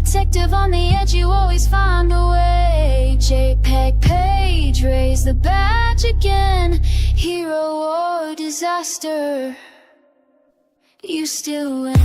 Detective on the edge, you always find a way. JPEG page, raise the badge again. Hero or disaster, you still win.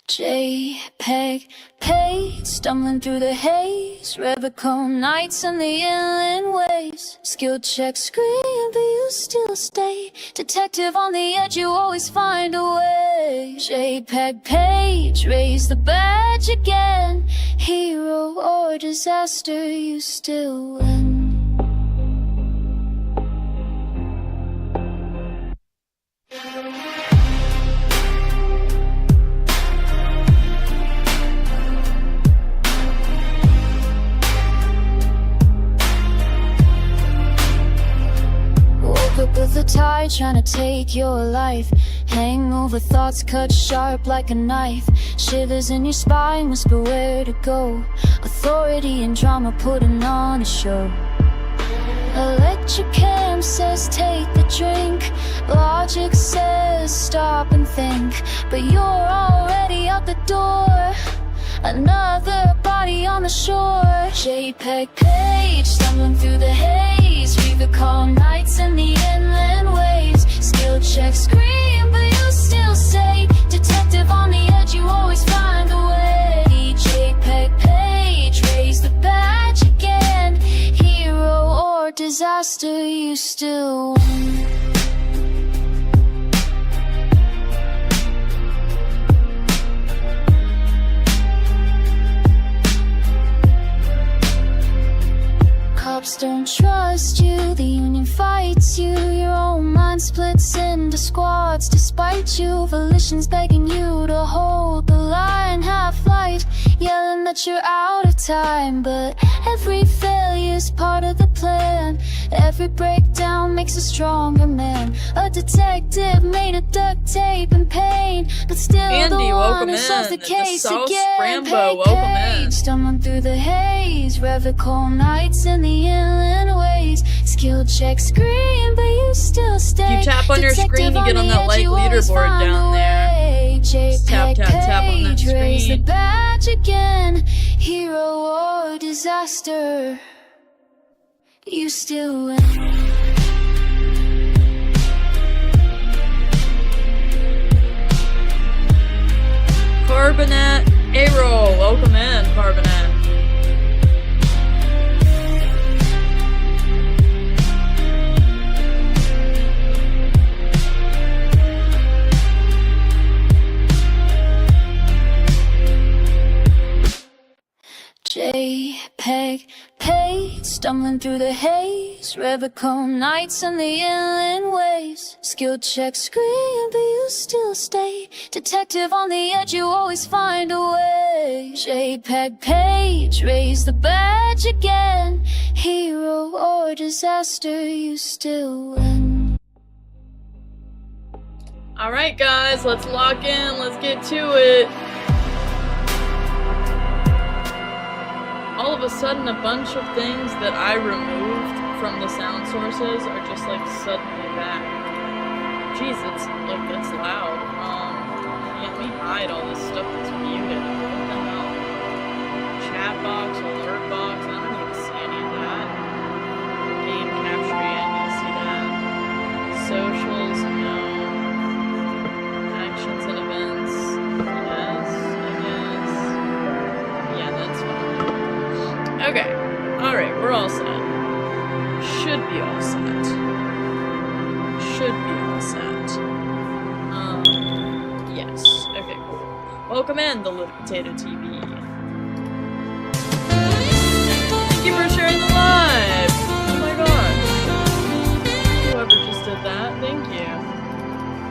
JPEG page, stumbling through the haze. Revicon nights on the inland waves. Skill check screen, but you still stay. Detective on the edge, you always find a way. JPEG page, raise the badge again. Hero or disaster, you still win. Up with the tide trying to take your life. Hangover thoughts cut sharp like a knife. Shivers in your spine whisper where to go. Authority and drama putting on a show. Electric cam says take the drink. Logic says stop and think. But you're already out the door. Another body on the shore. JPEG page, stumbling through the haze. Revicon nights in the inland waves. Skill check scream, but you still stay. Detective on the edge, you always find a way. JPEG page, raise the badge again. Hero or disaster, you still win. Cops don't trust you, the union fights you. Your own mind splits into squads despite you. Volition's begging you to hold the line. Half-light, yelling that you're out of time. But every failure's part of the plan. Every breakdown makes a stronger man. A detective made of duct tape and pain, but still Andy, the one welcome who solves the in. case The Sauce again. Rambo, welcome in. Stumbling through the haze. Revicon nights in the inland ways. Skill check screen, but you still stay. If you tap on your screen, you get on that light leaderboard down there. Just tap, tap, tap on that Raise the screen. badge again. Hero or disaster, you still win. Carbonet Aero, welcome in, Carbonet. JPEG page, stumbling through the haze. Revicon nights on the inland waves. Skill check screen, but you still stay. Detective on the edge, you always find a way. JPEG page, raise the badge again. Hero or disaster, you still win. Alright guys, let's lock in, let's get to it. All of a sudden, a bunch of things that I removed from the sound sources are just like suddenly back. Jeez, it's loud. Yeah, let me hide all this stuff that's muted. What the hell? Chat box, alert box, I don't need to see any of that. Game capture, I need to see that. Socials, no. Actions and events, yes, I guess. Yeah, that's fine. Okay, alright, we're all set. Should be all set. Should be all set. Yes. Okay, cool. Welcome in, the Little Potato TV. Thank you for sharing the live! Oh my god. Whoever just did that, thank you.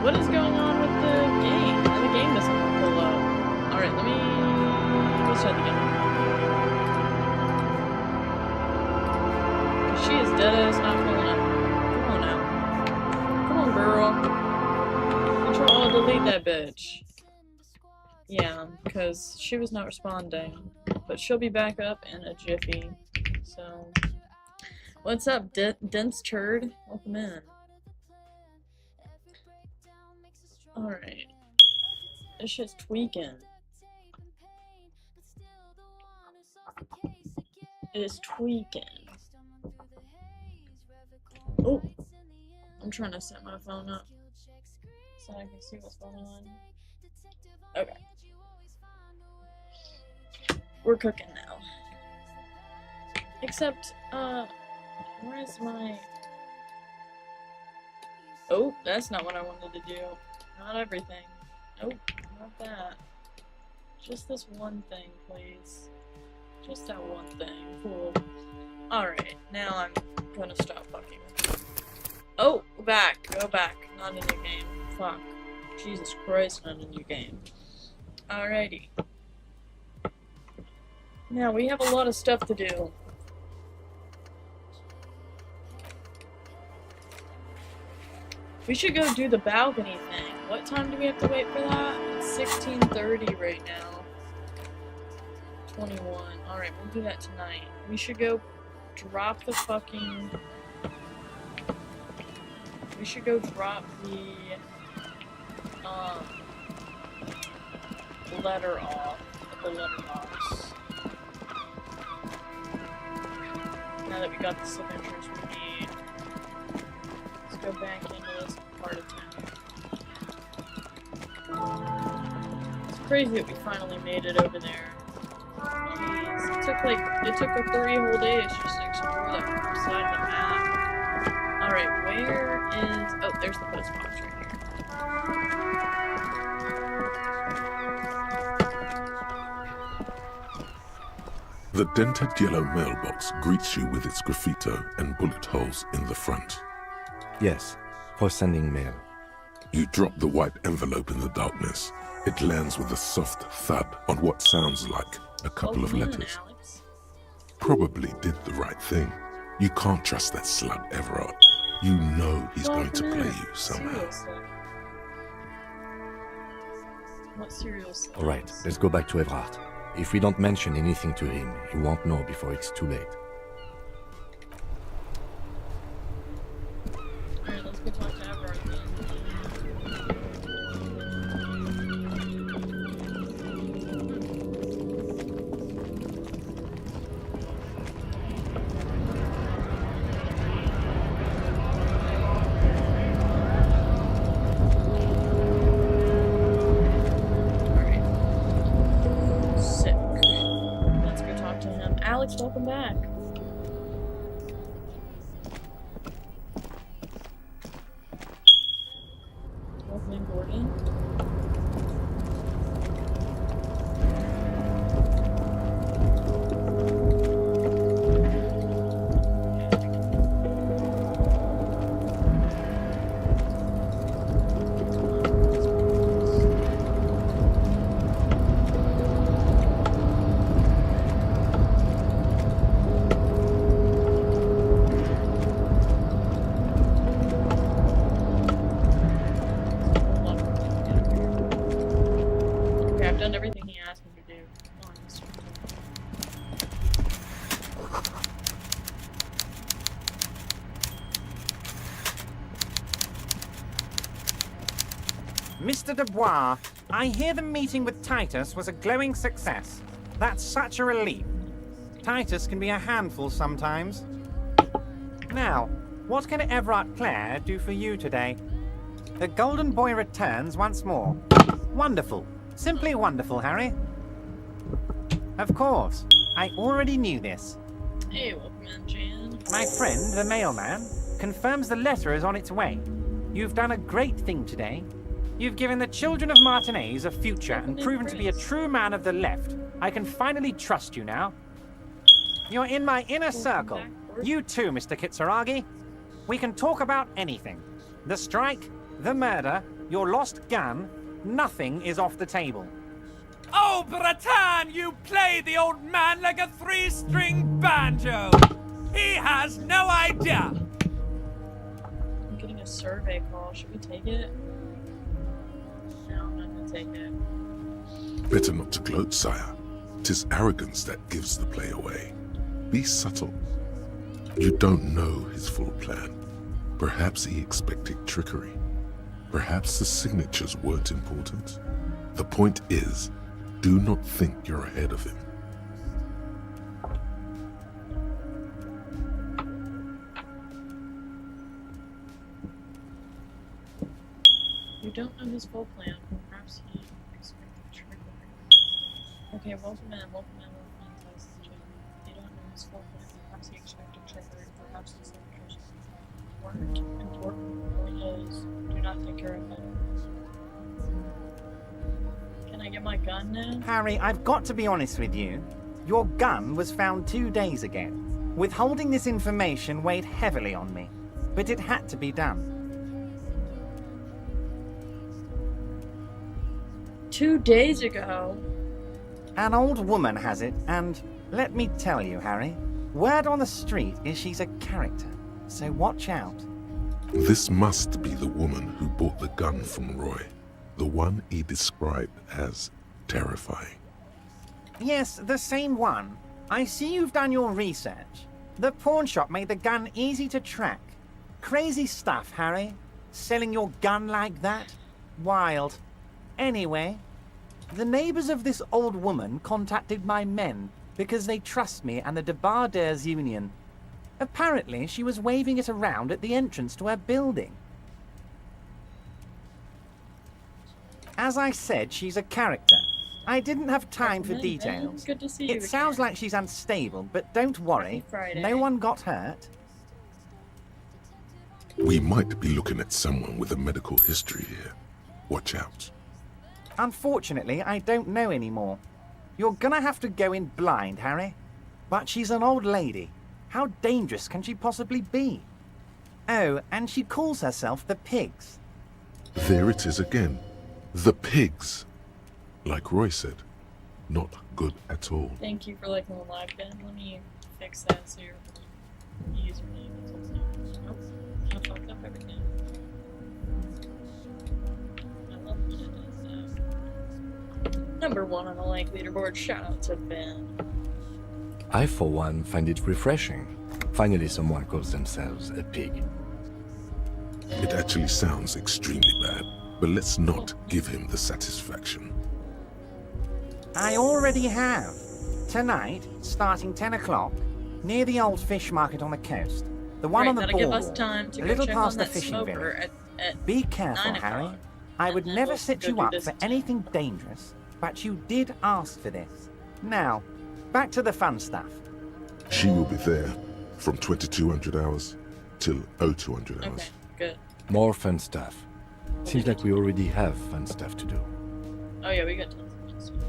What is going on with the game? The game doesn't pull up. Alright, let's try the game. She is dead ass not Feed that bitch. Yeah, because she was not responding. But she'll be back up in a jiffy. So, what's up, dense turd? Welcome in. Alright. This shit's tweaking. It is tweaking. Oh! I'm trying to set my phone up so I can see what's going on. Okay. We're cooking now. Except, where's my... Oh, that's not what I wanted to do. Not everything. Nope, not that. Just this one thing, please. Just that one thing. Cool. Alright, now I'm gonna stop fucking. Oh, back. Go back. Not a new game. Fuck. Jesus Christ, not a new game. Alrighty. Now, we have a lot of stuff to do. We should go do the balcony thing. What time do we have to wait for that? It's 16:30 right now. 21. Alright, we'll do that tonight. We should go drop the fucking... We should go drop the... letter off at the letterbox. Now that we got the signatures we need. Let's go back into this part of town. It's crazy that we finally made it over there. Jeez, it took 3 whole days just to explore that side of the map. Alright, where is... Oh, there's the post box right here. The dented yellow mailbox greets you with its graffito and bullet holes in the front. Yes, for sending mail. You drop the white envelope in the darkness. It lands with a soft thud on what sounds like a couple of letters. Alex. Probably did the right thing. You can't trust that slug Everard. You know he's going to play you somehow. Seriously. What serial slugs? All right, let's go back to Everard. If we don't mention anything to him, he won't know before it's too late. Alright, let's go talk to Everard then. Alex, welcome back. Welcome in, Gordon. Mr. Dubois, I hear the meeting with Titus was a glowing success. That's such a relief. Titus can be a handful sometimes. Now, what can Everard Clare do for you today? The Golden Boy returns once more. Wonderful. Simply wonderful, Harry. Of course. I already knew this. Hey, welcome in, Jan. My friend, the mailman, confirms the letter is on its way. You've done a great thing today. You've given the children of Martinez a future and proven to be a true man of the left. I can finally trust you now. You're in my inner circle. You too, Mr. Kitsuragi. We can talk about anything. The strike, the murder, your lost gun, nothing is off the table. Oh, Bratan, you play the old man like a 3-string banjo. He has no idea. I'm getting a survey call. Should we take it? No. I'm not gonna take it. Better not to gloat, sire. 'Tis arrogance that gives the play away. Be subtle. You don't know his full plan. Perhaps he expected trickery. Perhaps the signatures weren't important. The point is, do not think you're ahead of him. You don't know his full plan. Perhaps he expected trickery. Okay, welcome in. Test the check. You don't know his full plan. Perhaps he expected trickery. Perhaps the signatures weren't important. Point is, do not think you're ahead. Can I get my gun now? Harry, I've got to be honest with you. Your gun was found 2 days ago. Withholding this information weighed heavily on me, but it had to be done. 2 days ago. An old woman has it, and let me tell you, Harry, word on the street is she's a character, so watch out. This must be the woman who bought the gun from Roy. The one he described as terrifying. Yes, the same one. I see you've done your research. The pawn shop made the gun easy to track. Crazy stuff, Harry. Selling your gun like that? Wild. Anyway, the neighbors of this old woman contacted my men because they trust me and the Debarders Union. Apparently, she was waving it around at the entrance to her building. As I said, she's a character. I didn't have time for details. Good to see you It sounds again. like she's unstable, but don't worry. Happy Friday. No one got hurt. We might be looking at someone with a medical history here. Watch out. Unfortunately, I don't know anymore. You're gonna have to go in blind, Harry. But she's an old lady. How dangerous can she possibly be? Oh, and she calls herself the Pigs. There it is again. The pigs. Like Roy said, not good at all. Thank you for liking the live, Ben. Let me fix that so your username is oh, I fucked up everything. I love when it is number 1 on the like leaderboard. Shout out to Ben. I, for one, find it refreshing. Finally, someone calls themselves a pig. It actually sounds extremely bad, but let's not give him the satisfaction. I already have. Tonight, starting 10 o'clock, near the old fish market on the coast. The one Right, on the that'll give us boardwalk, time to a go little check past on the that fishing smoker village. at Be careful, 9 Harry. o'clock. I And would then never we'll set go you do up this for too. anything dangerous, but you did ask for this. Now, back to the fun stuff. She will be there from 2200 hours till 0200 hours. Okay, good. More fun stuff. Seems like we already have fun stuff to do. Oh yeah, we got tons of stuff.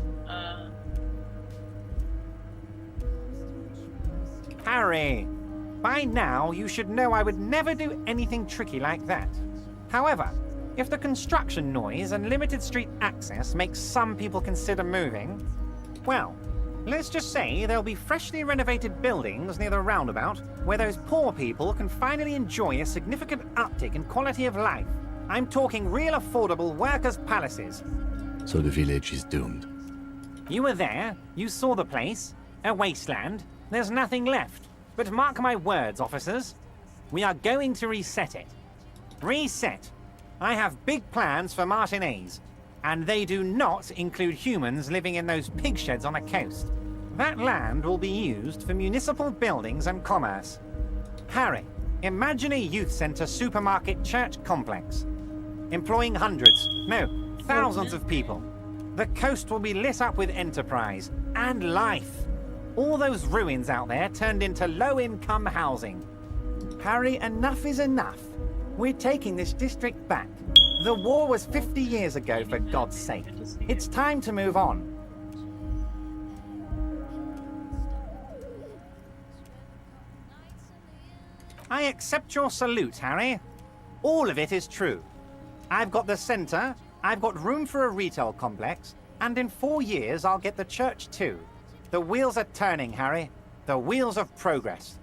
Harry, by now you should know I would never do anything tricky like that. However, if the construction noise and limited street access makes some people consider moving, well, let's just say there'll be freshly renovated buildings near the roundabout where those poor people can finally enjoy a significant uptick in quality of life. I'm talking real affordable workers' palaces. So the village is doomed. You were there, you saw the place, a wasteland. There's nothing left. But mark my words, officers. We are going to reset it. Reset. I have big plans for Martinez, and they do not include humans living in those pig sheds on the coast. That land will be used for municipal buildings and commerce. Harry, imagine a youth center supermarket church complex, employing hundreds, no, thousands of people. The coast will be lit up with enterprise and life. All those ruins out there turned into low-income housing. Harry, enough is enough. We're taking this district back. The war was 50 years ago, for God's sake. It's time to move on. I accept your salute, Harry. All of it is true. I've got the center, I've got room for a retail complex, and in 4 years I'll get the church too. The wheels are turning, Harry. The wheels of progress.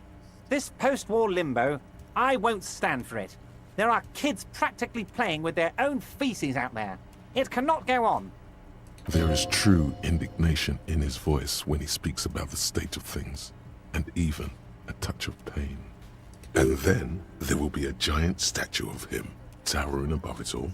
This post-war limbo, I won't stand for it. There are kids practically playing with their own feces out there. It cannot go on. There is true indignation in his voice when he speaks about the state of things, and even a touch of pain. And then there will be a giant statue of him towering above it all.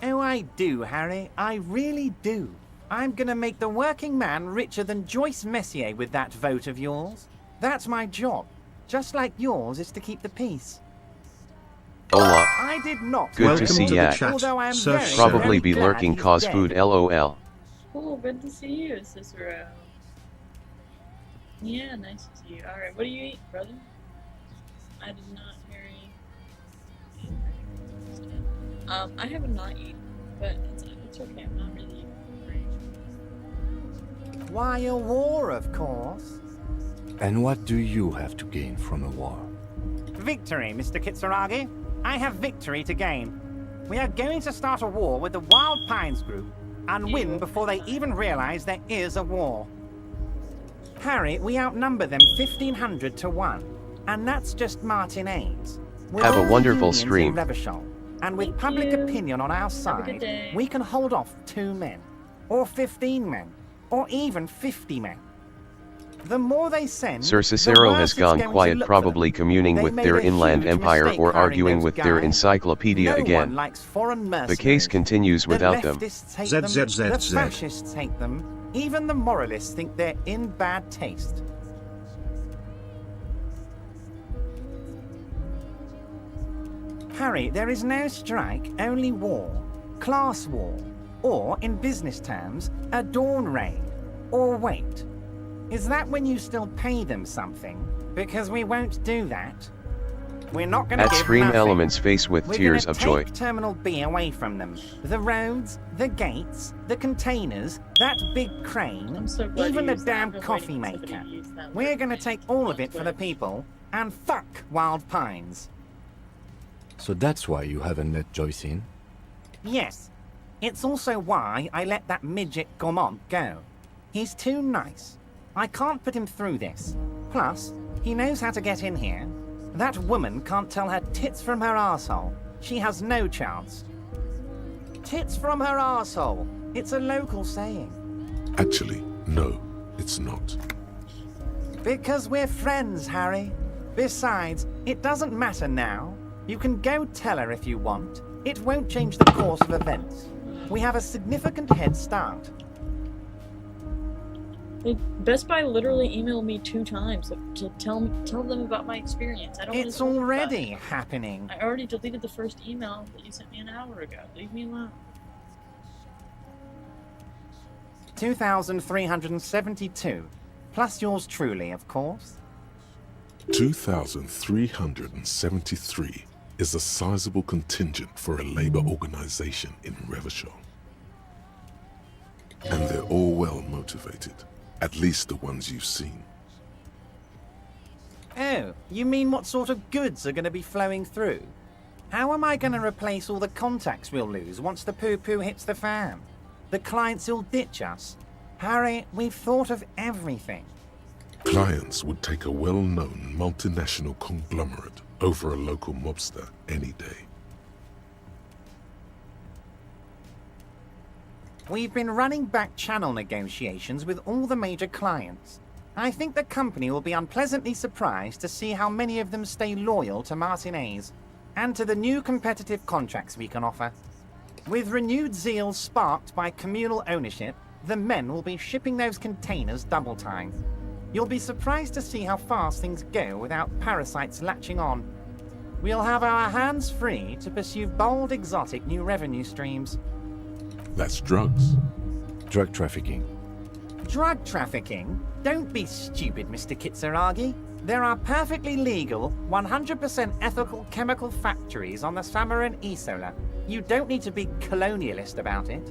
Oh, I do, Harry. I really do. I'm gonna make the working man richer than Joyce Messier with that vote of yours. That's my job. Just like yours is to keep the peace. Hola. I did not. Good to see ya. Although I am Sir, very, Probably very be glad lurking he's cause dead. food lol. Cool, good to see you, Cicero. Yeah, nice to see you. Alright, what do you eat, brother? I did not hear you. I have a not eaten, but it's okay, I'm not really hungry. Why a war, of course. And what do you have to gain from a war? Victory, Mr. Kitsuragi. I have victory to gain. We are going to start a war with the Wild Pines group and win before they even realize there is a war. Harry, we outnumber them 1,500 to 1, and that's just Martinez. We're Have a all the wonderful unions in stream. Revachol, and with Thank public you. opinion on our Have a good side, day. we can hold off 2 men, or 15 men, or even 50 men. The more they send, Sir the Cicero worse has it's gone going to quiet, look for probably them. communing They with made their a inland huge empire mistake or hiring arguing those with their guys. encyclopedia No again. one likes foreign The mercenaries. case continues without The them. leftists hate Z, them, Z, Z, the Z. fascists hate them, even the moralists think they're in bad taste. Harry, there is no strike, only war. Class war. Or, in business terms, a dawn raid. Or wait. Is that when you still pay them something? Because we won't do that. We're not going to At give Scream nothing. Element's face with We're tears gonna of joy. take Terminal B away from them. The roads, the gates, the containers, that big crane, I'm so glad even you the used that. damn I've been coffee waiting for somebody maker. to use that We're word. gonna take all of it for the people, and fuck Wild Pines. So that's why you haven't let Joyce in? Yes. It's also why I let that midget Gaumont go. He's too nice. I can't put him through this. Plus, he knows how to get in here. That woman can't tell her tits from her arsehole. She has no chance. Tits from her arsehole. It's a local saying. Actually, no, it's not. Because we're friends, Harry. Besides, it doesn't matter now. You can go tell her if you want. It won't change the course of events. We have a significant head start. Best Buy literally emailed me 2 times to tell them about my experience. I don't wanna It's talk about already it. happening. I already deleted the first email that you sent me an hour ago. Leave me alone. 2,372. Plus yours truly, of course. 2,373 is a sizable contingent for a labor organization in Revachol. And they're all well motivated, at least the ones you've seen. Oh, you mean what sort of goods are going to be flowing through? How am I going to replace all the contacts we'll lose once the poo-poo hits the fan? The clients will ditch us. Harry, we've thought of everything. Clients would take a well-known multinational conglomerate over a local mobster any day. We've been running back channel negotiations with all the major clients. I think the company will be unpleasantly surprised to see how many of them stay loyal to Martinez and to the new competitive contracts we can offer. With renewed zeal sparked by communal ownership, the men will be shipping those containers double time. You'll be surprised to see how fast things go without parasites latching on. We'll have our hands free to pursue bold, exotic new revenue streams. That's drugs. Drug trafficking. Drug trafficking? Don't be stupid, Mr. Kitsuragi. There are perfectly legal, 100% ethical chemical factories on the Samaran Isola. You don't need to be colonialist about it.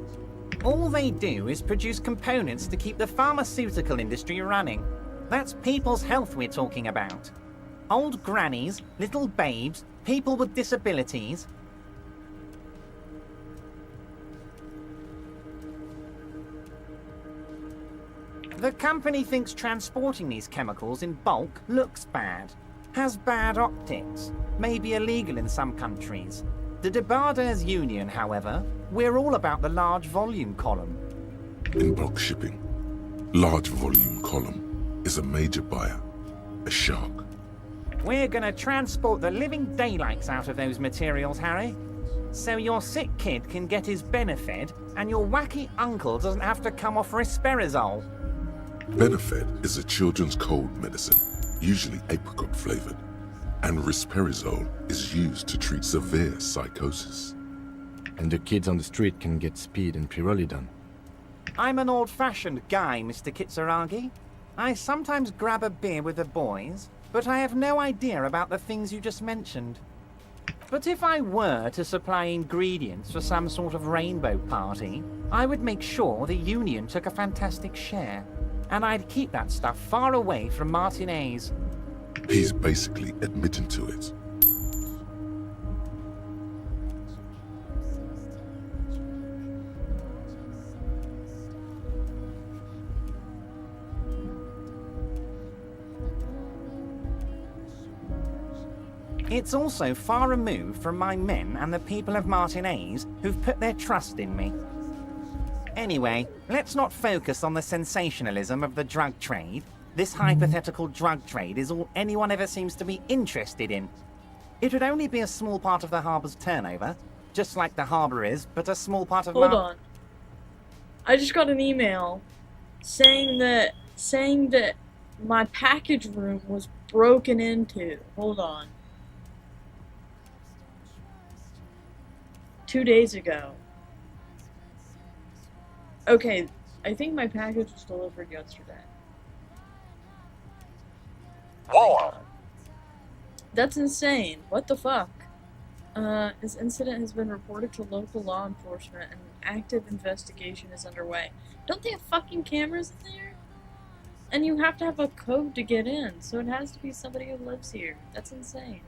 All they do is produce components to keep the pharmaceutical industry running. That's people's health we're talking about. Old grannies, little babes, people with disabilities. The company thinks transporting these chemicals in bulk looks bad. has bad optics, may be illegal in some countries. The Debarders Union, however, we're all about the large volume column. In bulk shipping, large volume column is a major buyer, a shark. We're gonna transport the living daylights out of those materials, Harry. So your sick kid can get his Benefed, and your wacky uncle doesn't have to come off risperidone. Benefed is a children's cold medicine, usually apricot flavored, and risperidone is used to treat severe psychosis. And the kids on the street can get speed and pyrrolidone. I'm an old-fashioned guy, Mr. Kitsuragi. I sometimes grab a beer with the boys, but I have no idea about the things you just mentioned. But if I were to supply ingredients for some sort of rainbow party, I would make sure the Union took a fantastic share. And I'd keep that stuff far away from Martinez. He's basically admitting to it. It's also far removed from my men and the people of Martinez who've put their trust in me. Anyway, let's not focus on the sensationalism of the drug trade. This hypothetical drug trade is all anyone ever seems to be interested in. It would only be a small part of the harbour's turnover, just like the harbour is, but a small part of Hold on. I just got an email saying that my package room was broken into. Hold on. 2 days ago. Okay, I think my package was delivered yesterday. War! That's insane. What the fuck? This incident has been reported to local law enforcement and an active investigation is underway. Don't they have fucking cameras in there? And you have to have a code to get in, so it has to be somebody who lives here. That's insane.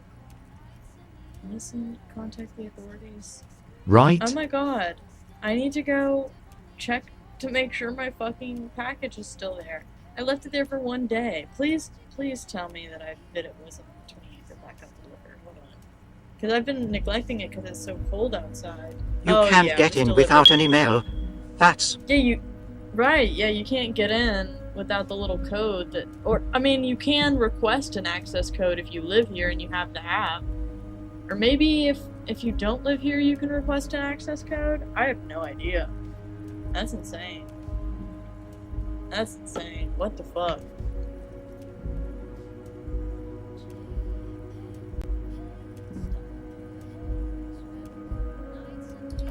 Listen, contact the authorities. Right? Oh my god. I need to go check to make sure my fucking package is still there. I left it there for 1 day. Please tell me that it wasn't returning it back up delivered. Hold on. Because I've been neglecting it because it's so cold outside. You can't get in without any mail. That's... Yeah, Right, yeah, you can't get in without the little code that... Or, I mean, you can request an access code if you live here and you have the app. Or maybe if you don't live here, you can request an access code? I have no idea. That's insane. That's insane. What the fuck?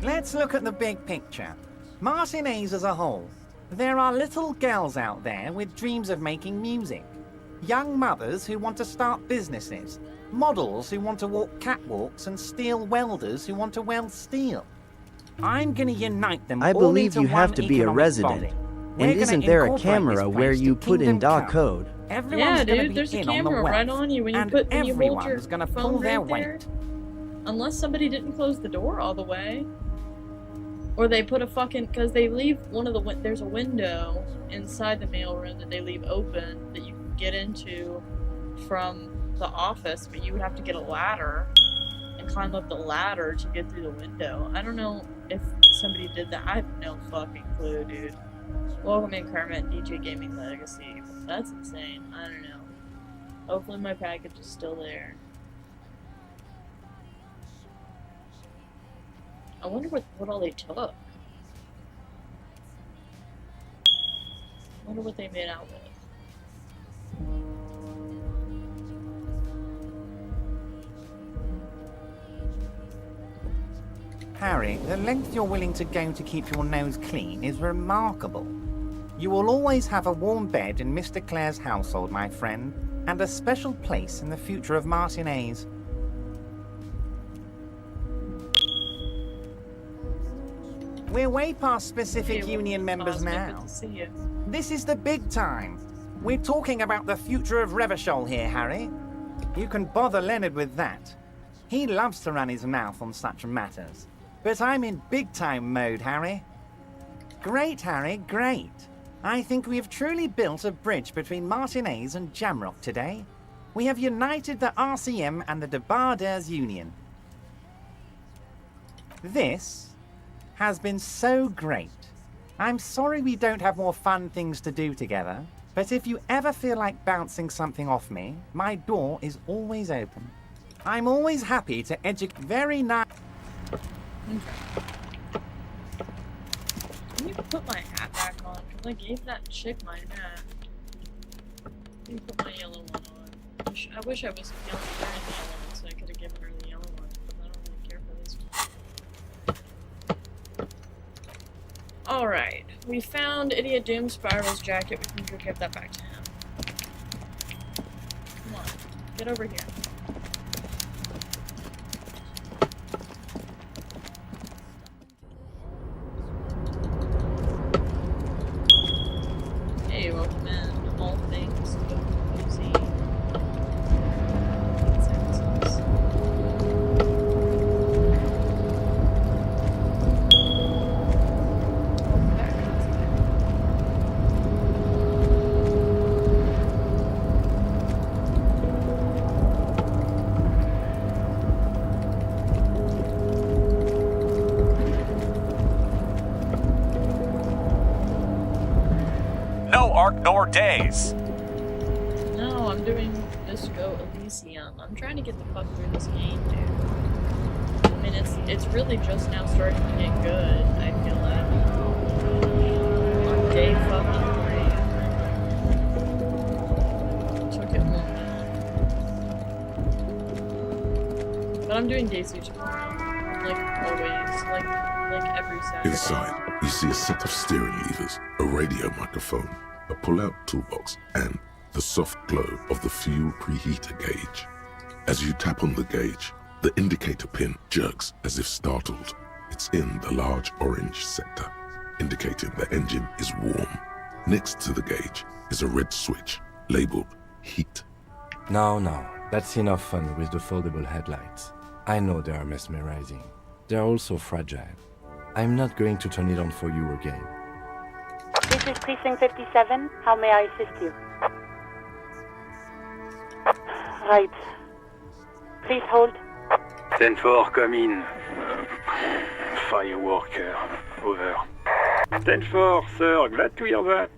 Let's look at the big picture. Martinez as a whole. There are little girls out there with dreams of making music. Young mothers who want to start businesses. Models who want to walk catwalks and steel welders who want to weld steel. I'm gonna unite them I all believe into you have one to be a economic resident. body. And We're gonna isn't there a incorporate camera this where place you to put in Kingdom dog Come. code? Everyone's Yeah, gonna dude, be there's a in on the camera right wealth, on you when and you hold everyone your is gonna phone pull their right there. weight. Unless somebody didn't close the door all the way. Or they put a fucking... Because they leave one of the... There's a window inside the mailroom that they leave open that you can get into from the office, but you would have to get a ladder and climb up the ladder to get through the window. I don't know if somebody did that. I have no fucking clue, dude. Welcome in, Kermit, DJ Gaming Legacy. That's insane. I don't know. Hopefully my package is still there. I wonder what all they took. I wonder what they made out with. Harry, the length you're willing to go to keep your nose clean is remarkable. You will always have a warm bed in Mr. Clare's household, my friend, and a special place in the future of Martinez. We're way past specific Okay, well, union members Cosmic, now. good to see you. This is the big time. We're talking about the future of Revachol here, Harry. You can bother Leonard with that. He loves to run his mouth on such matters. But I'm in big time mode, Harry. Great, Harry, great. I think we have truly built a bridge between Martinez and Jamrock today. We have united the RCM and the Debarders Union. This has been so great. I'm sorry we don't have more fun things to do together, but if you ever feel like bouncing something off me, my door is always open. I'm always happy to educate. Very nice. Can you put my hat back on? Because I gave that chick my hat. Can you put my yellow one on? I wish I was wearing the yellow one so I could have given her the yellow one, but I don't really care for this one. Alright, we found Idiot Doom Spiral's jacket. We can go give that back to him. Come on, get over here. Hey, welcome in. All things go easy. No arc nor days. No, I'm doing Disco Elysium. I'm trying to get the fuck through this game, dude. I mean, it's really just now starting to get good, I feel like. On day fucking 3. Took it long. But I'm doing Daisy tomorrow. Like always. Like every Saturday. Inside, you see a set of steering levers, a radio microphone, a pull-out toolbox, and the soft glow of the fuel preheater gauge. As you tap on the gauge, the indicator pin jerks as if startled. It's in the large orange sector, indicating the engine is warm. Next to the gauge is a red switch labeled heat. No, that's enough fun with the foldable headlights. I know they are mesmerizing. They are also fragile. I'm not going to turn it on for you again. This is Precinct 57. How may I assist you? Right. Please hold. 10-4, come in. Fireworker, over. 10-4, sir, glad to hear that.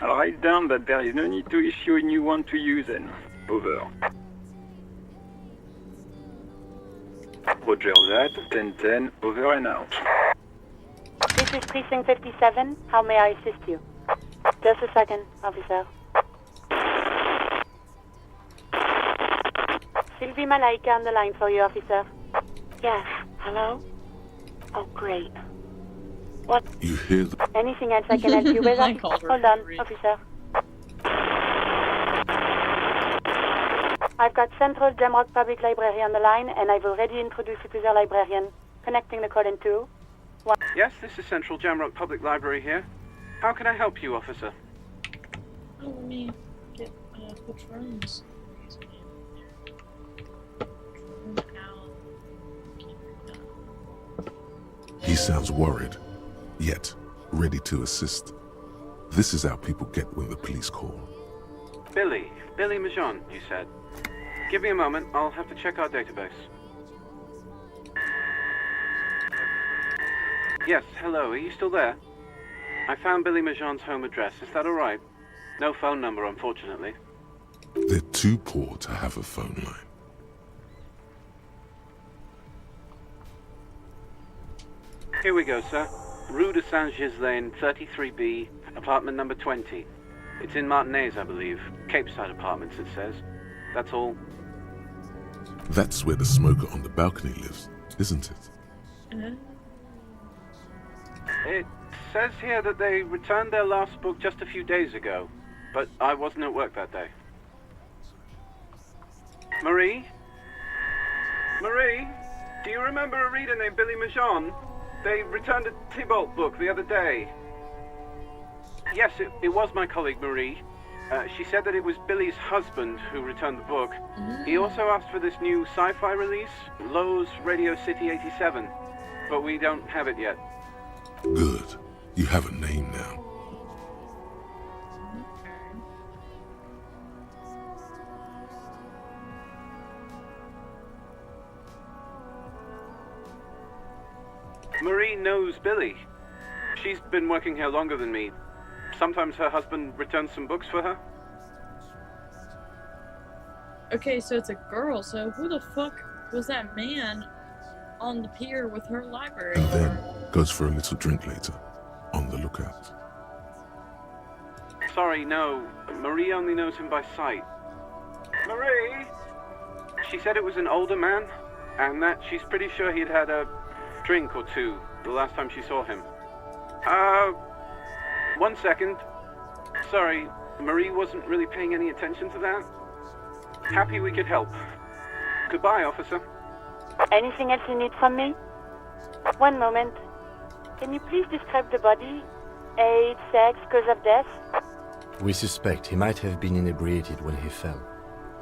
I'll write down that there is no need to issue a new one to you then. Over. Roger that, 10-10, over and out. This is Precinct 57. How may I assist you? Just a second, officer. Sylvie Malaika on the line for you, officer. Yes, hello? Oh, great. What? You hear the... Anything else I can help you with? I called her Hold on, great. officer. I've got Central Jamrock Public Library on the line, and I've already introduced you to their librarian. Connecting the call in 2. Yes, this is Central Jamrock Public Library here. How can I help you, officer? Oh, let me get patrons. He sounds worried, yet ready to assist. This is how people get when the police call. Billy Majon, you said. Give me a moment, I'll have to check our database. Yes, hello, are you still there? I found Billy Majon's home address, is that alright? No phone number, unfortunately. They're too poor to have a phone line. Here we go, sir. Rue de Saint-Gislain, 33B, apartment number 20. It's in Martinez, I believe. Capeside Apartments, it says. That's all. That's where the smoker on the balcony lives, isn't it? It says here that they returned their last book just a few days ago, but I wasn't at work that day. Marie? Marie? Do you remember a reader named Billy Majon? They returned a Tybalt book the other day. Yes, it was my colleague Marie. She said that it was Billy's husband who returned the book. He also asked for this new sci-fi release, Lowe's Radio City 87, but we don't have it yet. Good. You have a name now. Marie knows Billy. She's been working here longer than me. Sometimes her husband returns some books for her. Okay, so it's a girl, so who the fuck was that man on the pier with her library? And then goes for a little drink later. On the lookout. Sorry, no. Marie only knows him by sight. Marie! She said it was an older man, and that she's pretty sure he'd had a drink or two the last time she saw him. 1 second. Sorry, Marie wasn't really paying any attention to that. Happy we could help. Goodbye, officer. Anything else you need from me? One moment. Can you please describe the body? Age, sex, cause of death? We suspect he might have been inebriated when he fell.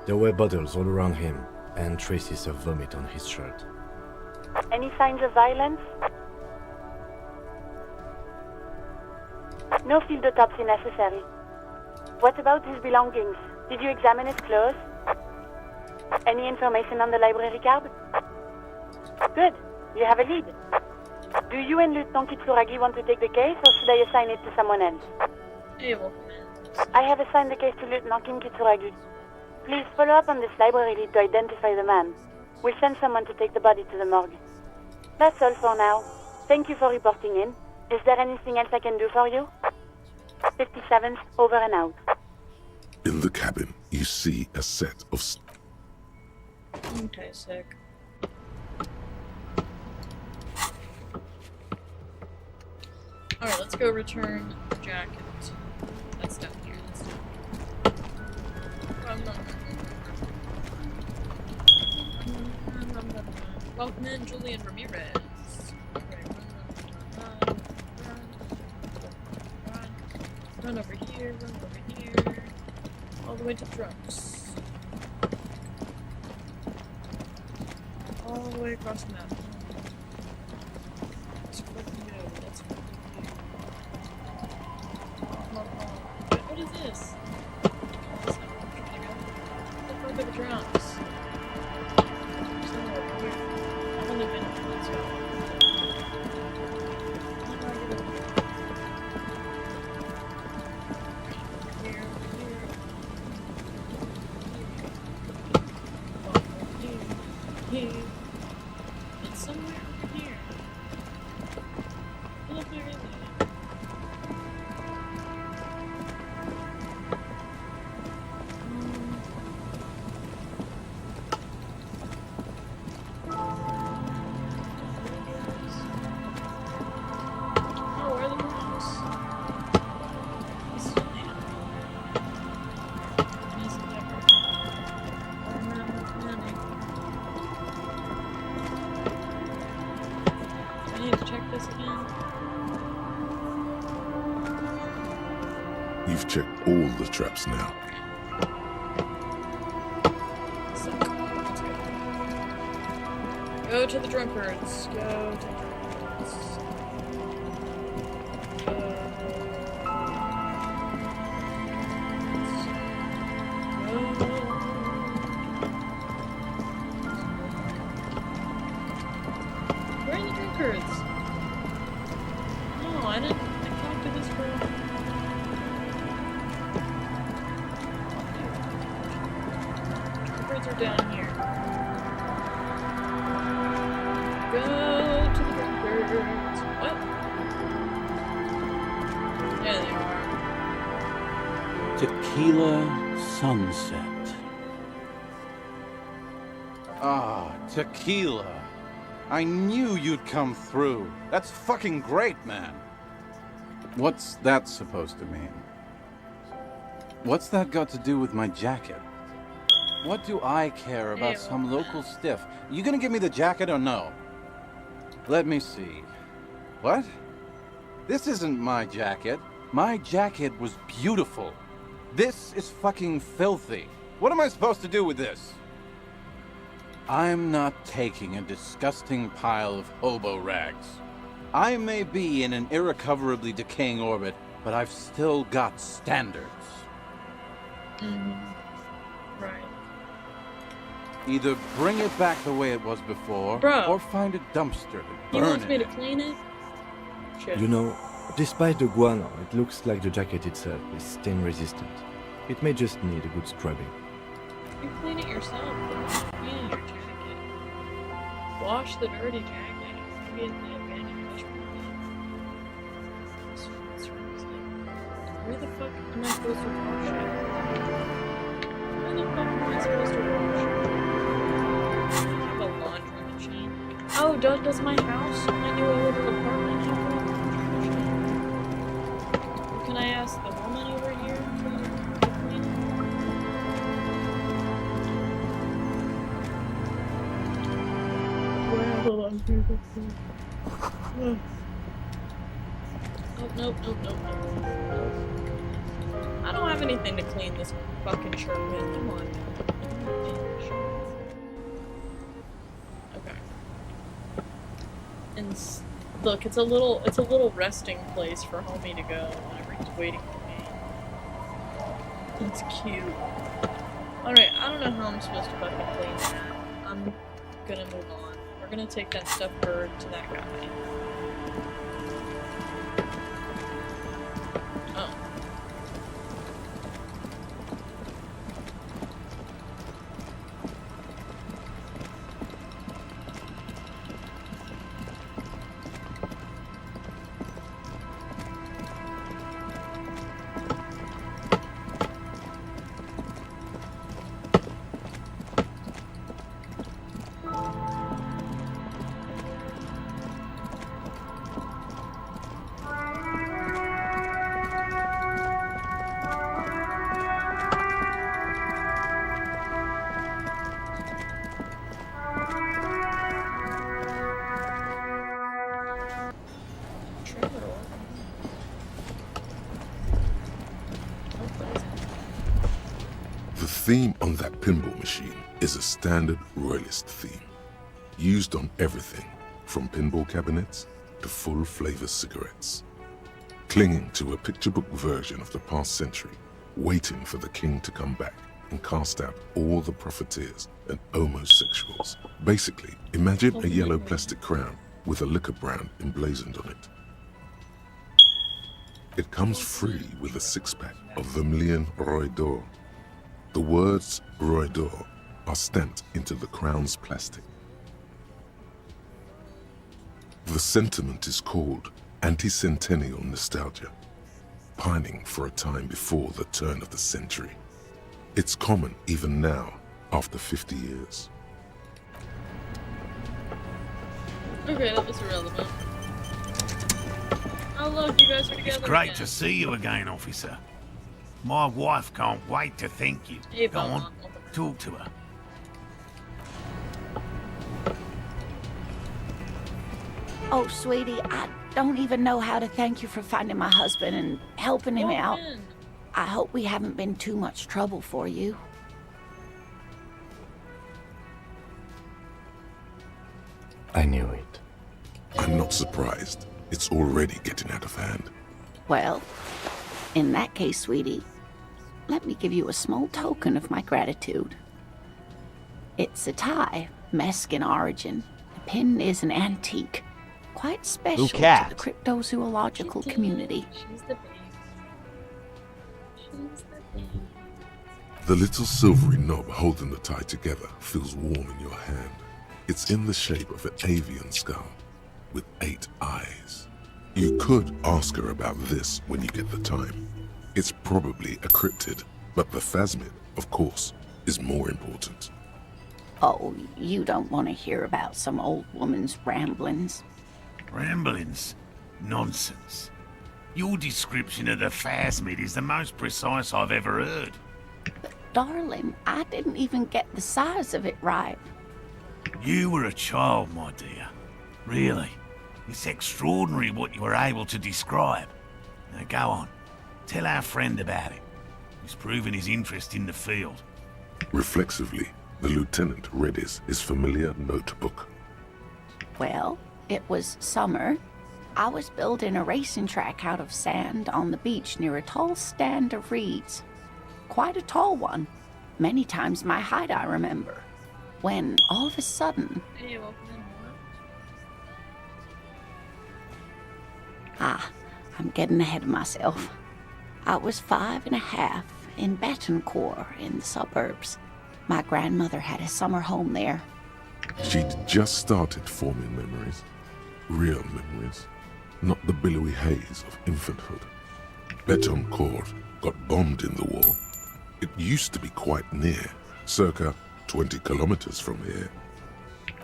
There were bottles all around him, and traces of vomit on his shirt. Any signs of violence? No field autopsy necessary. What about his belongings? Did you examine his clothes? Any information on the library card? Good. You have a lead. Do you and Lieutenant Kitsuragi want to take the case, or should I assign it to someone else? Hey, welcome in. I have assigned the case to Lieutenant Kim Kitsuragi. Please follow up on this library lead to identify the man. We'll send someone to take the body to the morgue. That's all for now. Thank you for reporting in. Is there anything else I can do for you? 57th, over and out. In the cabin, you see a set of... Okay, sick. Alright, let's go return the jacket. That's down here. That's welcome in, Julian Ramirez. Run over here, run over here. All the way to trucks. All the way across the map. Let's fucking go, let's fucking go. Come on, come on. Wait, what is this? That's not where I'm trying to go. Look over the drums. Somewhere over here. I've only been here once, so. Here. It's somewhere over here. Look, where is it? Oh, where are the drums? This is only easy pepper. I need to check this again. You've checked all the traps now. So, let's go. Go to the drunkards. Go to the drunkards. Where are the drunkards? No, I didn't talk to this girl. Drunkards are down here. Go to the drunkards. What? There they are. Tequila sunset. Ah, tequila. I knew you'd come through. That's fucking great, man. What's that supposed to mean? What's that got to do with my jacket? What do I care about some local stiff? You gonna give me the jacket or no? Let me see. What? This isn't my jacket. My jacket was beautiful. This is fucking filthy. What am I supposed to do with this? I'm not taking a disgusting pile of hobo rags. I may be in an irrecoverably decaying orbit, but I've still got standards. Mm-hmm. Right. Either bring it back the way it was before, Bro. or find a dumpster to He burn wants me it to in. clean it? Shit. You know, despite the guano, it looks like the jacket itself is stain resistant. It may just need a good scrubbing. You clean it yourself. Clean your jacket. Wash the dirty jacket. Maybe in the abandoned restaurant. Where the fuck am I supposed to wash it? Where the fuck am I supposed to wash it? I have a laundry machine. Oh, does my house, my new little apartment, have a laundry machine? Or can I ask the woman over here to clean it? Where are the laundry machine? Oh, nope. I don't have anything to clean this fucking shirt with. Come on. Okay. And look, it's a little resting place for homie to go whenever he's waiting for me. It's cute. Alright, I don't know how I'm supposed to fucking clean that. I'm gonna move on. We're gonna take that stuffed bird to that guy. Oh. The theme on that pinball machine is a standard royalist theme, used on everything from pinball cabinets to full-flavor cigarettes. Clinging to a picture book version of the past century, waiting for the king to come back and cast out all the profiteers and homosexuals. Basically, imagine a yellow plastic crown with a liquor brand emblazoned on it. It comes free with a six-pack of Vermilion Roy d'Or. The words Roy d'Or are stamped into the crown's plastic. The sentiment is called anti-centennial nostalgia, pining for a time before the turn of the century. It's common even now, after 50 years. Okay, that was irrelevant. Oh look, you guys are together It's great again. to see you again, officer. My wife can't wait to thank you. Hey, Go Mama. on, talk to her. Oh, sweetie, I don't even know how to thank you for finding my husband and helping him out. in. I hope we haven't been too much trouble for you. I knew it. I'm not surprised. It's already getting out of hand. Well, in that case, sweetie, let me give you a small token of my gratitude. It's a tie, Mesk in origin. The pin is an antique, quite special to the cryptozoological community. She's the babe. She's the babe. The little silvery knob holding the tie together feels warm in your hand. It's in the shape of an avian skull with 8 eyes. You could ask her about this when you get the time. It's probably a cryptid, but the phasmid, of course, is more important. Oh, you don't want to hear about some old woman's ramblings. Ramblings? Nonsense. Your description of the phasmid is the most precise I've ever heard. Darling, I didn't even get the size of it right. You were a child, my dear. Really. It's extraordinary what you were able to describe. Now go on. Tell our friend about it. He's proven his interest in the field. Reflexively, the lieutenant read his familiar notebook. Well, it was summer. I was building a racing track out of sand on the beach near a tall stand of reeds. Quite a tall one. Many times my height, I remember. when all of a sudden, Hey, welcome in. I'm getting ahead of myself. I was 5.5 in Betancourt in the suburbs. My grandmother had a summer home there. She'd just started forming memories. Real memories. Not the billowy haze of infanthood. Betancourt got bombed in the war. It used to be quite near, circa 20 kilometers from here.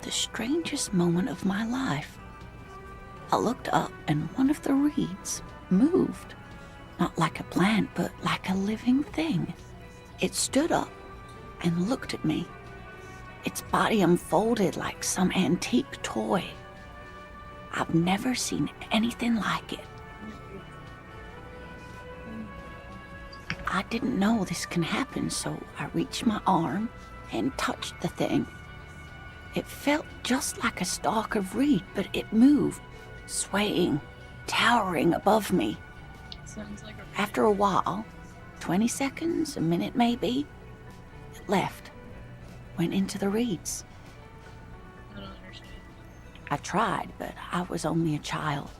The strangest moment of my life. I looked up and one of the reeds moved. Not like a plant, but like a living thing. It stood up and looked at me. Its body unfolded like some antique toy. I've never seen anything like it. I didn't know this can happen, so I reached my arm and touched the thing. It felt just like a stalk of reed, but it moved, swaying, towering above me. Sounds like a... After a while, 20 seconds, a minute maybe, it left, went into the reeds. I don't understand. I tried, but I was only a child.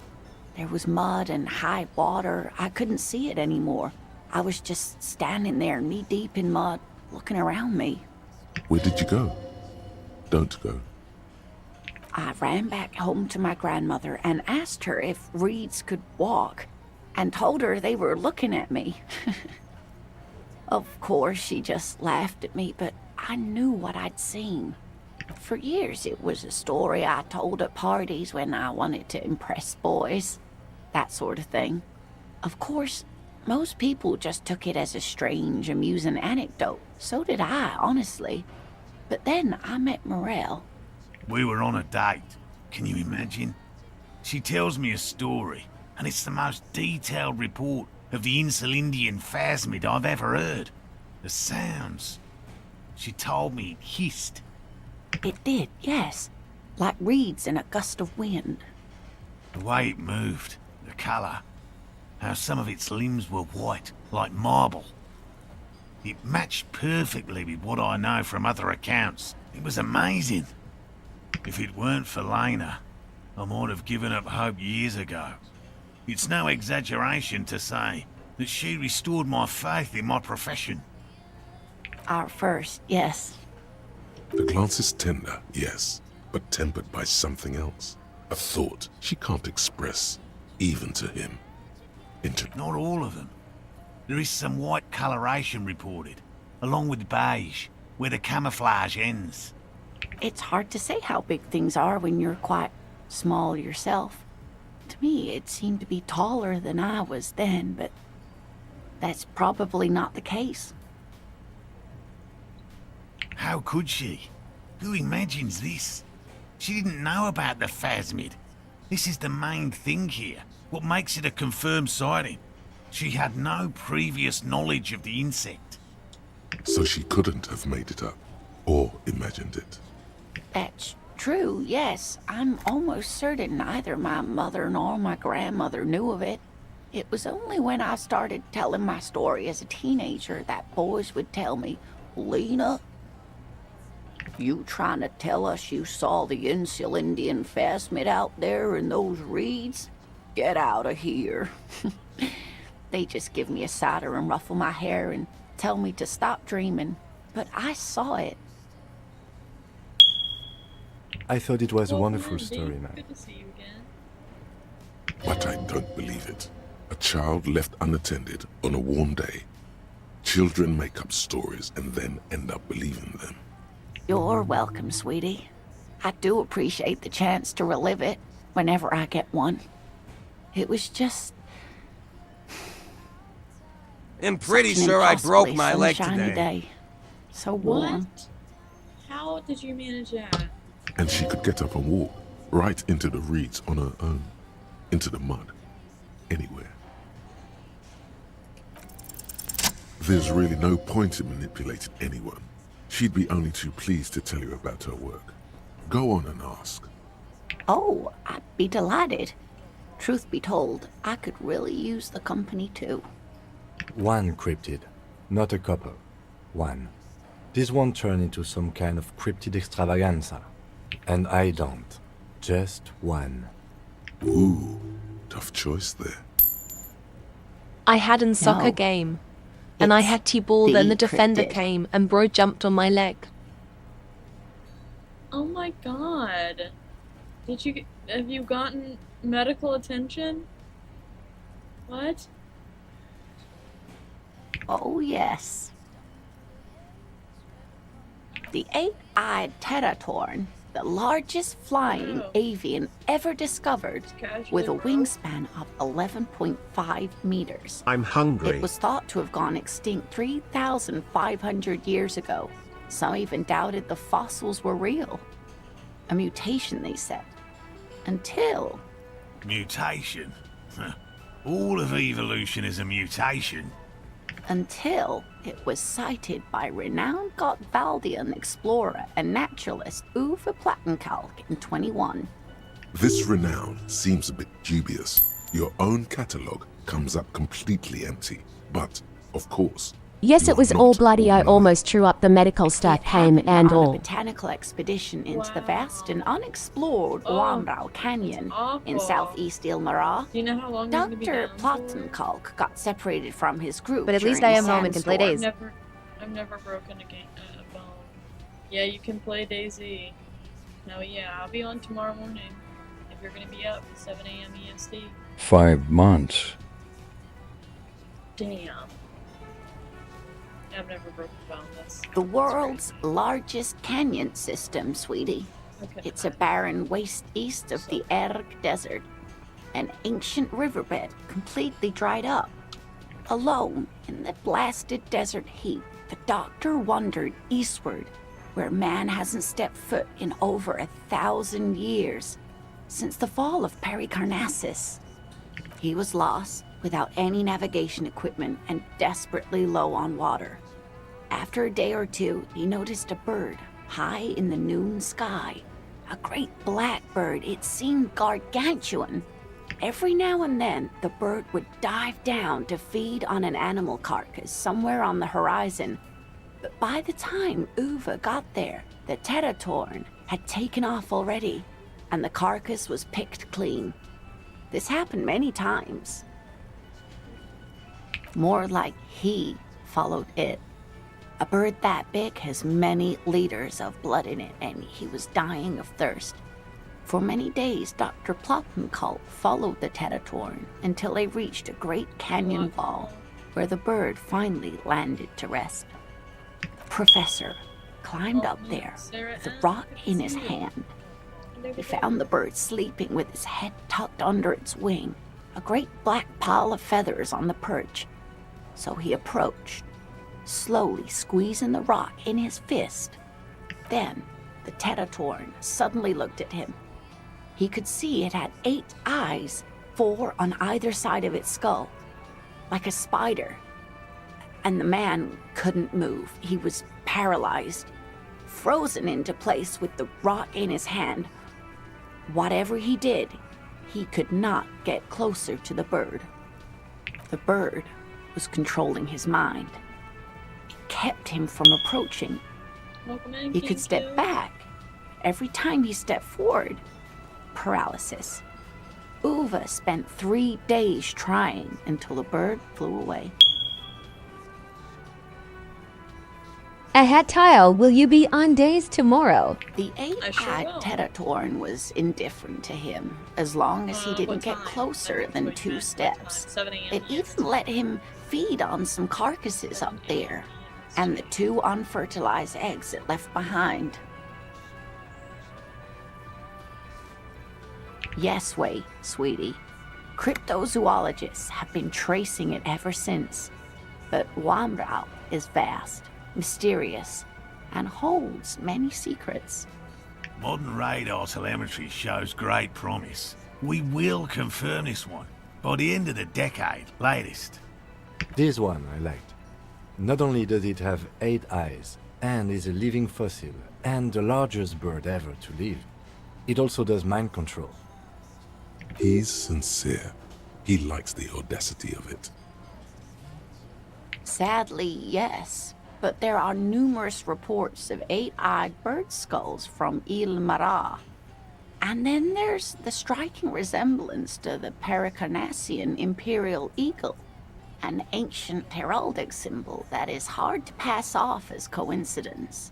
There was mud and high water. I couldn't see it anymore. I was just standing there, knee-deep in mud, looking around me. Where did you go? Don't go. I ran back home to my grandmother and asked her if reeds could walk, and told her they were looking at me. Of course, she just laughed at me, but I knew what I'd seen. For years, it was a story I told at parties when I wanted to impress boys. That sort of thing. Of course, most people just took it as a strange, amusing anecdote. So did I, honestly. But then I met Morel. We were on a date. Can you imagine? She tells me a story, and it's the most detailed report of the Insulindian phasmid I've ever heard. The sounds. She told me it hissed. It did, yes. Like reeds in a gust of wind. The way it moved, the colour, how some of its limbs were white, like marble. It matched perfectly with what I know from other accounts. It was amazing. If it weren't for Lena, I might have given up hope years ago. It's no exaggeration to say that she restored my faith in my profession. Our first, yes. The glance is tender, yes, but tempered by something else. A thought she can't express, even to him. Not all of them. There is some white coloration reported, along with beige, where the camouflage ends. It's hard to say how big things are when you're quite small yourself. To me, it seemed to be taller than I was then, but that's probably not the case. How could she? Who imagines this? She didn't know about the phasmid. This is the main thing here, what makes it a confirmed sighting. She had no previous knowledge of the insect. So she couldn't have made it up, or imagined it. That's true, yes. I'm almost certain neither my mother nor my grandmother knew of it. It was only when I started telling my story as a teenager that boys would tell me, "Lena, you trying to tell us you saw the Insulindian phasmid out there in those reeds? Get out of here." They just give me a cider and ruffle my hair and tell me to stop dreaming. But I saw it. I thought it was a wonderful story, man. Good to see you again. But I don't believe it. A child left unattended on a warm day. Children make up stories and then end up believing them. You're welcome, sweetie. I do appreciate the chance to relive it whenever I get one. It was just... I'm pretty such an sure I broke impossibly my leg sunshiny today. Day. So warm. What? How did you manage that? And she could get up and walk right into the reeds on her own. Into the mud. Anywhere. There's really no point in manipulating anyone. She'd be only too pleased to tell you about her work. Go on and ask. Oh, I'd be delighted. Truth be told, I could really use the company too. One cryptid, not a couple. One. This won't turn into some kind of cryptid extravaganza. And I don't. Just one. Ooh, tough choice there. I had in soccer No. game. And I It's had T-ball, then the defender cryptid. came, and bro jumped on my leg. Oh my god. Have you gotten medical attention? What? Oh, yes. The eight-eyed pterotorn, the largest flying avian ever discovered, with a wingspan of 11.5 meters. I'm hungry. It was thought to have gone extinct 3,500 years ago. Some even doubted the fossils were real. A mutation, they said. Until... Mutation? All of evolution is a mutation. Until it was sighted by renowned Gotvaldian explorer and naturalist Uwe Plattenkalk in 21. This renown seems a bit dubious. Your own catalogue comes up completely empty. But, of course, Yes, it was all bloody. I almost threw up the medical staff came and on a all. botanical expedition into the vast and unexplored Wamrau Canyon in southeast Ilmarar. Do you know how long you're gonna be Dr. down Plattenkalk got separated from his group. But at least during I a am home and can play sandstorm. Days. I've never broken a bone. Yeah, you can play Daisy. No, yeah, I'll be on tomorrow morning. If you're gonna be up at 7 a.m. EST. 5 months. Damn. I've never broken a bone. That's The world's largest canyon system, sweetie. Okay. It's a barren waste east of the Erg Desert. An ancient riverbed completely dried up. Alone in the blasted desert heat, the doctor wandered eastward, where man hasn't stepped foot in over 1,000 years, since the fall of Pericarnassus. He was lost, without any navigation equipment and desperately low on water. After a day or two, he noticed a bird high in the noon sky. A great black bird. It seemed gargantuan. Every now and then, the bird would dive down to feed on an animal carcass somewhere on the horizon. But by the time Uwe got there, the pterotorn had taken off already, and the carcass was picked clean. This happened many times. More like he followed it. A bird that big has many liters of blood in it, and he was dying of thirst. For many days, Dr. Plattenkalk followed the pterotorn until they reached a great canyon wall, where the bird finally landed to rest. The professor climbed up there, with a rock in his hand. He found the bird sleeping with his head tucked under its wing, a great black pile of feathers on the perch. So he approached, slowly squeezing the rock in his fist. Then the pterotorn suddenly looked at him. He could see it had 8 eyes, 4 on either side of its skull, like a spider. And the man couldn't move. He was paralyzed, frozen into place with the rock in his hand. Whatever he did, he could not get closer to the bird. The bird was controlling his mind. It kept him from approaching. He could step back. Every time he stepped forward, paralysis. Uwe spent 3 days trying until the bird flew away. Ahead Tile, will you be on Days tomorrow? The 8-eyed pterotorn was indifferent to him, as long as he didn't get closer than 2 steps. It even let him feed on some carcasses up there, and the 2 unfertilized eggs it left behind. Yes, wait, sweetie. Cryptozoologists have been tracing it ever since. But Wamrau is vast, mysterious, and holds many secrets. Modern radar telemetry shows great promise. We will confirm this one by the end of the decade, latest. This one I liked. Not only does it have 8 eyes, and is a living fossil, and the largest bird ever to live, it also does mind control. He's sincere. He likes the audacity of it. Sadly, yes. but there are numerous reports of 8-eyed bird skulls from Il Mara. And then there's the striking resemblance to the Pericarnassian imperial eagle, an ancient heraldic symbol that is hard to pass off as coincidence.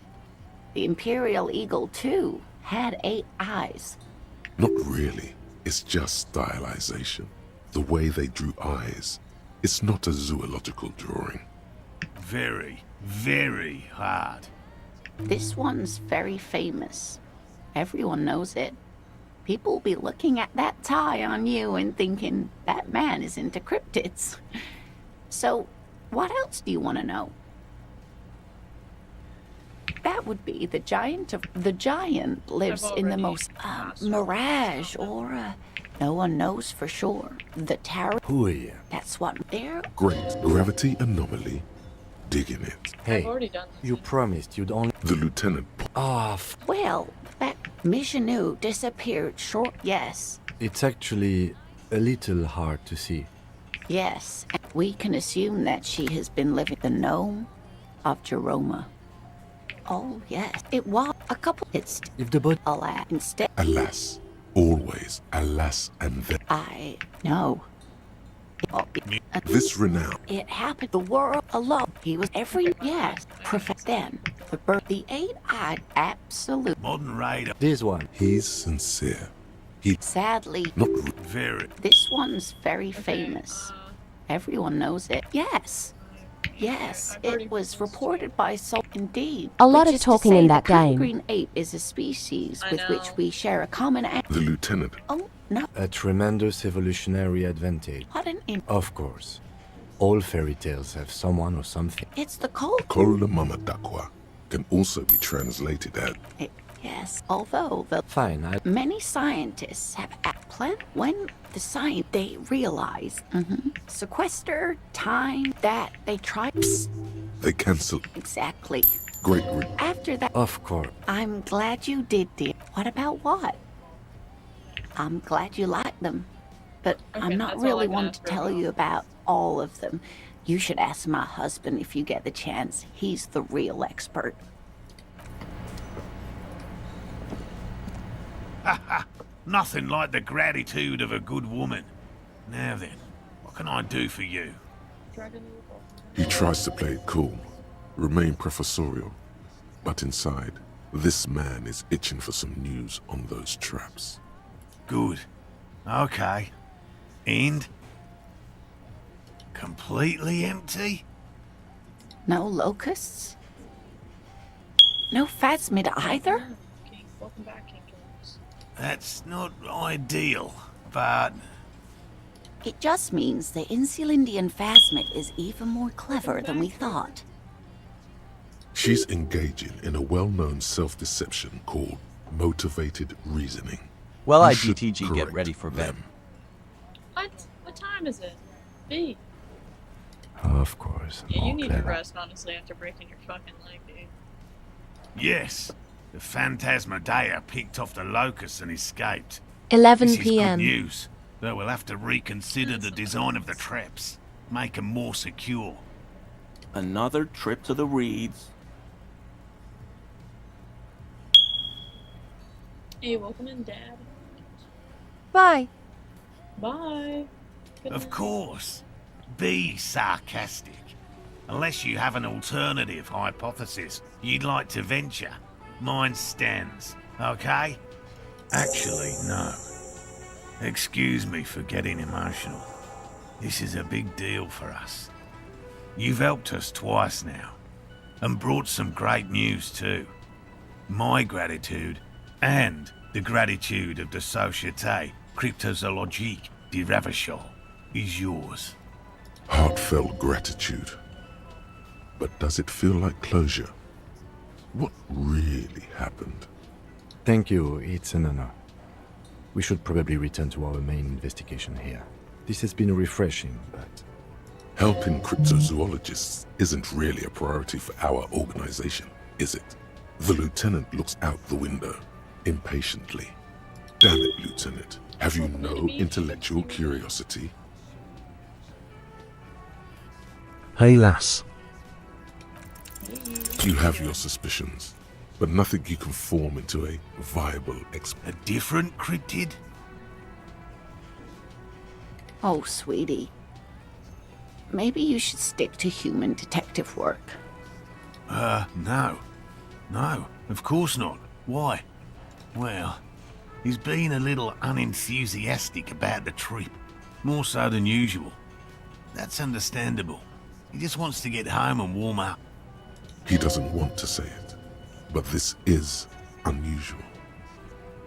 The imperial eagle, too, had 8 eyes. Not really. It's just stylization. The way they drew eyes. It's not a zoological drawing. Very, very hard. This one's very famous. Everyone knows it. People will be looking at that tie on you and thinking, that man is into cryptids. So, what else do you want to know? That would be the giant of... The giant lives in the most... mirage, or... no one knows for sure. The tower... Hooey. That's what they're... Great gravity anomaly. Digging it. Hey, you promised you'd only... The lieutenant... Well, that Michanu disappeared short... Yes. It's actually a little hard to see. Yes. We can assume that she has been living the gnome of Jeroma. Oh, yes. It was a couple... It's... If the boat... Alas, instead... Alas. Always. Alas and then... I know. This renown. It happened the world alone. He was every... Yes. Perfect then. The bird... The 8-eyed absolute... Modern raider. This one. He's sincere. He... Sadly... Not... Very. This one's very famous. Everyone knows it. Yes. Yes, it was reported by Sol. Indeed. A lot of talking in that game. The green ape is a species with which we share a common... The lieutenant. Oh, no. A tremendous evolutionary advantage. What an... Of course. All fairy tales have someone or something. It's the cold... Kola Mama Dakwa can also be translated as... Yes, although the... Fine, Many scientists have when the science they realize sequester time that they try. They cancel. Exactly. Great. After that. Of course. I'm glad you did, dear. What about what? I'm glad you like them, but I'm not really one to tell you about all of them. You should ask my husband if you get the chance. He's the real expert. Nothing like the gratitude of a good woman. Now then, what can I do for you? He tries to play it cool, remain professorial, but inside, this man is itching for some news on those traps. Good. Okay. And? Completely empty? No locusts? No phasmid either? Welcome back, King James. That's not ideal, but... It just means the Insulindian phasmid is even more clever than we thought. She's engaging in a well-known self-deception called motivated reasoning. Well, You should IGTG, get correct ready for bed. them. What time is it? B. Of course. Yeah, you more need clever. to rest, honestly, after breaking your fucking leg, dude. Yes, the Phantasmadeia picked off the locust and escaped. 11 This is good p.m. news, though we'll have to reconsider the design of the traps, make them more secure. Another trip to the Reeds. Hey, welcome in, Dad. Bye. Bye. Good Of night. course. Be sarcastic. Unless you have an alternative hypothesis you'd like to venture, mine stands, okay? Actually, no. Excuse me for getting emotional. This is a big deal for us. You've helped us twice now, and brought some great news too. My gratitude, and the gratitude of the Société Cryptozoologique de Ravachol, is yours. Heartfelt gratitude. But does it feel like closure? What really happened? Thank you, it's an honor. We should probably return to our main investigation here. This has been refreshing, but... Helping cryptozoologists isn't really a priority for our organization, is it? The lieutenant looks out the window, impatiently. Damn it, Lieutenant. Have you no intellectual curiosity? Hey lass. You have your suspicions, but nothing you can form into a viable A different cryptid? Oh, sweetie. Maybe you should stick to human detective work. No. No, of course not. Why? Well, he's been a little unenthusiastic about the trip. More so than usual. That's understandable. He just wants to get home and warm up. He doesn't want to say it, but this is unusual.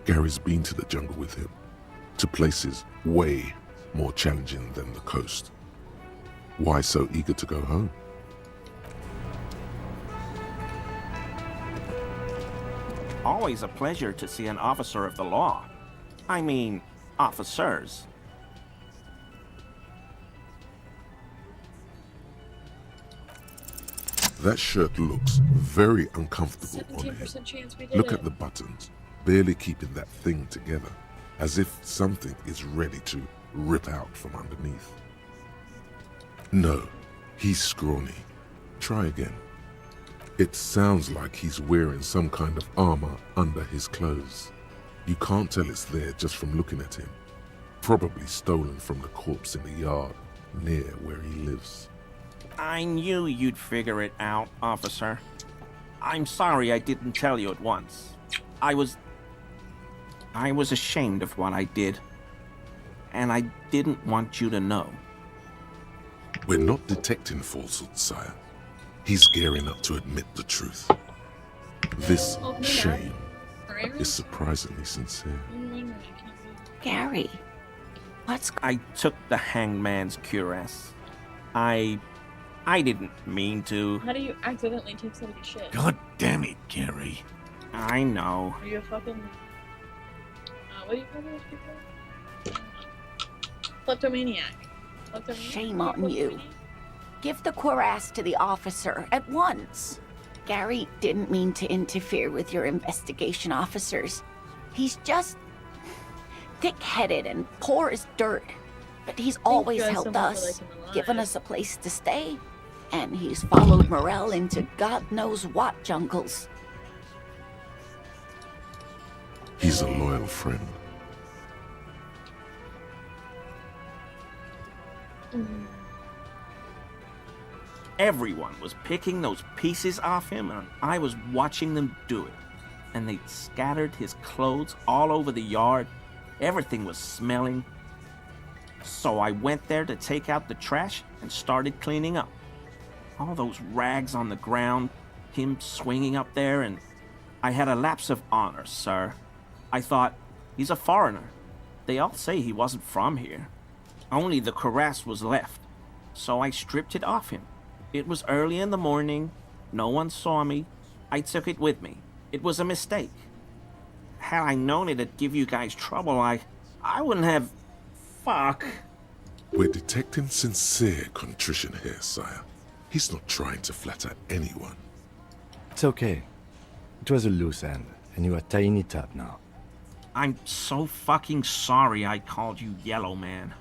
Gary's been to the jungle with him, to places way more challenging than the coast. Why so eager to go home? Always a pleasure to see an officer of the law. I mean, officers. That shirt looks very uncomfortable on him. 17% chance we did Look it. at the buttons, barely keeping that thing together, as if something is ready to rip out from underneath. No, he's scrawny. Try again. It sounds like he's wearing some kind of armor under his clothes. You can't tell it's there just from looking at him. Probably stolen from the corpse in the yard near where he lives. I knew you'd figure it out, officer. I'm sorry I didn't tell you at once. I was ashamed of what I did. And I didn't want you to know. We're not detecting falsehood, sire. He's gearing up to admit the truth. This shame is surprisingly sincere. Gary, I took the hangman's cuirass. I didn't mean to. How do you accidentally take somebody's shit? God damn it, Gary. I know. Are you a fucking... what do you call those people? Kleptomaniac. shame on you. Give the cuirass to the officer at once. Gary didn't mean to interfere with your investigation, officers. He's just thick-headed and poor as dirt. But he's always guys so helped much for us, liking the given lie. us a place to stay. And he's followed Morel into God knows what jungles. He's a loyal friend. Everyone was picking those pieces off him, and I was watching them do it. And they scattered his clothes all over the yard. Everything was smelling. So I went there to take out the trash and started cleaning up. All those rags on the ground, him swinging up there, and I had a lapse of honor, sir. I thought, he's a foreigner. They all say he wasn't from here. Only the cuirass was left, so I stripped it off him. It was early in the morning. No one saw me. I took it with me. It was a mistake. Had I known it'd give you guys trouble, I wouldn't have... Fuck. We're detecting sincere contrition here, sire. He's not trying to flatter anyone. It's okay. It was a loose end, and you are tying it up now. I'm so fucking sorry I called you Yellow Man.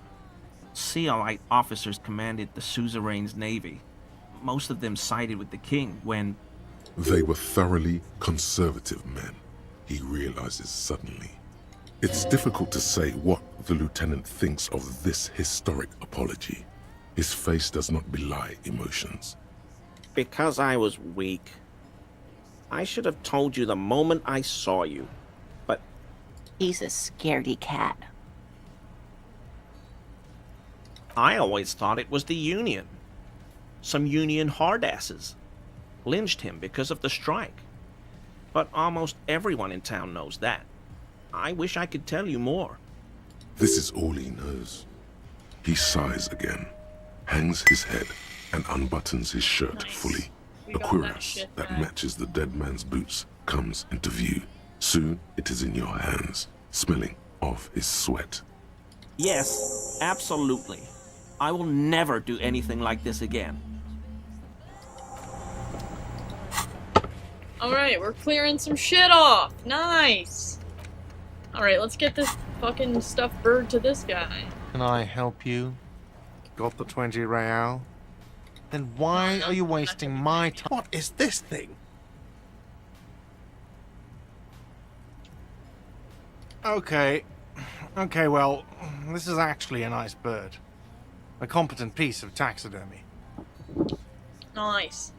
Seolite officers commanded the suzerain's navy. Most of them sided with the king when... They were thoroughly conservative men, he realizes suddenly. It's difficult to say what the lieutenant thinks of this historic apology. His face does not belie emotions. Because I was weak. I should have told you the moment I saw you, but... He's a scaredy cat. I always thought it was the Union. Some Union hardasses lynched him because of the strike. But almost everyone in town knows that. I wish I could tell you more. This is all he knows. He sighs again, hangs his head, and unbuttons his shirt fully. A cuirass that matches the dead man's boots comes into view. Soon it is in your hands, smelling of his sweat. Yes, absolutely. I will never do anything like this again. Alright, we're clearing some shit off. Nice! Alright, let's get this fucking stuffed bird to this guy. Can I help you? Got the 20 real? then why are you wasting my time? What is this thing? Okay. Okay, well, this is actually a nice bird. A competent piece of taxidermy. Nice.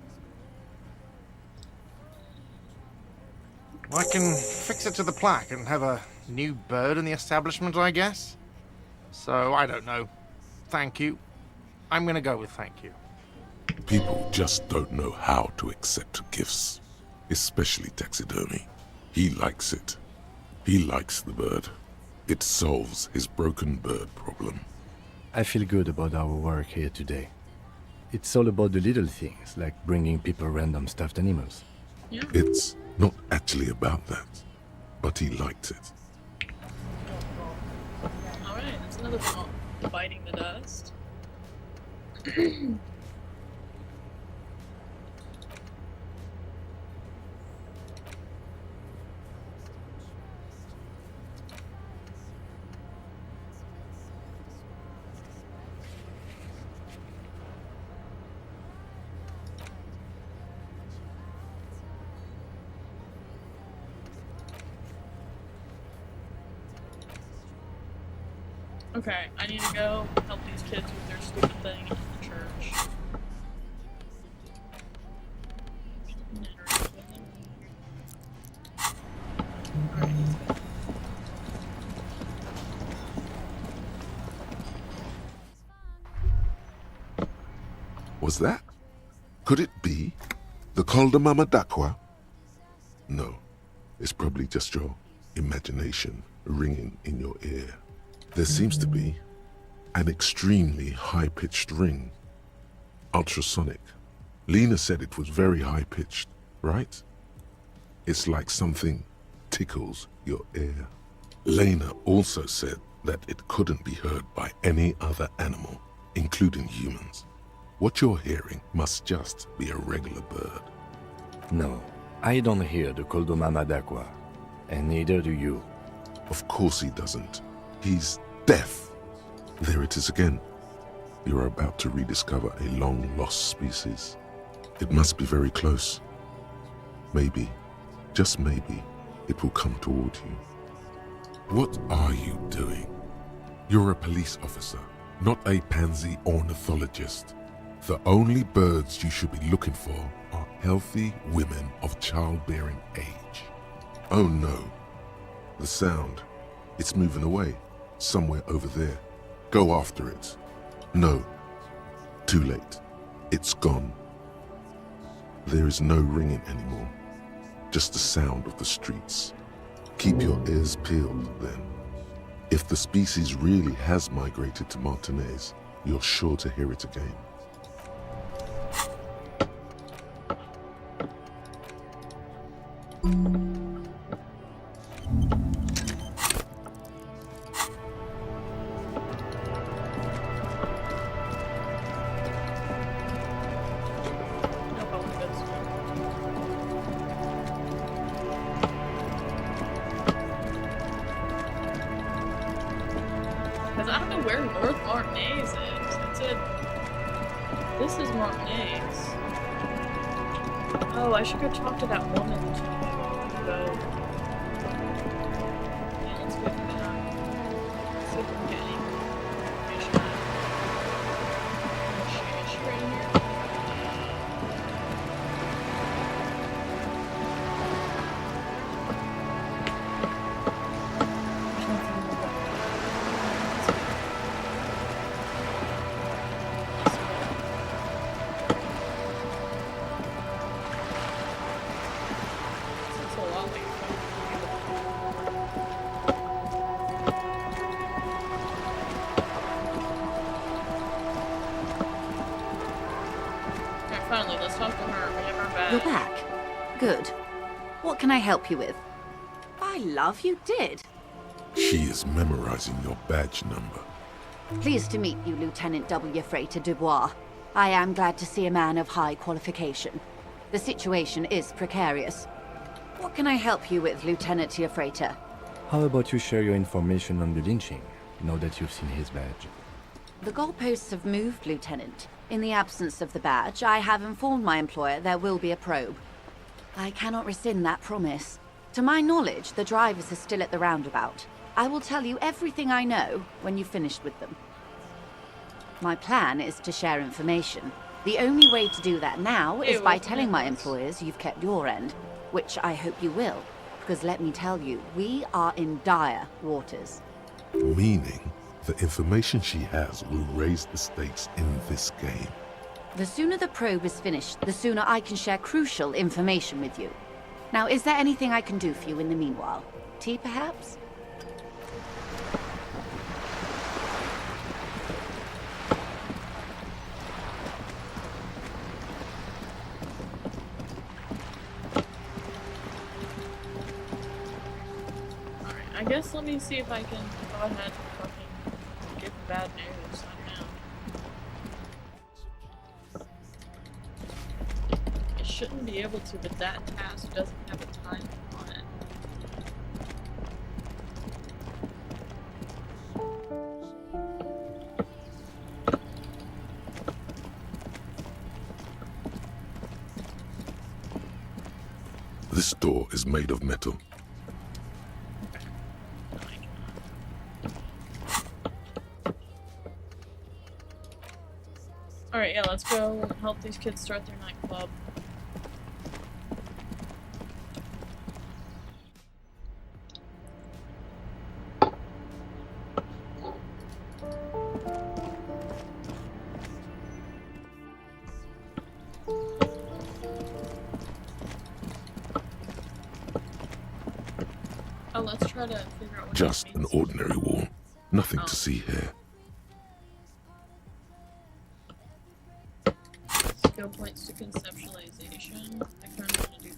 I can fix it to the plaque and have a new bird in the establishment, I guess. So, I don't know. Thank you. I'm gonna go with thank you. People just don't know how to accept gifts, especially taxidermy. He likes it. He likes the bird. It solves his broken bird problem. I feel good about our work here today. It's all about the little things, like bringing people random stuffed animals. Yeah. It's not actually about that, but he liked it. Alright, that's another one biting the dust. Okay, I need to go help these kids with their stupid thing in the church. Was that? Could it be the Col de Mama Dakwa? No, it's probably just your imagination ringing in your ear. There seems to be an extremely high-pitched ring. Ultrasonic. Lena said it was very high-pitched, right? It's like something tickles your ear. Lena also said that it couldn't be heard by any other animal, including humans. What you're hearing must just be a regular bird. No, I don't hear the Koldomama Dakwa, and neither do you. Of course he doesn't. He's deaf. There it is again. You're about to rediscover a long-lost species. It must be very close. Maybe, just maybe, it will come toward you. What are you doing? You're a police officer, not a pansy ornithologist. The only birds you should be looking for are healthy women of childbearing age. Oh no. The sound. It's moving away. Somewhere over there. Go after it. No. Too late. It's gone. There is no ringing anymore. Just the sound of the streets. Keep your ears peeled, then. If the species really has migrated to Martinez, you're sure to hear it again. Because I don't know where North Martinez is. It said, this is Martinez. Oh, I should go talk to that woman too. Go. Yeah, let's go do that. See if we can get any information. Is she right in here? Finally, let's talk to her. We have her back. You're back? Good. What can I help you with? By love, you did. She is memorizing your badge number. Pleased to meet you, Lieutenant W. Freighter Dubois. I am glad to see a man of high qualification. The situation is precarious. What can I help you with, Lieutenant Freighter? How about you share your information on the lynching, now that you've seen his badge? The goalposts have moved, Lieutenant. In the absence of the badge, I have informed my employer there will be a probe. I cannot rescind that promise. To my knowledge, the drivers are still at the roundabout. I will tell you everything I know when you've finished with them. My plan is to share information. The only way to do that now is by telling my employers you've kept your end, which I hope you will, because let me tell you, we are in dire waters. Meaning, the information she has will raise the stakes in this game. The sooner the probe is finished, the sooner I can share crucial information with you. Now, is there anything I can do for you in the meanwhile? Tea, perhaps? I guess let me see if I can go ahead and fucking get the bad news. I know. It shouldn't be able to, but that task doesn't have a time on it. This door is made of metal. Alright, yeah, let's go help these kids start their nightclub. Oh, let's try to figure out what Just an ordinary wall. Nothing to see here. Skill points to conceptualization. I kind of want to do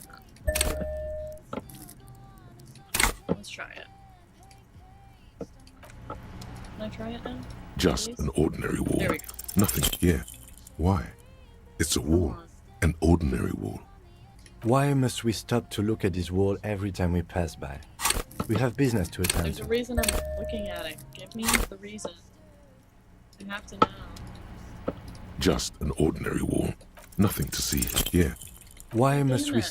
that. Let's try it. Can I try it now? Just Please? an ordinary wall. There we go. Nothing here. Why? It's a wall. An ordinary wall. Why must we stop to look at this wall every time we pass by? We have business to attend There's a to. reason I'm looking at it. Give me the reason. You have to know. Just an ordinary wall. Nothing to see here. Why must we...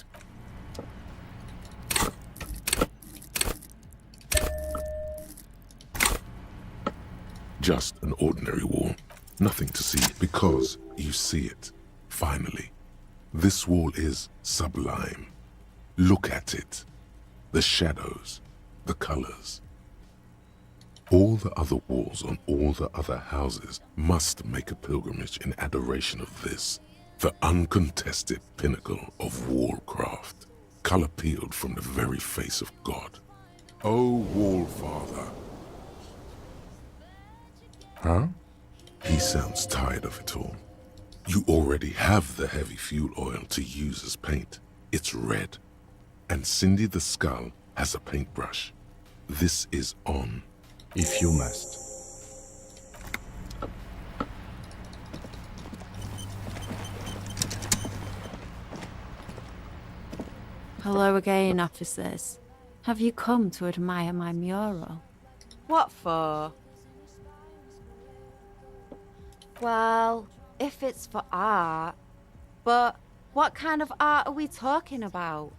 Just an ordinary wall. Nothing to see because you see it. Finally. This wall is sublime. Look at it. The shadows. The colors. All the other walls on all the other houses must make a pilgrimage in adoration of this, the uncontested pinnacle of wallcraft, color peeled from the very face of God. O Wallfather. Huh? He sounds tired of it all. You already have the heavy fuel oil to use as paint. It's red. And Cindy the Skull has a paintbrush. This is on. If you must. Hello again, officers. Have you come to admire my mural? What for? Well, if it's for art. But what kind of art are we talking about?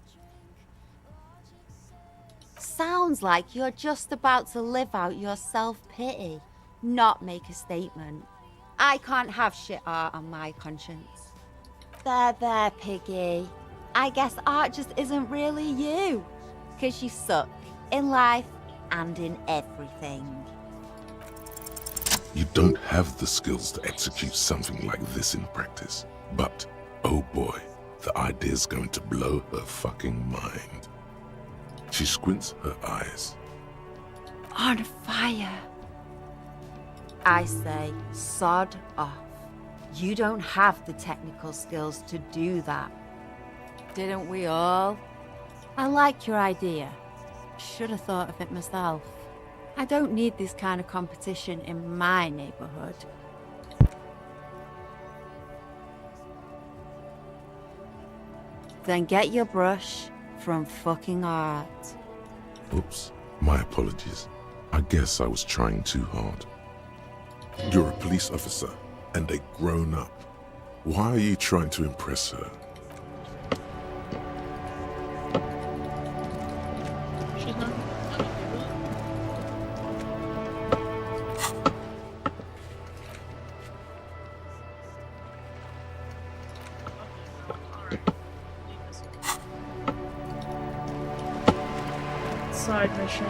Sounds like you're just about to live out your self-pity, not make a statement. I can't have shit art on my conscience. There, Piggy. I guess art just isn't really you. 'Cause you suck in life and in everything. You don't have the skills to execute something like this in practice. But, oh boy, the idea's going to blow her fucking mind. She squints her eyes. On fire. I say, sod off. You don't have the technical skills to do that. Didn't we all? I like your idea. Should have thought of it myself. I don't need this kind of competition in my neighborhood. Then get your brush from fucking art. Oops, my apologies. I guess I was trying too hard. You're a police officer and a grown-up. Why are you trying to impress her? She's not. Side mission.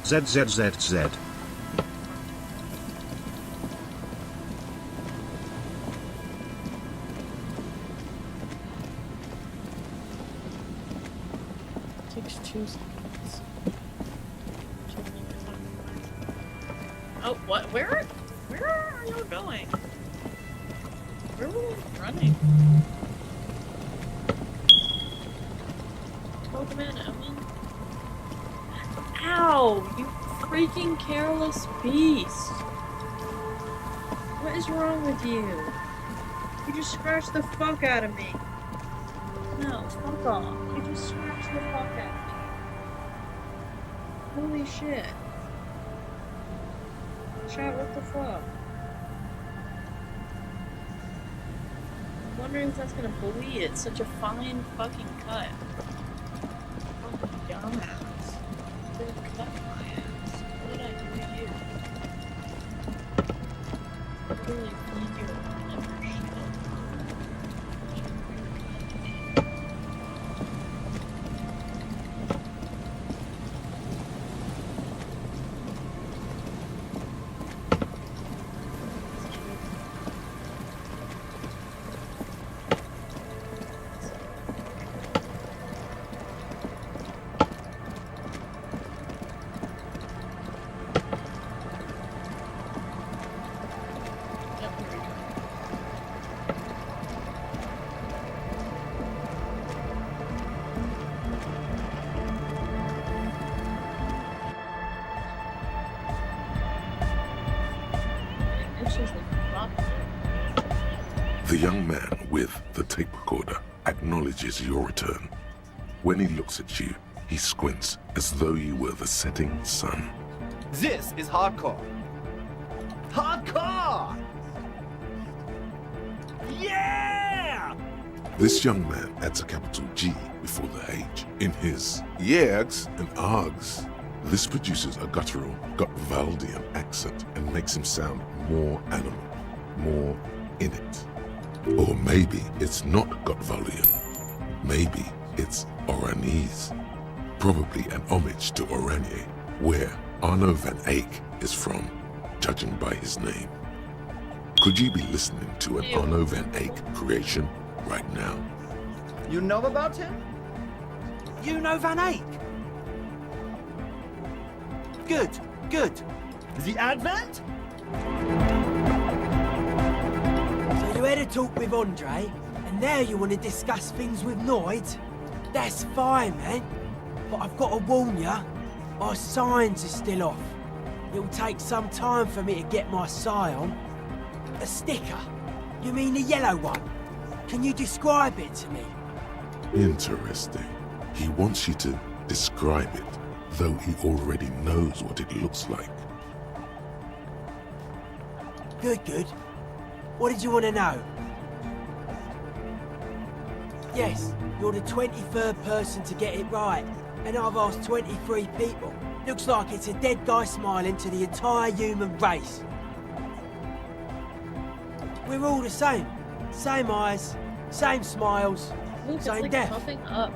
ZZZZ. Takes 2 seconds. Oh, what? Where are you going? Where were we running? Hold a minute, Ellen. Ow! You freaking careless beast! What is wrong with you? You just scratched the fuck out of me. No, fuck off. You just scratched the fuck out of me. Holy shit. Chat, what the fuck? I'm wondering if that's gonna bully it. Such a fine fucking cut. Fucking dumbass. They cut my ass. What did I do to you? Really clean your clever shit. The young man with the tape recorder acknowledges your return. When he looks at you, he squints as though you were the setting sun. This is hardcore. Hardcore! Yeah! This young man adds a capital G before the H in his yegs and args. This produces a guttural Gotwaldian accent and makes him sound more animal, more in it. Or maybe it's not Gotwaldian. Maybe it's Oranese. Probably an homage to Oranje, where Arno van Eyck is from, judging by his name. Could you be listening to an Arno van Eyck creation right now? You know about him? You know Van Eyck? Good, good. The Advent? So you had a talk with Andre, and now you want to discuss things with Noid? That's fine, man. But I've got to warn you, our signs are still off. It'll take some time for me to get my scion. A sticker? You mean the yellow one? Can you describe it to me? Interesting. He wants you to describe it, though he already knows what it looks like. Good. What did you want to know? Yes, you're the 23rd person to get it right, and I've asked 23 people. Looks like it's a dead guy smiling to the entire human race. We're all the same. Same eyes, same smiles, Look, it's same like death. puffing up.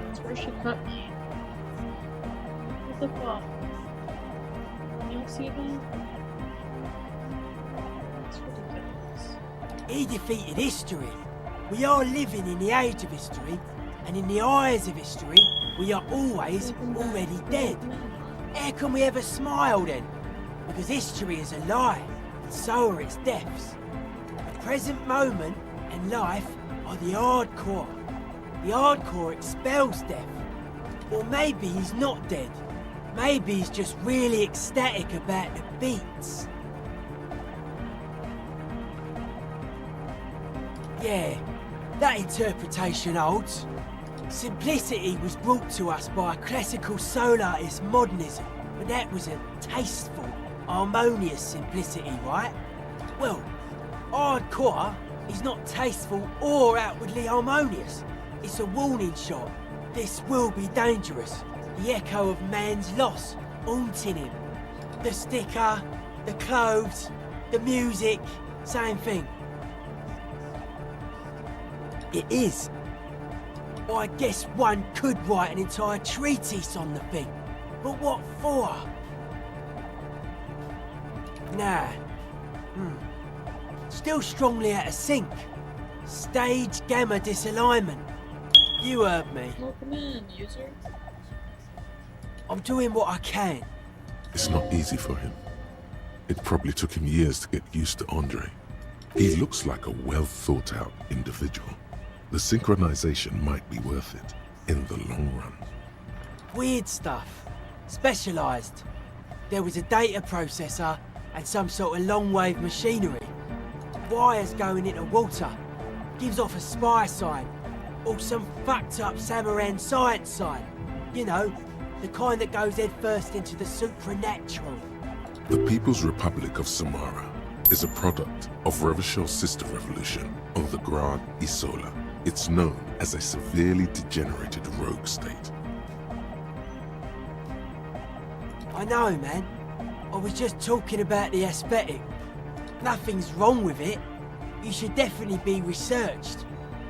That's where she cut me. What the fuck? You don't see that? It's ridiculous. He defeated history. We are living in the age of history, and in the eyes of history, we are always already dead. How can we ever smile then? Because history is a lie, and so are its deaths. The present moment and life are the hardcore. The hardcore expels death. Or maybe he's not dead. Maybe he's just really ecstatic about the beats. Yeah, that interpretation holds. Simplicity was brought to us by a classical soul artist modernism, but that was a tasteful, harmonious simplicity, right? Well, hardcore is not tasteful or outwardly harmonious. It's a warning shot. This will be dangerous. The echo of man's loss haunting him. The sticker, the clothes, the music, same thing. It is. I guess one could write an entire treatise on the thing. But what for? Nah. Still strongly out of sync. Stage gamma disalignment. You heard me. Welcome in, user. I'm doing what I can. It's not easy for him. It probably took him years to get used to Andre. He looks like a well-thought-out individual. The synchronization might be worth it in the long run. Weird stuff. Specialised. There was a data processor and some sort of long-wave machinery. Wires going into water. Gives off a spy sign. Or some fucked up Samaran science sign. You know, the kind that goes head first into the supernatural. The People's Republic of Samara is a product of Revachel's sister revolution on the Grad Isola. It's known as a severely degenerated rogue state. I know, man. I was just talking about the aesthetic. Nothing's wrong with it. You should definitely be researched.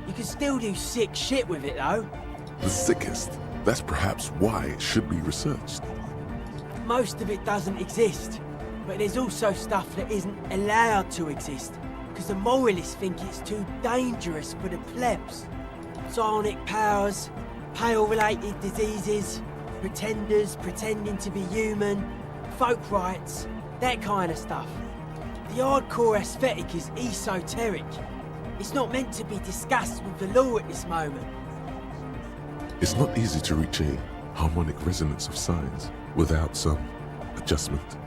You can still do sick shit with it, though. The sickest? That's perhaps why it should be researched. Most of it doesn't exist. But there's also stuff that isn't allowed to exist. Because the moralists think it's too dangerous for the plebs. Psionic powers, pale-related diseases, pretenders pretending to be human, folk rights, that kind of stuff. The hardcore aesthetic is esoteric. It's not meant to be discussed with the law at this moment. It's not easy to reach a harmonic resonance of signs without some adjustment.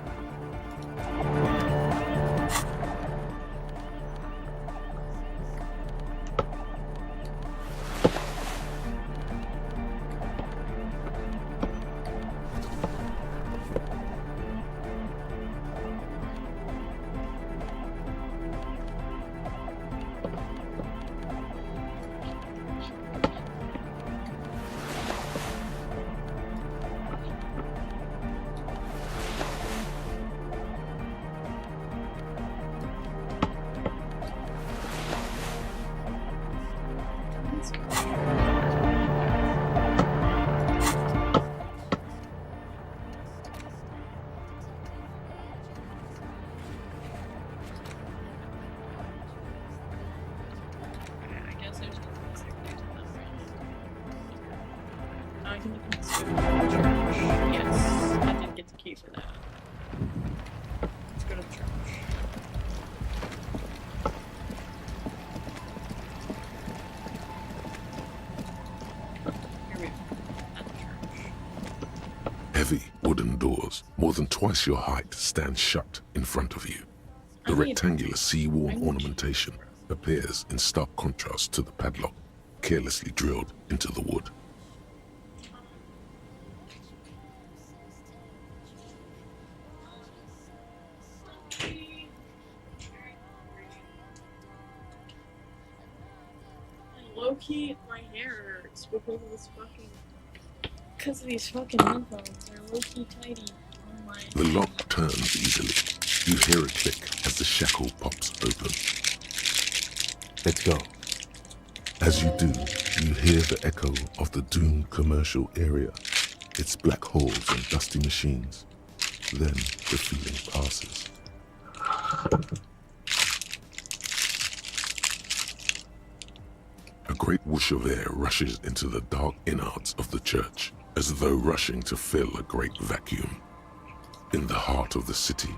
Yes, I did get the key for that. Let's go to the church. Here we are, at the church. Heavy wooden doors, more than twice your height, stand shut in front of you. The rectangular sea-wall ornamentation appears in stark contrast to the padlock. carelessly drilled into the wood. Low-key, my hair hurts because of this fucking... Because of these fucking headphones. They're low-key tidy on my... The lock turns easily. You hear a click as the shackle pops open. Let's go. As you do, you hear the echo of the doomed commercial area, its black holes and dusty machines. Then the feeling passes. A great whoosh of air rushes into the dark innards of the church, as though rushing to fill a great vacuum. In the heart of the city,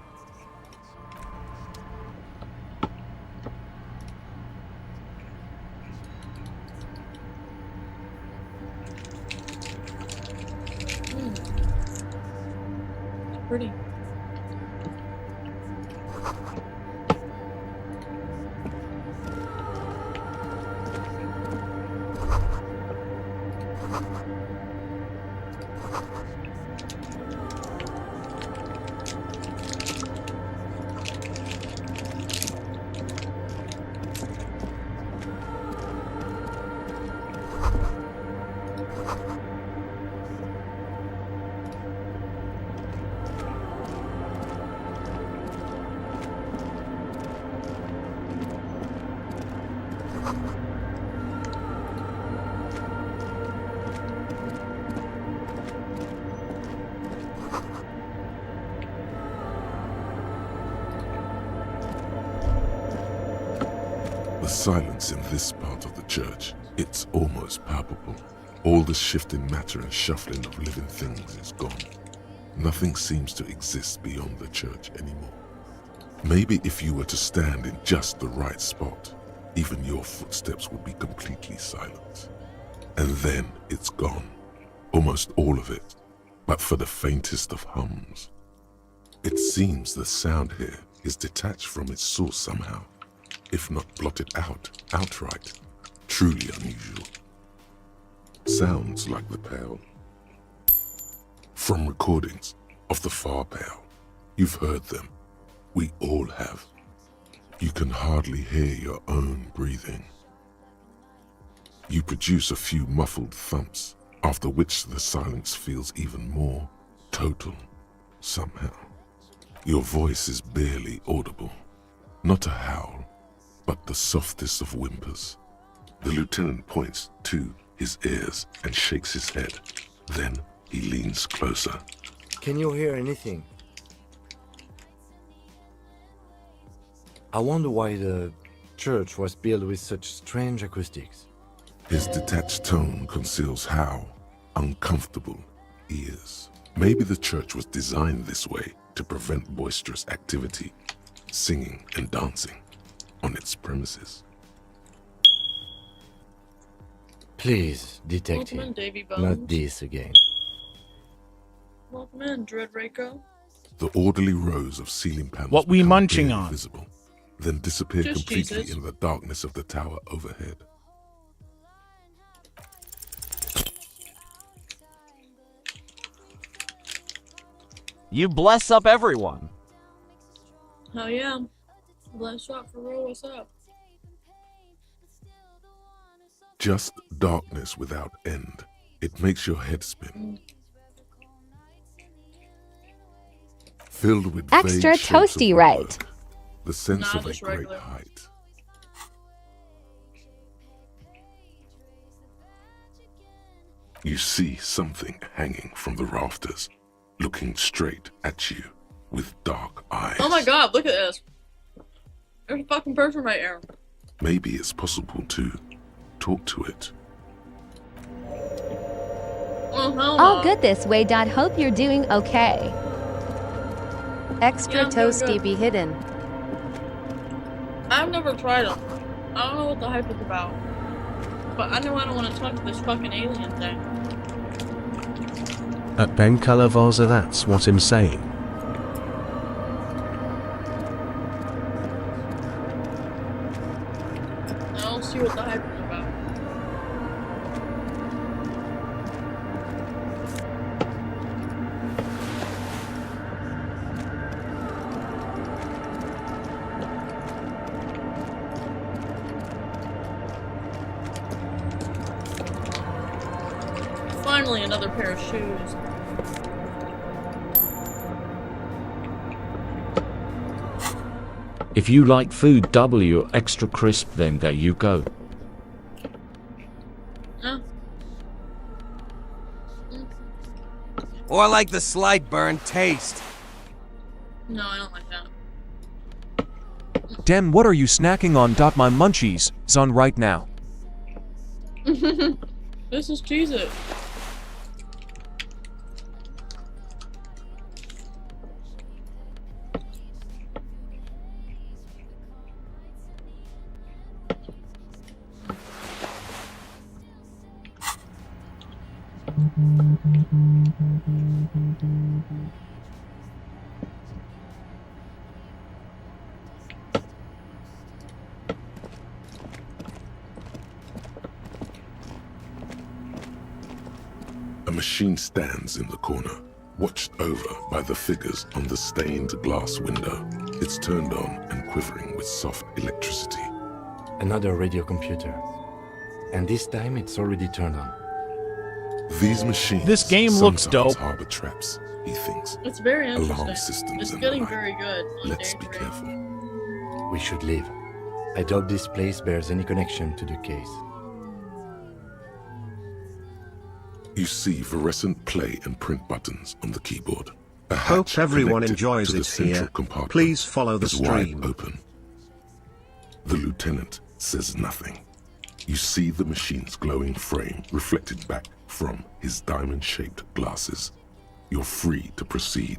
Pretty. the silence in this part of the church, it's almost palpable. All the shifting matter and shuffling of living things is gone. Nothing seems to exist beyond the church anymore. Maybe if you were to stand in just the right spot, even your footsteps would be completely silent. And then it's gone. Almost all of it, but for the faintest of hums. It seems the sound here is detached from its source somehow, if not blotted out outright. Truly unusual. Sounds like the Pale. From recordings of the Far Pale, you've heard them. We all have. You can hardly hear your own breathing. You produce a few muffled thumps, after which the silence feels even more total, somehow. Your voice is barely audible. Not a howl, but the softest of whimpers. The lieutenant points to his ears and shakes his head. Then he leans closer. Can you hear anything? I wonder why the church was built with such strange acoustics. His detached tone conceals how uncomfortable he is. Maybe the church was designed this way to prevent boisterous activity, singing and dancing on its premises. Please, detective, Welcome in, Davy Bones. not this again. Welcome in, Dread Reiko. The orderly rows of ceiling panels What we become munching barely on? visible, then disappear Just completely Jesus. in the darkness of the tower overhead. You bless up everyone. Hell yeah. Bless up for real, what's up? Just darkness without end. It makes your head spin. Filled with Extra vague shapes of toasty, right? woodwork, the sense Nah, of a just great regular. height. You see something hanging from the rafters, looking straight at you with dark eyes. Oh my god, look at this. There's a fucking person right here. Maybe it's possible to talk to it. Oh, hell All no. good this way. Hope you're doing okay. Extra Yeah, I'm doing toasty good. be hidden. I've never tried them. I don't know what the hype is about. But I know I don't want to talk to this fucking alien thing. At Ben Calavarza, that's what I'm saying. I don't see what the hype is about. Finally, another pair of shoes. If you like food W extra crisp, then there you go. Oh. Or like the slight burn taste. No, I don't like that. Dem, what are you snacking on? My munchies is on right now. This is Cheez-It. A machine stands in the corner, watched over by the figures on the stained glass window. It's turned on and quivering with soft electricity. Another radio computer. And this time it's already turned on. These machines This game looks sometimes dope. harbor traps, he thinks. It's very interesting. Alarm systems It's and getting the like. very good. on Let's day be 3. careful. We should leave. I doubt this place bears any connection to the case. You see fluorescent play and print buttons on the keyboard. A Hope hatch everyone connected enjoys to the it central here. compartment Please follow the is wide stream. open. The lieutenant says nothing. You see the machine's glowing frame reflected back from his diamond-shaped glasses. You're free to proceed.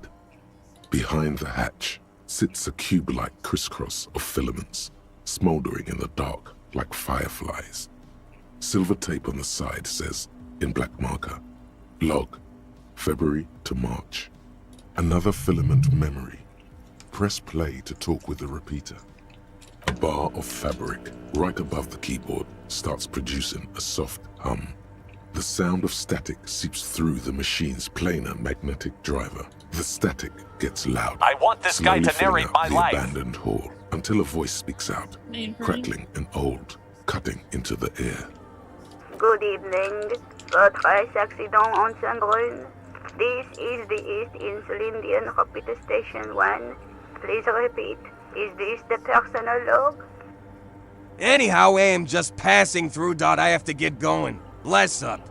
Behind the hatch sits a cube-like crisscross of filaments, smoldering in the dark like fireflies. Silver tape on the side says, in black marker, log, February to March. Another filament memory. Press play to talk with the repeater. A bar of fabric right above the keyboard starts producing a soft hum. The sound of static seeps through the machine's planar magnetic driver. The static gets louder. I want this guy slowly to filling narrate out my the life. abandoned hall until a voice speaks out, crackling and old, cutting into the air. Good evening. Votre accident on Saint-Brun. This is the East Insulindian Repeater Station 1. Please repeat. Is this the personal log? Anyhow, I am just passing through. I have to get going. Bless up.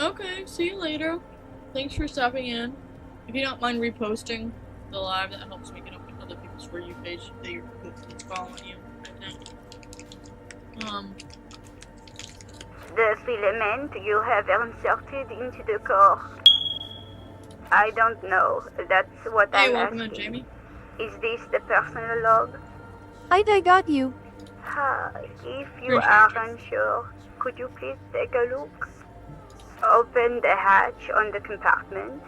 Okay, see you later. Thanks for stopping in. If you don't mind reposting the live, that helps me get up on other people's For You page that's following you, I think. The filament you have inserted into the core. I don't know. That's what Hey, I'm welcome asking. in, Jamie. Is this the personal log? I got you. If you are unsure, could you please take a look? Open the hatch on the compartment.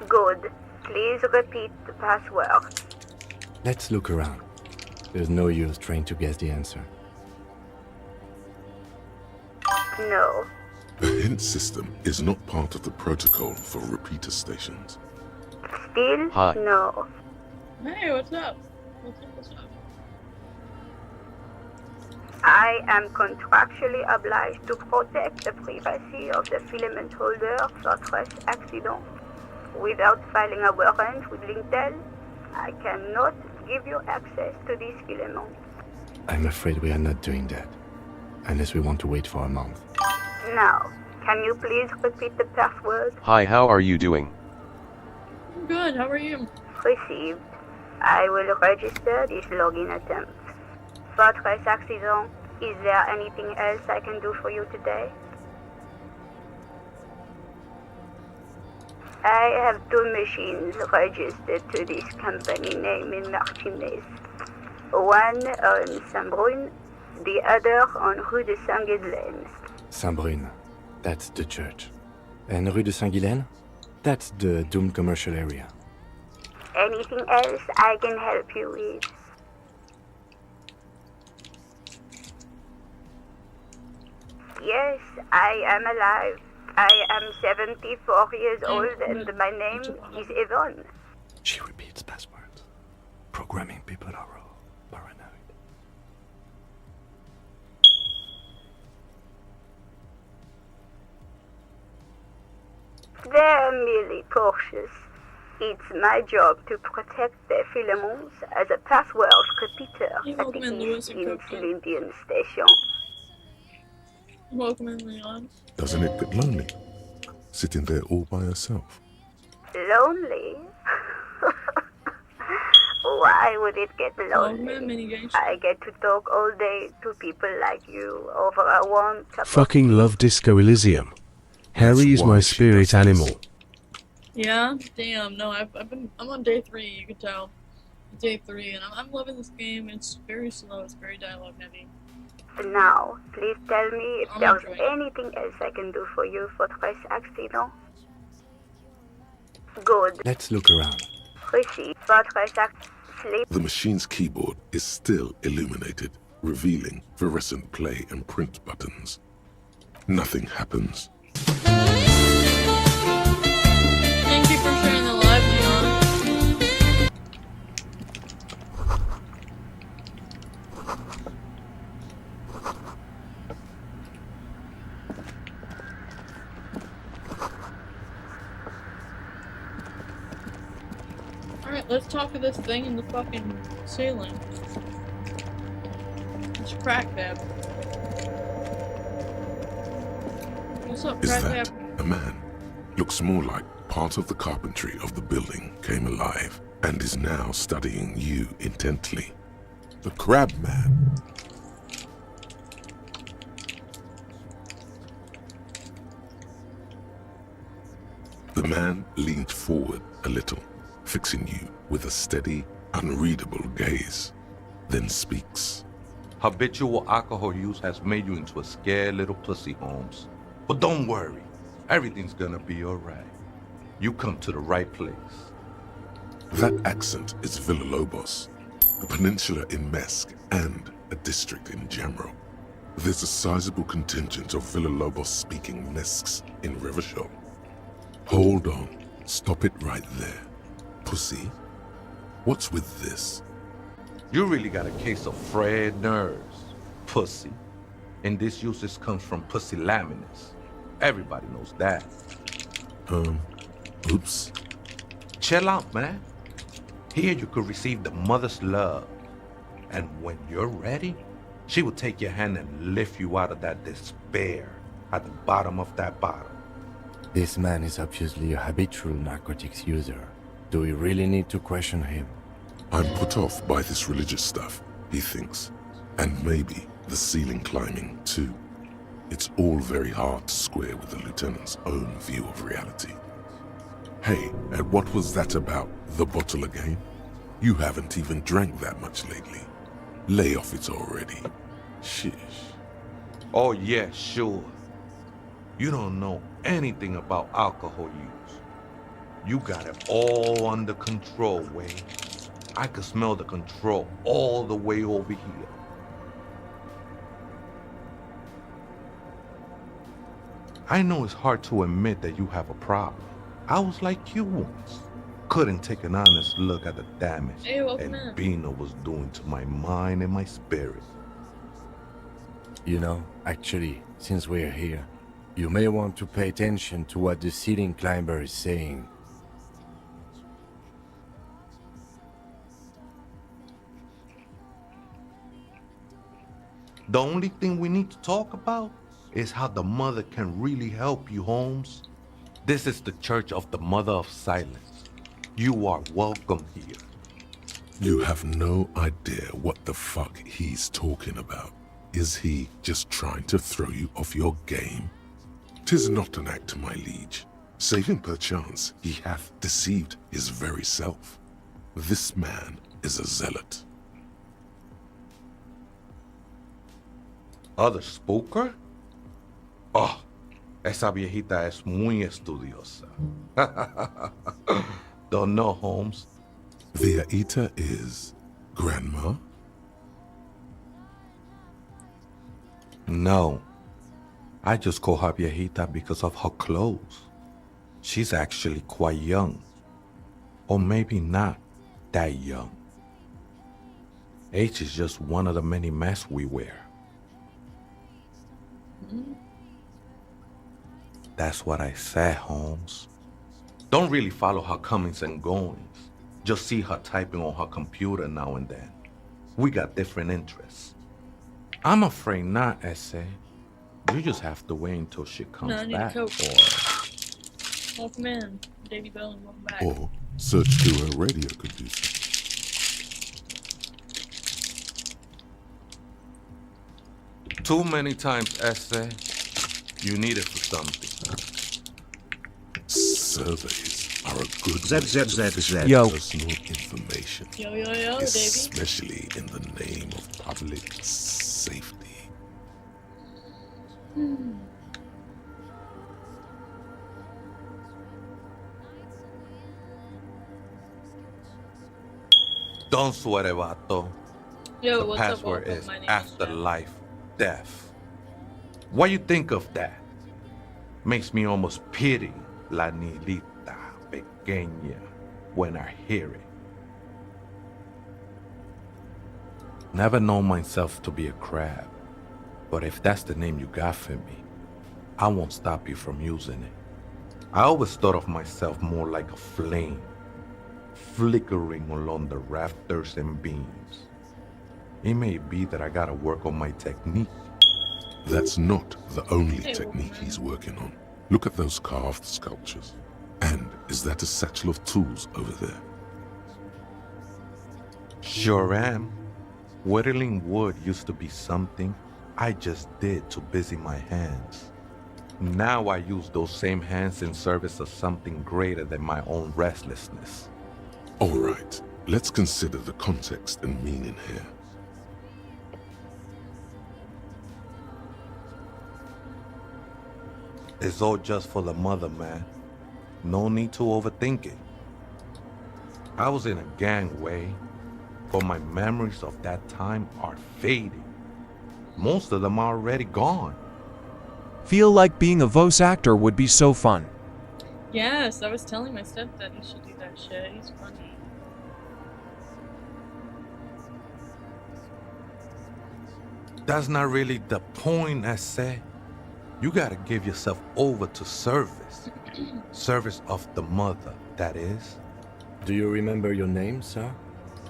Good. Please repeat the password. Let's look around. There's no use trying to guess the answer. No. A hint system is not part of the protocol for repeater stations. Still? Hi. No. Hey, what's up? What's up? I am contractually obliged to protect the privacy of the filament holder for stress accident. Without filing a warrant with Lintel, I cannot give you access to this filament. I'm afraid we are not doing that. Unless we want to wait for a month. Now, can you please repeat the password? Hi, how are you doing? I'm good, how are you? Received. I will register this login attempt. Votre accident, is there anything else I can do for you today? I have 2 machines registered to this company name in Martinez. One on Saint-Brun, the other on Rue de Saint-Ghislaine. Saint-Brun, that's the church. And Rue de Saint-Ghislaine? That's the doomed commercial area. Anything else I can help you with? Yes, I am alive. I am 74 years old and my name is Yvonne. She repeats passwords. Programming people are all paranoid. am merely cautious. It's my job to protect the Philemons as a password repeater at the East Indian Station. Welcome in, Leon. Doesn't it get lonely? Sitting there all by herself. Lonely? Why would it get lonely? I get to talk all day to people like you over a warm cup Fucking love Disco Elysium. Harry is my spirit animal. Yeah? Damn, no, I'm on day 3, you can tell. Day 3, and I'm loving this game. It's very slow, it's very dialogue heavy. Now, please tell me if there's anything else I can do for you for Tres Accident. Good. Let's look around. Précis. Votre sleep. The machine's keyboard is still illuminated, revealing fluorescent play and print buttons. Nothing happens. Thank you for sharing the live, Leon. Alright, let's talk to this thing in the fucking ceiling. It's Crack Cab. What's up, Is Crack that Cab? a man? Looks more like part of the carpentry of the building came alive and is now studying you intently. The Crab Man. The man leaned forward a little, fixing you with a steady, unreadable gaze, then speaks. Habitual alcohol use has made you into a scared little pussy, Holmes. But don't worry, everything's gonna be alright. You come to the right place. That accent is Villalobos, a peninsula in Mesk and a district in general. There's a sizable contingent of Villalobos-speaking Mesks in Revachol. Hold on, stop it right there. Pussy, what's with this? You really got a case of frayed nerves, pussy. And this usage comes from pussy laminus. Everybody knows that. Oops. Chill out, man. Here you could receive the mother's love. And when you're ready, she will take your hand and lift you out of that despair at the bottom of that bottle. This man is obviously a habitual narcotics user. Do we really need to question him? I'm put off by this religious stuff, he thinks. And maybe the ceiling climbing, too. It's all very hard to square with the lieutenant's own view of reality. Hey, and what was that about the bottle again? You haven't even drank that much lately. Lay off it already. Shish. Oh yeah, sure. You don't know anything about alcohol use. You got it all under control, Wayne. I could smell the control all the way over here. I know it's hard to admit that you have a problem. I was like you once. Couldn't take an honest look at the damage and Bina was doing to my mind and my spirit. You know, actually, since we're here, you may want to pay attention to what the ceiling climber is saying. The only thing we need to talk about is how the mother can really help you, Holmes. This is the Church of the Mother of Silence. You are welcome here. You have no idea what the fuck he's talking about. Is he just trying to throw you off your game? 'Tis not an act, my liege, save him perchance he hath deceived his very self. This man is a zealot. Other spooker? Oh, esa viejita es muy estudiosa. Don't know, Holmes. Viejita is grandma? No. I just call her viejita because of her clothes. She's actually quite young. Or maybe not that young. Age is just one of the many masks we wear. That's what I said, Holmes. Don't really follow her comings and goings. Just see her typing on her computer now and then. We got different interests. I'm afraid not, Essay. You just have to wait until she comes No, I need a back, coat. or... Welcome in, Davy Bell, and welcome back. Or search through her radio computer. Too many times, Essay. You need it for something. Surveys are a good way to ZZZZ. fish Yo. personal information. Yo, yo, yo, Davy. Especially in the name of public safety. Don't sweat it, vato. Yo, The what's up, password welcome. is My name is afterlife death. What you think of that? Makes me almost pity la niñita pequeña when I hear it. Never known myself to be a crab, but if that's the name you got for me, I won't stop you from using it. I always thought of myself more like a flame, flickering along the rafters and beams. It may be that I gotta work on my technique. That's not the only technique he's working on. Look at those carved sculptures. And is that a satchel of tools over there? Sure am. Whittling wood used to be something I just did to busy my hands. Now I use those same hands in service of something greater than my own restlessness. All right, let's consider the context and meaning here. It's all just for the mother, man. No need to overthink it. I was in a gangway, but my memories of that time are fading. Most of them are already gone. Feel like being a voice actor would be so fun. Yes, I was telling my stepdad he should do that shit. He's funny. That's not really the point, I say. You gotta give yourself over to service. Service of the mother, that is. Do you remember your name, sir?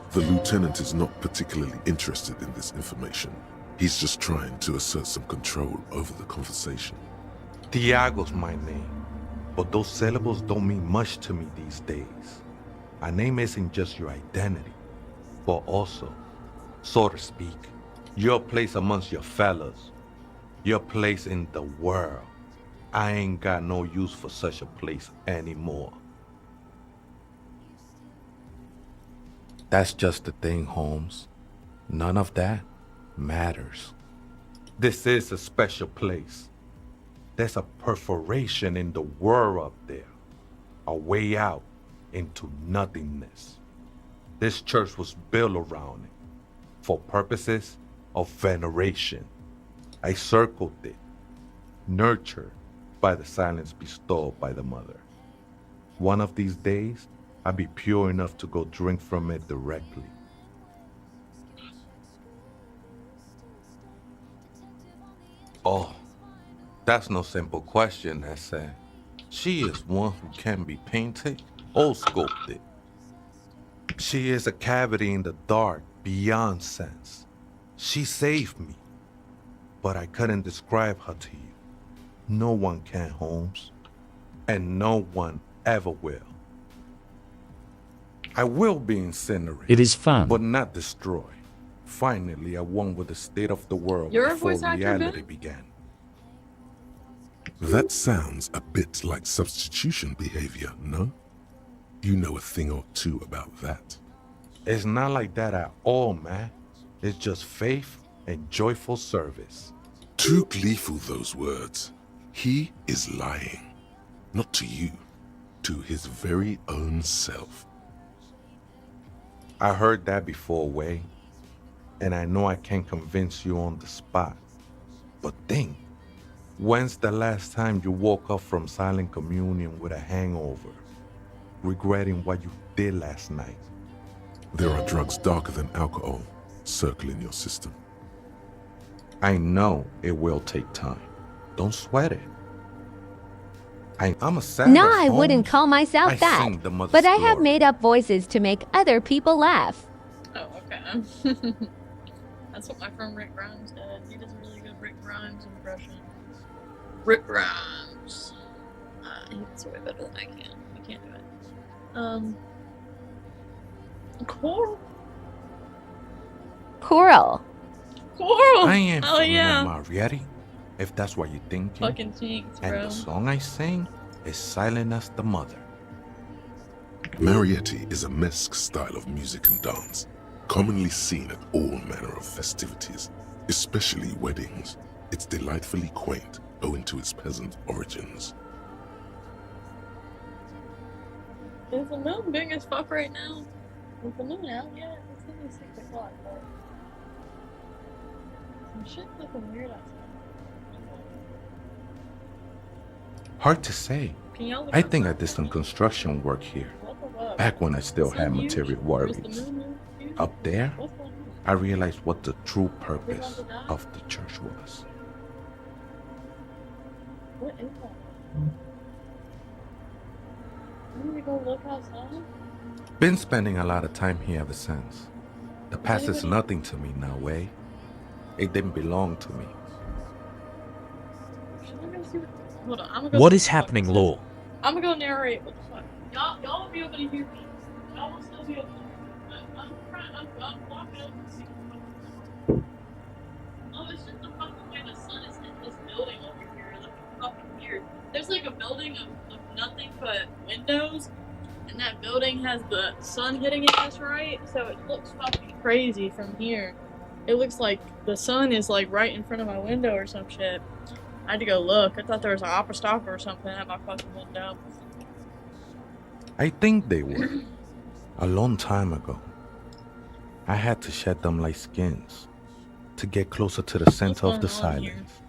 The lieutenant is not particularly interested in this information. He's just trying to assert some control over the conversation. Tiago's my name, but those syllables don't mean much to me these days. A name isn't just your identity, but also, so to speak, your place amongst your fellas, your place in the world. I ain't got no use for such a place anymore. That's just the thing, Holmes. None of that matters. This is a special place. There's a perforation in the world up there, a way out into nothingness. This church was built around it for purposes of veneration. I circled it, nurtured by the silence bestowed by the mother. One of these days, I'll be pure enough to go drink from it directly. Oh, that's no simple question, Essay. She is one who can be painted or sculpted. She is a cavity in the dark beyond sense. She saved me, but I couldn't describe her to you. No one can, Holmes, and no one ever will. I will be incinerated. It is fun. But not destroyed. Finally, I won with the state of the world You're a before voice actor, reality Ben? began. That sounds a bit like substitution behavior, no? You know a thing or two about that. It's not like that at all, man. It's just faith and joyful service. Too gleeful, those words. He is lying. Not to you, to his very own self. I heard that before, Way, and I know I can't convince you on the spot. But think, when's the last time you woke up from silent communion with a hangover, regretting what you did last night? There are drugs darker than alcohol circling your system. I know it will take time. Don't sweat it. I'm a savage. No, I wouldn't call myself I that. sing the mother's But I have glory. made up voices to make other people laugh. Oh, okay. That's what my friend Rick Grimes did. He does a really good Rick Grimes impression. Rick Grimes. He does it way better than I can. I can't do it. Coral. Coral. Coral! I ain't Oh, from yeah. Mariette, if that's what you're thinking. Fucking jinx, bro. And the song I sing is Silent as the Mother. Mariette is a mesque style of music and dance, commonly seen at all manner of festivities, especially weddings. It's delightfully quaint, owing to its peasant origins. Is the moon big as fuck right now? Is the moon out yet? It's only 6 o'clock, but some shit's looking weird outside. Hard to say. Can y'all look I up think I something? did some construction work here, What? back when I still Is the had sun huge? material Or is the worries. moon huge? Up there, What's going on? I realized what the true We purpose want to die? of the church was. What is that? You need to go look outside? Been spending a lot of time here ever since. The past is nothing to me now, way. It didn't belong to me. Should I go see what... Hold on, I'm gonna go What see is what the fuck happening, this Lowell? I'm gonna go narrate what the fuck. Y'all will be able to hear me. Y'all will still be able to hear me. I'm walking over to see what the fuck. Oh, it's just the fucking way the sun is hitting this building over here. Like, fucking weird. There's like a building of nothing but windows, and that building has the sun hitting it just right, so it looks fucking crazy from here. It looks like the sun is like right in front of my window or some shit. I had to go look. I thought there was an opera stopper or something at my fucking window. I think they were. A long time ago. I had to shed them like skins to get closer to the center of the silence.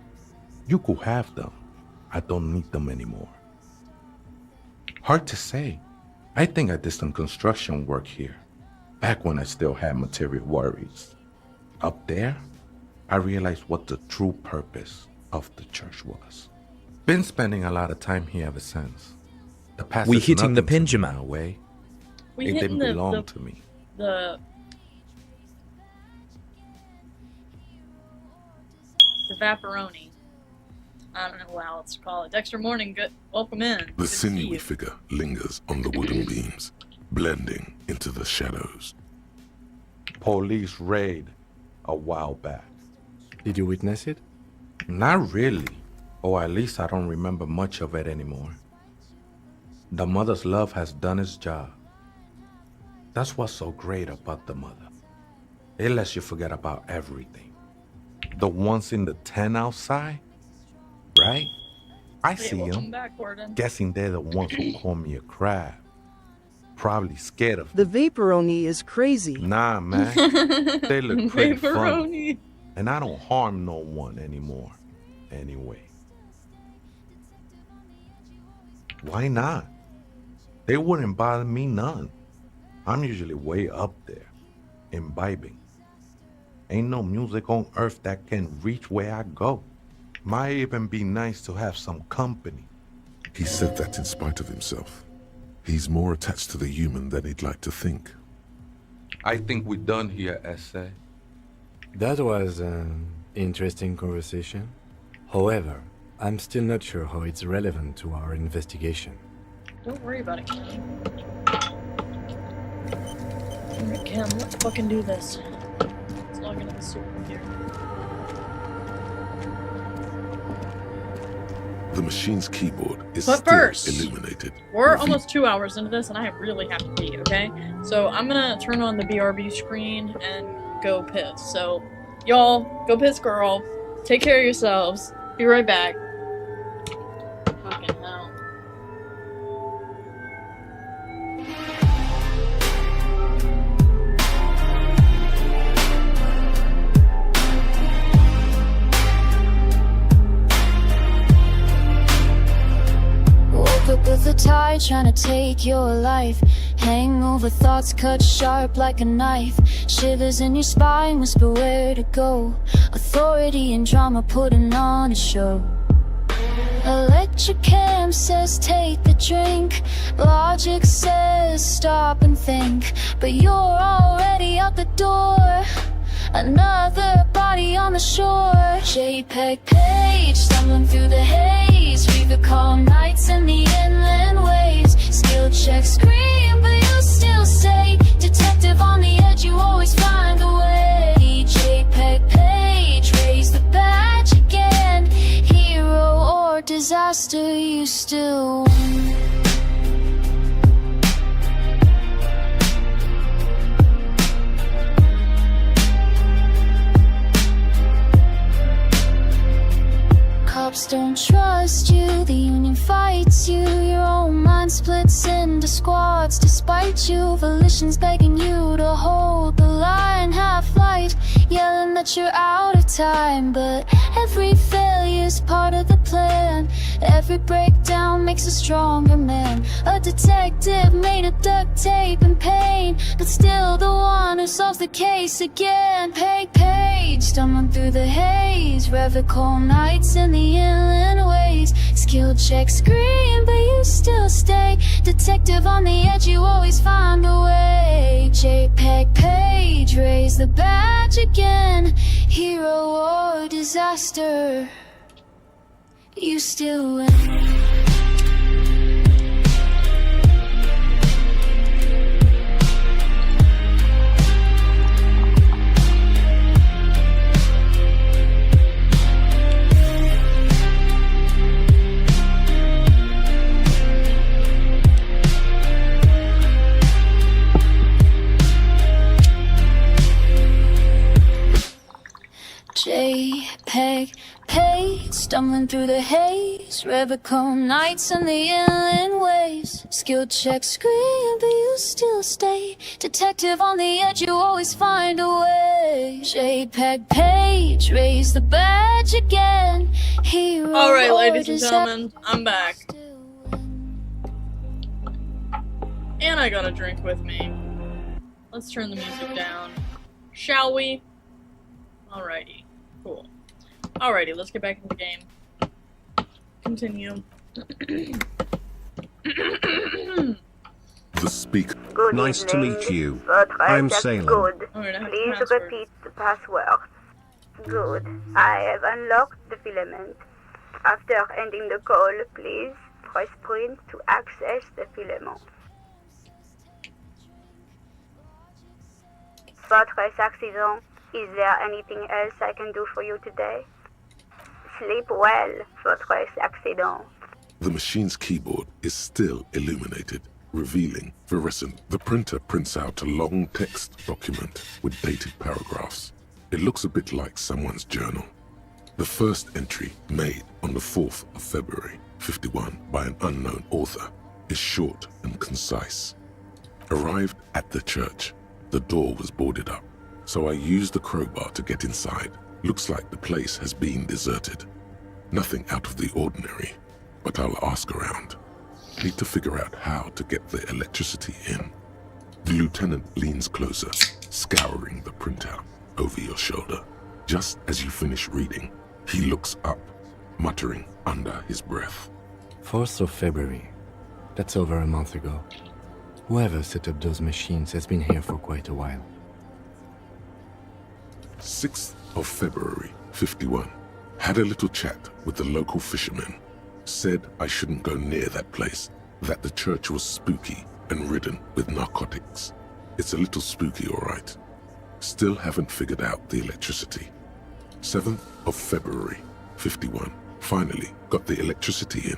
You could have them. I don't need them anymore. Hard to say. I think I did some construction work here, back when I still had material worries. Up there, I realized what the true purpose of the church was. Been spending a lot of time here ever since. The past We is hitting the nothing pin, to me Jamal. now, way. We It hitting didn't belong to me. The Vaporoni. I don't know how else to call it. Dexter Morning, good. Welcome in. The sinewy figure lingers on the wooden beams, blending into the shadows. Police raid a while back. Did you witness it? Not really. Or at least I don't remember much of it anymore. The mother's love has done its job. That's what's so great about the mother. It lets you forget about everything. The ones in the tent outside, right? I see welcome them. back, Gordon. Guessing they're the ones who call me a crab. Probably scared of The Vaporoni is crazy. Nah, man. They look pretty funny. Vaporoni. And I don't harm no one anymore. Anyway. Why not? They wouldn't bother me none. I'm usually way up there, imbibing. Ain't no music on earth that can reach where I go. Might even be nice to have some company. He said that in spite of himself. He's more attached to the human than he'd like to think. I think we're done here, S.A. That was an interesting conversation. However, I'm still not sure how it's relevant to our investigation. Don't worry about it, Cam. Alright, Cam, let's fucking do this. Let's log into the supercomputer. The machine's keyboard is But still first, illuminated. We're almost 2 hours into this, and I really have to pee, okay? So I'm gonna turn on the BRB screen and go piss. So, y'all, go piss, girl. Take care of yourselves. Be right back. Fucking hell. Woke up with a tide trying to take your life. Hangover thoughts cut sharp like a knife. Shivers in your spine whisper where to go. Authority and drama putting on a show. Electric cam says take the drink. Logic says stop and think. But you're already out the door. Another body on the shore. JPEG page, stumbling through the haze. We the calm nights and the inland waves. Skill check scream, but you still stay. Detective on the edge, you always find a way. JPEG page, raise the badge again. Hero or disaster, you still win. Cops don't trust you, the union fights you. Your own mind splits into squads despite you. Volition's begging you to hold the line. Half-light, yelling that you're out of time. But every failure's part of the plan. Every breakdown makes a stronger man. A detective made of duct tape and pain, but still the one who solves the case again. Page, stumbling through the haze. Revical nights in the inland ways. Skill check scream, but you still stay. Detective on the edge, you always find a way. JPEG page, raise the badge again. Hero or disaster, you still win. JPEG page, stumbling through the haze. Revical nights and the inland waves. Skill check scream, but you still stay. Detective on the edge, you always find a way. JPEG page, raise the badge again. Hero. Alright, ladies and gentlemen, I'm back. And I got a drink with me. Let's turn the music down. Shall we? Alrighty. Cool. Alrighty, let's get back into the game. Continue. The speaker. Good Nice to evening. meet you. I'm Salem. Good. Alright, I have Please password. repeat the password. Good. I have unlocked the filament. After ending the call, please press print to access the filament. Fortress accident. Is there anything else I can do for you today? Sleep well, Fortress accident. The machine's keyboard is still illuminated, revealing fluorescent. The printer prints out a long text document with dated paragraphs. It looks a bit like someone's journal. The first entry, made on the 4th of February, 51, by an unknown author, is short and concise. Arrived at the church. The door was boarded up, so I used the crowbar to get inside. Looks like the place has been deserted. Nothing out of the ordinary, but I'll ask around. Need to figure out how to get the electricity in. The lieutenant leans closer, scouring the printout over your shoulder. Just as you finish reading, he looks up, muttering under his breath. 4th of February. That's over a month ago. Whoever set up those machines has been here for quite a while. 6th of February, 51. Had a little chat with the local fishermen. Said I shouldn't go near that place, that the church was spooky and ridden with narcotics. It's a little spooky, all right. Still haven't figured out the electricity. 7th of February, 51. Finally got the electricity in.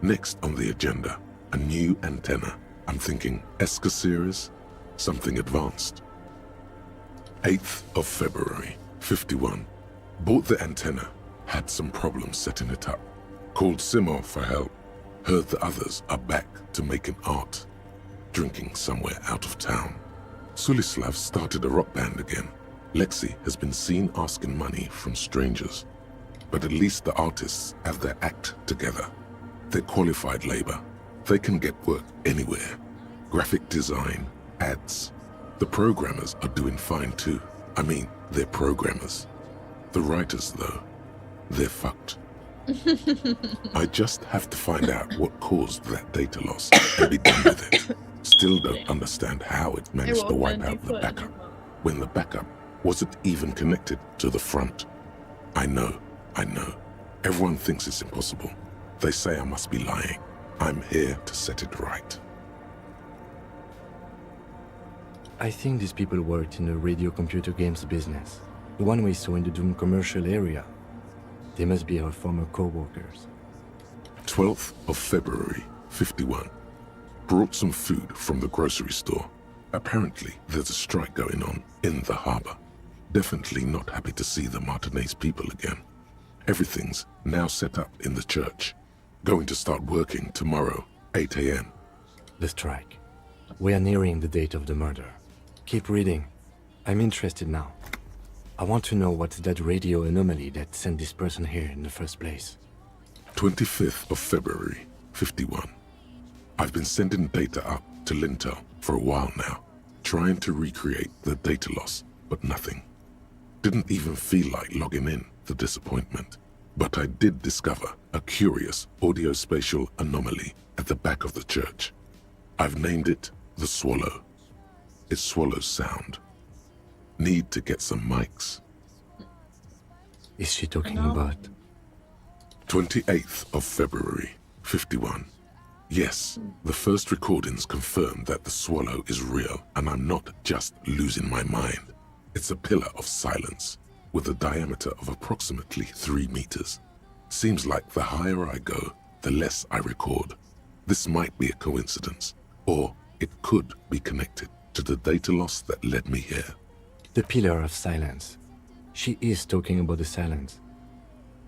Next on the agenda, a new antenna. I'm thinking ESCA series, something advanced. 8th of February, 51. Bought the antenna, had some problems setting it up. Called Simon for help. Heard the others are back to making art. Drinking somewhere out of town. Sulislav started a rock band again. Lexi has been seen asking money from strangers. But at least the artists have their act together. They're qualified labor. They can get work anywhere. Graphic design, ads. The programmers are doing fine too. I mean, they're programmers. The writers, though, they're fucked. I just have to find out what caused that data loss and be done with it. Still don't understand how it managed to wipe out the backup when the backup wasn't even connected to the front. I know. Everyone thinks it's impossible. They say I must be lying. I'm here to set it right. I think these people worked in the radio computer games business. The one we saw in the Doom commercial area. They must be our former co-workers. 12th of February, 51. Brought some food from the grocery store. Apparently, there's a strike going on in the harbor. Definitely not happy to see the Martinez people again. Everything's now set up in the church. Going to start working tomorrow, 8 a.m. The strike. We are nearing the date of the murder. Keep reading. I'm interested now. I want to know what's that radio anomaly that sent this person here in the first place. 25th of February, 51. I've been sending data up to Lintel for a while now, trying to recreate the data loss, but nothing. Didn't even feel like logging in, the disappointment. But I did discover a curious audio-spatial anomaly at the back of the church. I've named it the Swallow. It swallows sound. Need to get some mics. Is she talking about? 28th of February, 51. Yes, the first recordings confirm that the Swallow is real and I'm not just losing my mind. It's a pillar of silence with a diameter of approximately 3 meters. Seems like the higher I go, the less I record. This might be a coincidence, or it could be connected to the data loss that led me here. The pillar of silence. She is talking about the silence.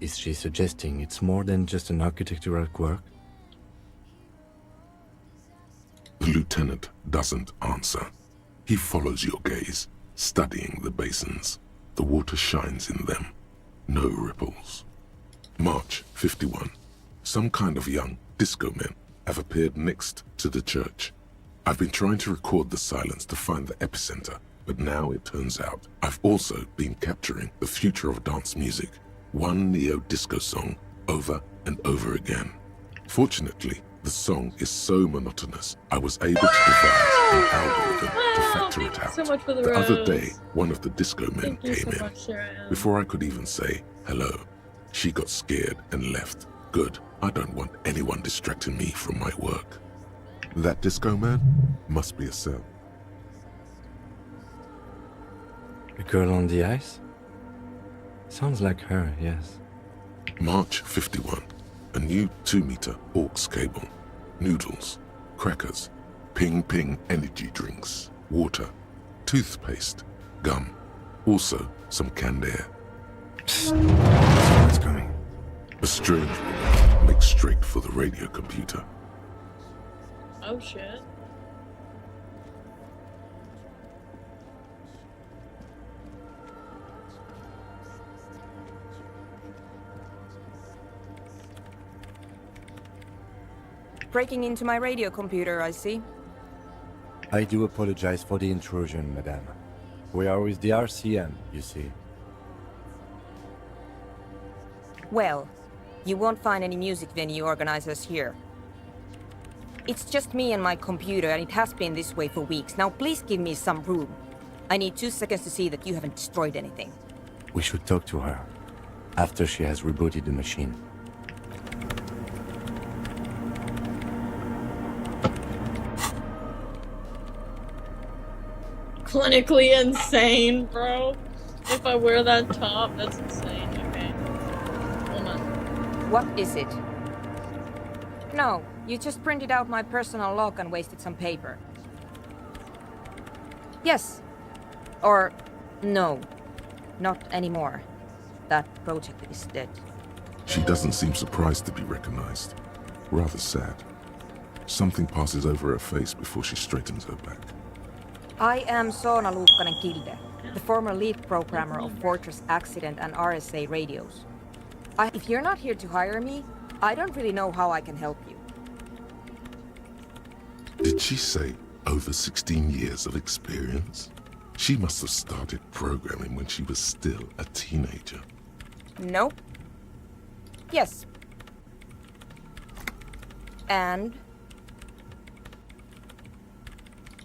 Is she suggesting it's more than just an architectural quirk? The lieutenant doesn't answer. He follows your gaze, studying the basins. The water shines in them. No ripples. March 51. Some kind of young disco men have appeared next to the church. I've been trying to record the silence to find the epicenter, but now it turns out I've also been capturing the future of dance music, one neo-disco song over and over again. Fortunately, the song is so monotonous, I was able to devise an algorithm to factor it out. So much for the other rose. day, one of the disco men came in. Before I could even say hello, she got scared and left. Good, I don't want anyone distracting me from my work. That disco man must be a cell. A girl on the ice? Sounds like her, yes. March 51. A new 2-meter aux cable. Noodles, crackers, ping energy drinks, water, toothpaste, gum. Also, some canned air. Someone's coming. A strange woman makes straight for the radio computer. Oh shit. Breaking into my radio computer, I see. I do apologize for the intrusion, madame. We are with the RCM, you see. Well, you won't find any music venue organizers here. It's just me and my computer, and it has been this way for weeks. Now please give me some room. I need 2 seconds to see that you haven't destroyed anything. We should talk to her after she has rebooted the machine. Clinically insane, bro. If I wear that top, that's insane. Okay. Hold on. What is it? No, you just printed out my personal log and wasted some paper. Yes. Or no. Not anymore. That project is dead. She doesn't seem surprised to be recognized. Rather sad. Something passes over her face before she straightens her back. I am Soona Luukkanen-Kilde, the former lead programmer of Fortress Accident and RSA radios. If you're not here to hire me, I don't really know how I can help you. Did she say over 16 years of experience? She must have started programming when she was still a teenager. Nope. Yes. And?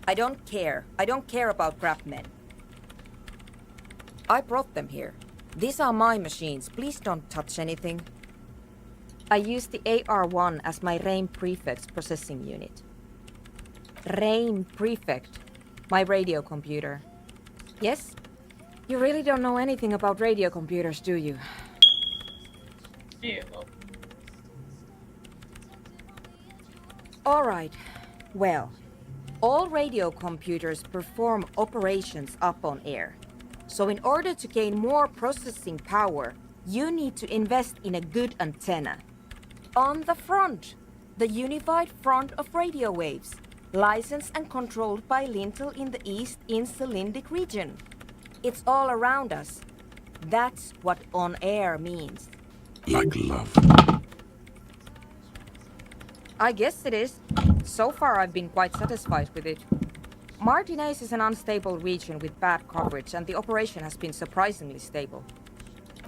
I don't care. I don't care about craftsmen. I brought them here. These are my machines. Please don't touch anything. I use the AR-1 as my RAIM Prefect's processing unit. RAIM Prefect, my radio computer. Yes? You really don't know anything about radio computers, do you? Ew. Alright. Well, all radio computers perform operations up on air. So in order to gain more processing power, you need to invest in a good antenna. On the front, the unified front of radio waves, licensed and controlled by Lintel in the east in Celindic region. It's all around us. That's what on air means. Like love. I guess it is. So far I've been quite satisfied with it. Martinez is an unstable region with bad coverage and the operation has been surprisingly stable.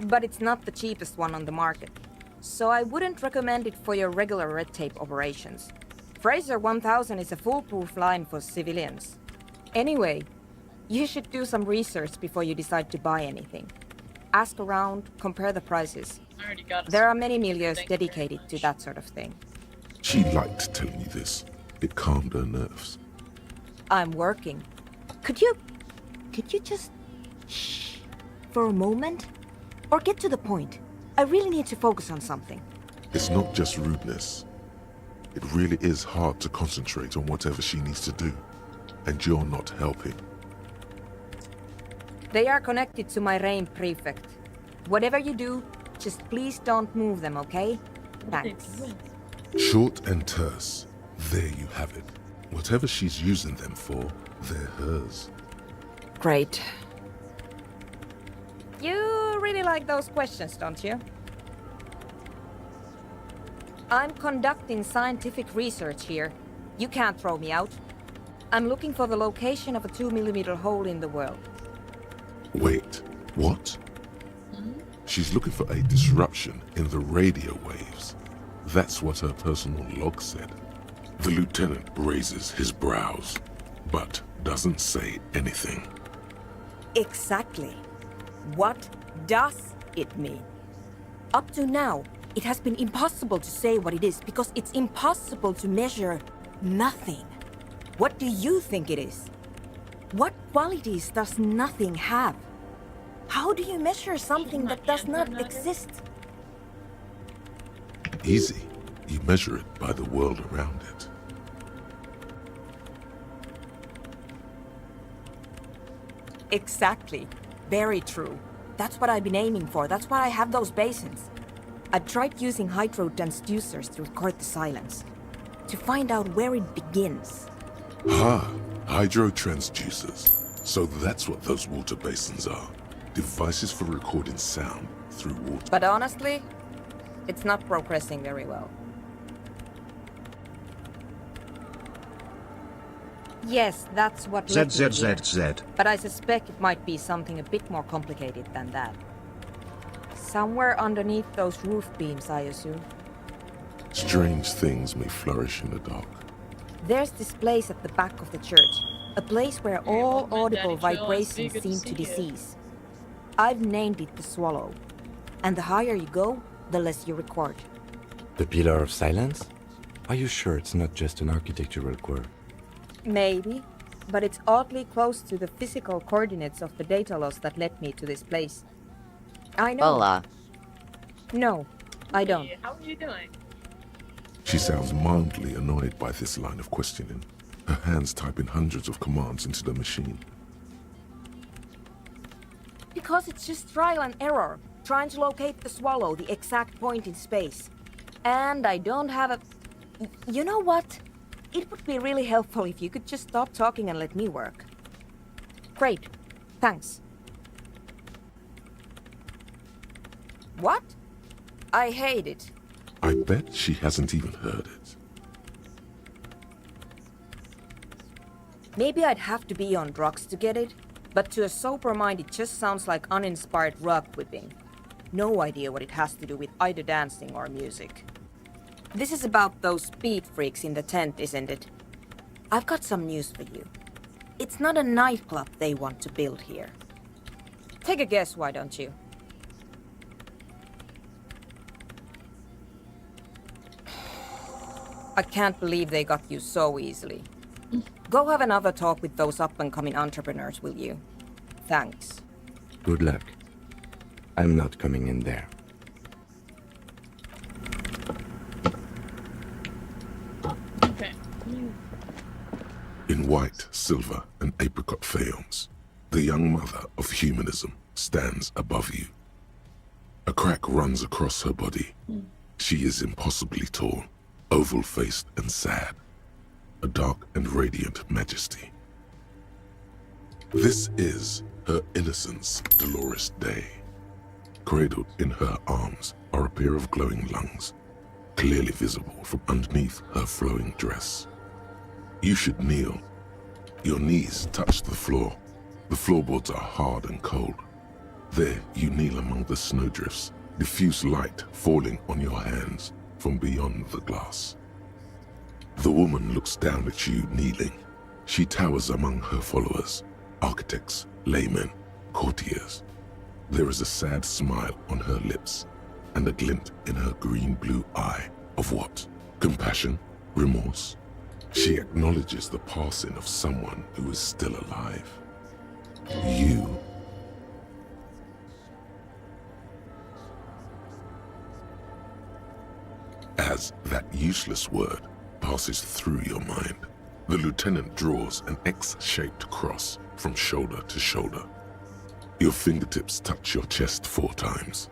But it's not the cheapest one on the market. So I wouldn't recommend it for your regular red tape operations. Fraser 1000 is a foolproof line for civilians. Anyway, you should do some research before you decide to buy anything. Ask around, compare the prices. There are many milieus dedicated to that sort of thing. She liked telling me this. It calmed her nerves. I'm working. Could you just shh for a moment? Or get to the point. I really need to focus on something. It's not just rudeness. It really is hard to concentrate on whatever she needs to do. And you're not helping. They are connected to my RAIM Prefect. Whatever you do, just please don't move them, okay? Thanks. Short and terse. There you have it. Whatever she's using them for, they're hers. Great. You really like those questions, don't you? I'm conducting scientific research here. You can't throw me out. I'm looking for the location of a 2mm hole in the world. Wait, what? She's looking for a disruption in the radio waves. That's what her personal log said. The lieutenant raises his brows, but doesn't say anything. Exactly. What does it mean? Up to now, it has been impossible to say what it is because it's impossible to measure nothing. What do you think it is? What qualities does nothing have? How do you measure something that does not exist? Easy. You measure it by the world around it. Exactly. Very true. That's what I've been aiming for. That's why I have those basins. I tried using hydro transducers to record the silence. To find out where it begins. Hydro transducers. So that's what those water basins are. Devices for recording sound through water. But honestly, it's not progressing very well. Yes, that's what led me here. But I suspect it might be something a bit more complicated than that. Somewhere underneath those roof beams, I assume. Strange things may flourish in the dark. There's this place at the back of the church. A place where all audible vibrations seem to decease. I've named it the Swallow. And the higher you go, the less you record. The Pillar of Silence? Are you sure it's not just an architectural quirk? Maybe, but it's oddly close to the physical coordinates of the data loss that led me to this place. I know. Well, No, I don't. Hey, how are you doing? She sounds mildly annoyed by this line of questioning. Her hands typing hundreds of commands into the machine. Because it's just trial and error, trying to locate the Swallow, the exact point in space. And I don't have a... You know what? It would be really helpful if you could just stop talking and let me work. Great. Thanks. What? I hate it. I bet she hasn't even heard it. Maybe I'd have to be on drugs to get it, but to a sober mind it just sounds like uninspired rug whipping. no idea what it has to do with either dancing or music. This is about those speed freaks in the tent, isn't it? I've got some news for you. It's not a nightclub they want to build here. Take a guess, why don't you? I can't believe they got you so easily. Go have another talk with those up-and-coming entrepreneurs, will you? Thanks. Good luck. I'm not coming in there. Okay. In white, silver, and apricot faience, the young mother of humanism stands above you. A crack runs across her body. She is impossibly tall, oval-faced and sad, a dark and radiant majesty. This is her innocence, Dolores Day. Cradled in her arms are a pair of glowing lungs, clearly visible from underneath her flowing dress. You should kneel. Your knees touch the floor. The floorboards are hard and cold. There you kneel among the snowdrifts, diffuse light falling on your hands from beyond the glass. The woman looks down at you kneeling. She towers among her followers, architects, laymen, courtiers. There is a sad smile on her lips and a glint in her green-blue eye of what? Compassion? Remorse? She acknowledges the passing of someone who is still alive. You. As that useless word passes through your mind, the lieutenant draws an X-shaped cross from shoulder to shoulder. Your fingertips touch your chest 4 times.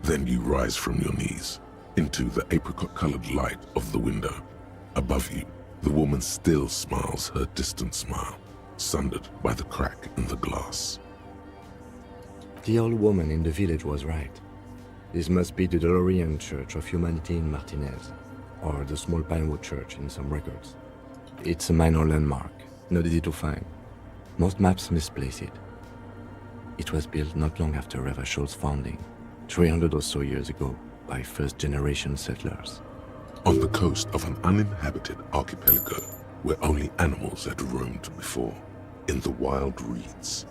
Then you rise from your knees into the apricot-colored light of the window. Above you, the woman still smiles her distant smile, sundered by the crack in the glass. The old woman in the village was right. This must be the DeLorean Church of Humanity in Martinez, or the small Pinewood Church in some records. It's a minor landmark, not easy to find. Most maps misplace it. It was built not long after Revachol's founding, 300 or so years ago, by first-generation settlers. On the coast of an uninhabited archipelago where only animals had roamed before, in the wild reeds.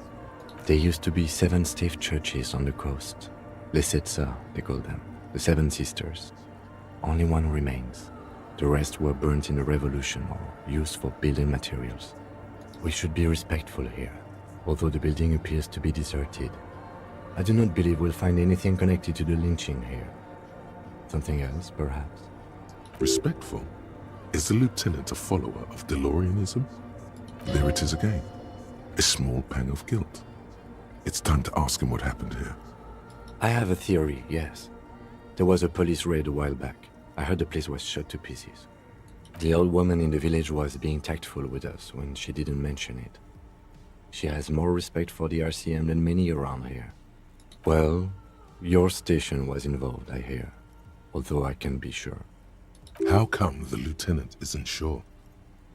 There used to be 7 stave churches on the coast. Les Setsa, they call them, the 7 Sisters. Only one remains. The rest were burnt in the revolution or used for building materials. We should be respectful here, although the building appears to be deserted. I do not believe we'll find anything connected to the lynching here. Something else, perhaps? Respectful? Is the lieutenant a follower of DeLoreanism? There it is again. A small pang of guilt. It's time to ask him what happened here. I have a theory, yes. There was a police raid a while back. I heard the place was shot to pieces. The old woman in the village was being tactful with us when she didn't mention it. She has more respect for the RCM than many around here. Well, your station was involved, I hear, although I can't be sure. How come the lieutenant isn't sure?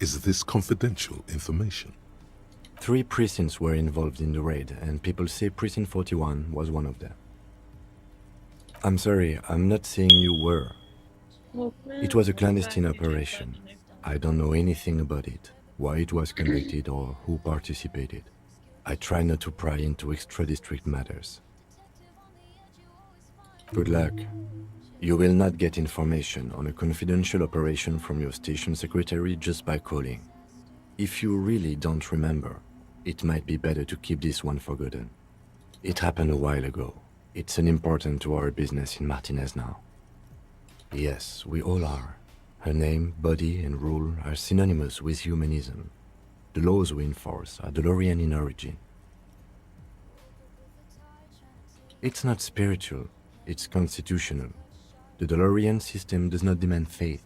Is this confidential information? 3 precincts were involved in the raid, and people say Precinct 41 was one of them. I'm sorry, I'm not saying you were. It was a clandestine operation. I don't know anything about it, why it was conducted or who participated. I try not to pry into extra-district matters. Good luck. You will not get information on a confidential operation from your station secretary just by calling. If you really don't remember, it might be better to keep this one forgotten. It happened a while ago. It's unimportant to our business in Martinez now. Yes, we all are. Her name, body, and rule are synonymous with humanism. The laws we enforce are DeLorean in origin. It's not spiritual, it's constitutional. The DeLorean system does not demand faith,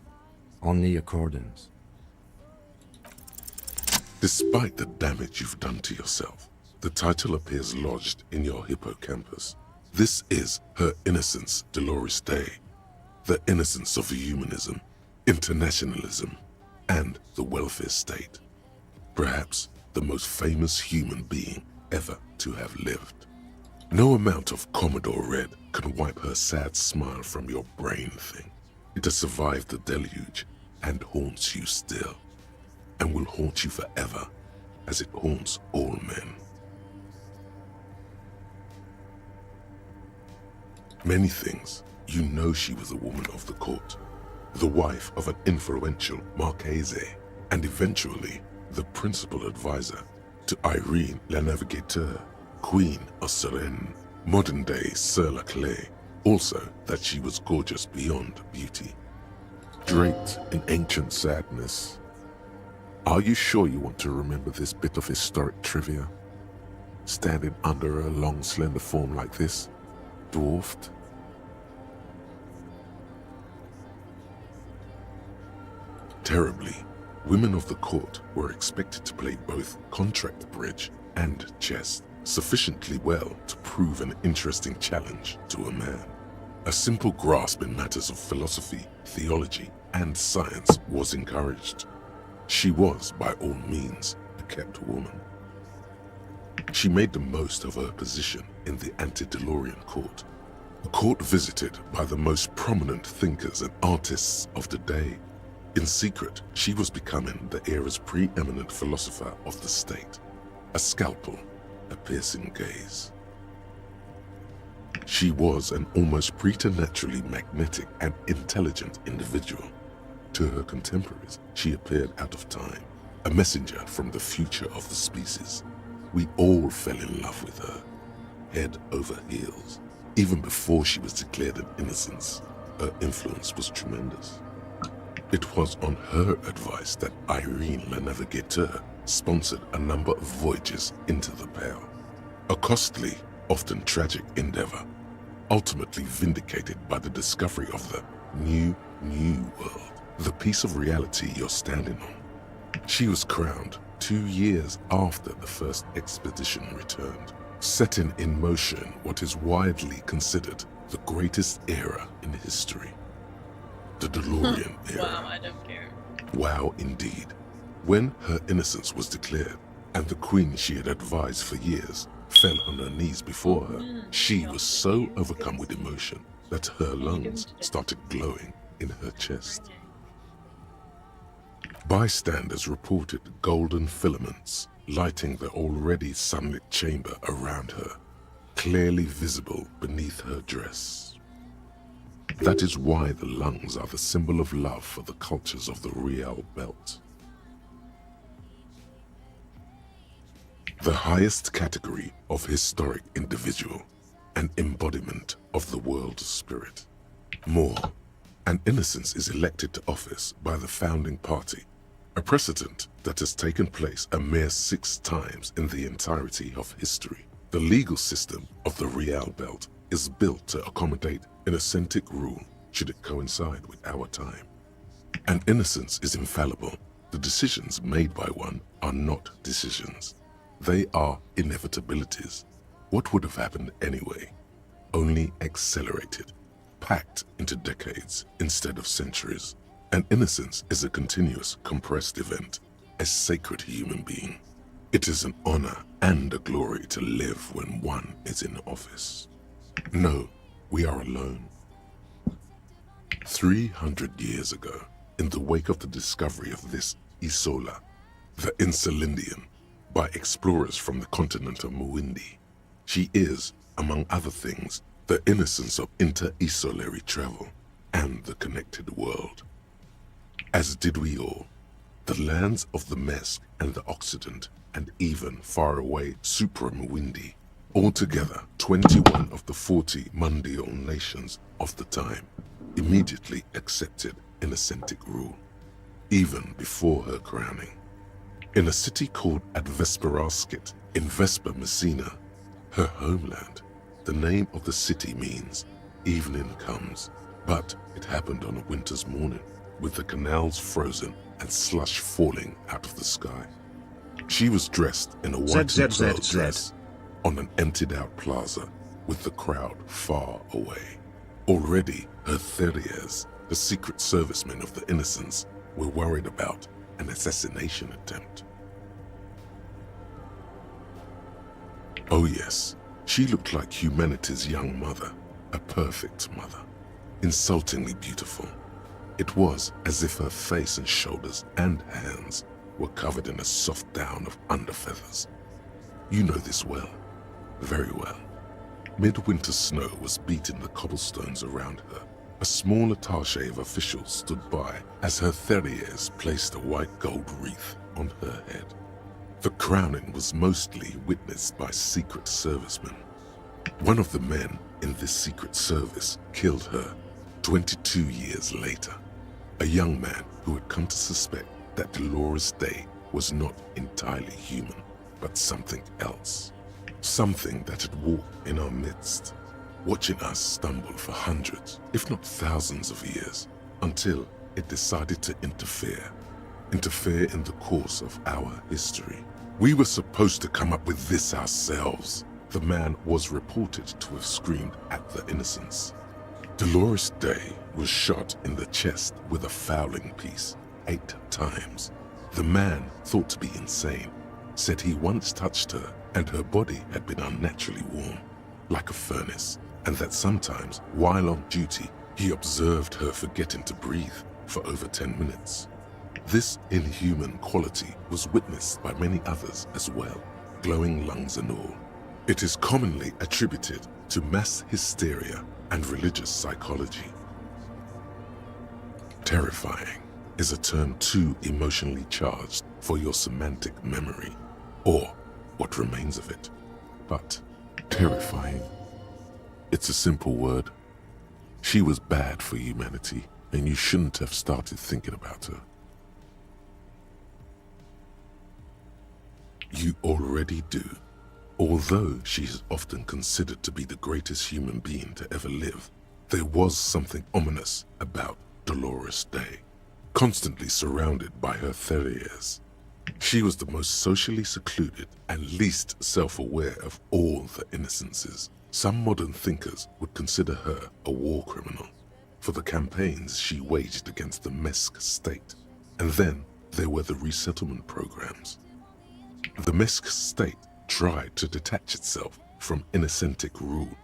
only accordance. Despite the damage you've done to yourself, the title appears lodged in your hippocampus. This is Her Innocence, Dolores Day. The innocence of humanism, internationalism, and the welfare state. Perhaps the most famous human being ever to have lived. No amount of Commodore Red can wipe her sad smile from your brain thing. It has survived the deluge and haunts you still, and will haunt you forever as it haunts all men. Many things, you know she was a woman of the court, the wife of an influential Marchese, and eventually the principal advisor to Irene La Navigateur, Queen of Suresnes, modern-day Sir La Clé. Also that she was gorgeous beyond beauty. Draped in ancient sadness. Are you sure you want to remember this bit of historic trivia? Standing under a long, slender form like this, dwarfed? Terribly, women of the court were expected to play both contract bridge and chess sufficiently well to prove an interesting challenge to a man. A simple grasp in matters of philosophy, theology, and science was encouraged. She was, by all means, a kept woman. She made the most of her position in the antediluvian court, a court visited by the most prominent thinkers and artists of the day. In secret, she was becoming the era's preeminent philosopher of the state, a scalpel, a piercing gaze. She was an almost preternaturally magnetic and intelligent individual. To her contemporaries, she appeared out of time, a messenger from the future of the species. We all fell in love with her, head over heels. Even before she was declared an innocence, her influence was tremendous. It was on her advice that Irene La Navigateur sponsored a number of voyages into the Pale. A costly, often tragic endeavor, ultimately vindicated by the discovery of the new world, the piece of reality you're standing on. She was crowned 2 years after the first expedition returned, setting in motion what is widely considered the greatest era in history. The DeLorean era. Wow, I don't care. Wow, indeed. When her innocence was declared, and the queen she had advised for years fell on her knees before her, she was so overcome with emotion that her lungs started glowing in her chest. Bystanders reported golden filaments lighting the already sunlit chamber around her, clearly visible beneath her dress. That is why the lungs are the symbol of love for the cultures of the Real Belt. The highest category of historic individual, an embodiment of the world spirit. More, an innocence is elected to office by the founding party, a precedent that has taken place a mere 6 times in the entirety of history. The legal system of the Real Belt is built to accommodate innocent rule should it coincide with our time. An innocence is infallible. The decisions made by one are not decisions. They are inevitabilities. What would have happened anyway? Only accelerated, packed into decades instead of centuries. An innocence is a continuous, compressed event, a sacred human being. It is an honor and a glory to live when one is in office. No, we are alone. 300 years ago, in the wake of the discovery of this Isola, the Insulindian, by explorers from the continent of Muindi, she is, among other things, the innocence of inter-isolary travel and the connected world. As did we all, the lands of the Mesk and the Occident, and even faraway supra-Muindi, altogether 21 of the 40 mundial nations of the time, immediately accepted Innocentic rule, even before her crowning. In a city called Advesperaskit in Vespa Messina, her homeland, the name of the city means evening comes, but it happened on a winter's morning, with the canals frozen and slush falling out of the sky. She was dressed in a white dress on an emptied-out plaza with the crowd far away. Already, her terriers, the secret servicemen of the Innocents, were worried about an assassination attempt. Oh yes, She looked like humanity's young mother, a perfect mother, insultingly beautiful. It was as if her face and shoulders and hands were covered in a soft down of underfeathers. You know this well, very well. Midwinter snow was beating the cobblestones around her. A small attaché of officials stood by as her Therriers placed a white gold wreath on her head. The crowning was mostly witnessed by Secret Servicemen. One of the men in this Secret Service killed her 22 years later. A young man who had come to suspect that Dolores Day was not entirely human, but something else. Something that had walked in our midst, watching us stumble for hundreds, if not thousands of years, until it decided to interfere in the course of our history. We were supposed to come up with this ourselves. The man was reported to have screamed at the innocents. Dolores Day was shot in the chest with a fowling piece 8 times. The man, thought to be insane, said he once touched her and her body had been unnaturally warm, like a furnace, and that sometimes, while on duty, he observed her forgetting to breathe for over 10 minutes. This inhuman quality was witnessed by many others as well, glowing lungs and all. It is commonly attributed to mass hysteria and religious psychology. Terrifying is a term too emotionally charged for your semantic memory, or what remains of it. But terrifying, it's a simple word. She was bad for humanity, and you shouldn't have started thinking about her. You already do. Although she is often considered to be the greatest human being to ever live, there was something ominous about Dolores Day, constantly surrounded by her Therriers. She was the most socially secluded and least self-aware of all the innocences. Some modern thinkers would consider her a war criminal for the campaigns she waged against the Mesk state. And then there were the resettlement programs. The Mesk state tried to detach itself from innocentic rule.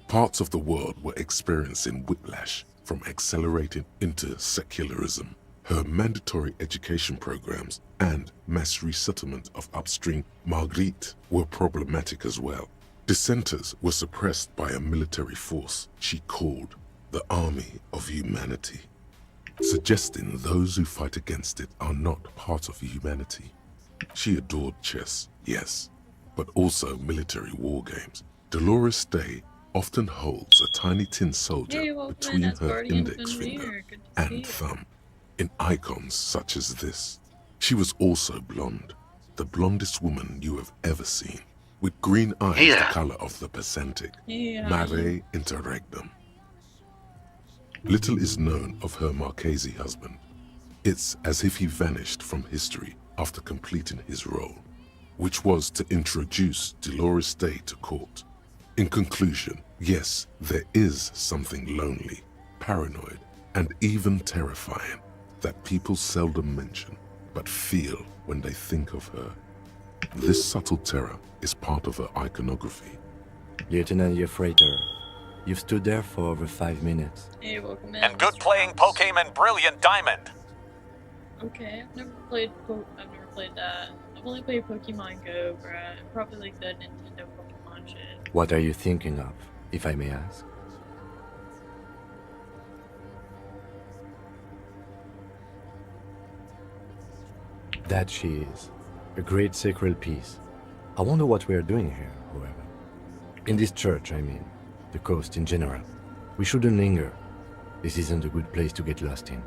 Parts of the world were experiencing whiplash from accelerating into secularism. Her mandatory education programs and mass resettlement of upstream Marguerite were problematic as well. Dissenters were suppressed by a military force she called the Army of Humanity, suggesting those who fight against it are not part of humanity. She adored chess, yes, but also military war games. Dolores Day often holds a tiny tin soldier between her index finger and thumb in icons such as this. She was also blonde, the blondest woman you have ever seen, with green eyes the color of the Pacentic, mare interregnum. Little is known of her Marchese husband. It's as if he vanished from history after completing his role, which was to introduce Dolores Day to court. In conclusion, yes, there is something lonely, paranoid, and even terrifying that people seldom mention, but feel when they think of her. This subtle terror is part of her iconography. Lieutenant Yefrater, you've stood there for over 5 minutes. Hey, welcome in. And good playing Pokemon Brilliant Diamond. Okay, I've never played that. I've only played Pokemon Go, bruh. Probably like the Nintendo Pokemon shit. What are you thinking of, if I may ask? That she is. A great sacred piece. I wonder what we are doing here, however. In this church, I mean. The coast in general. We shouldn't linger. This isn't a good place to get lost in.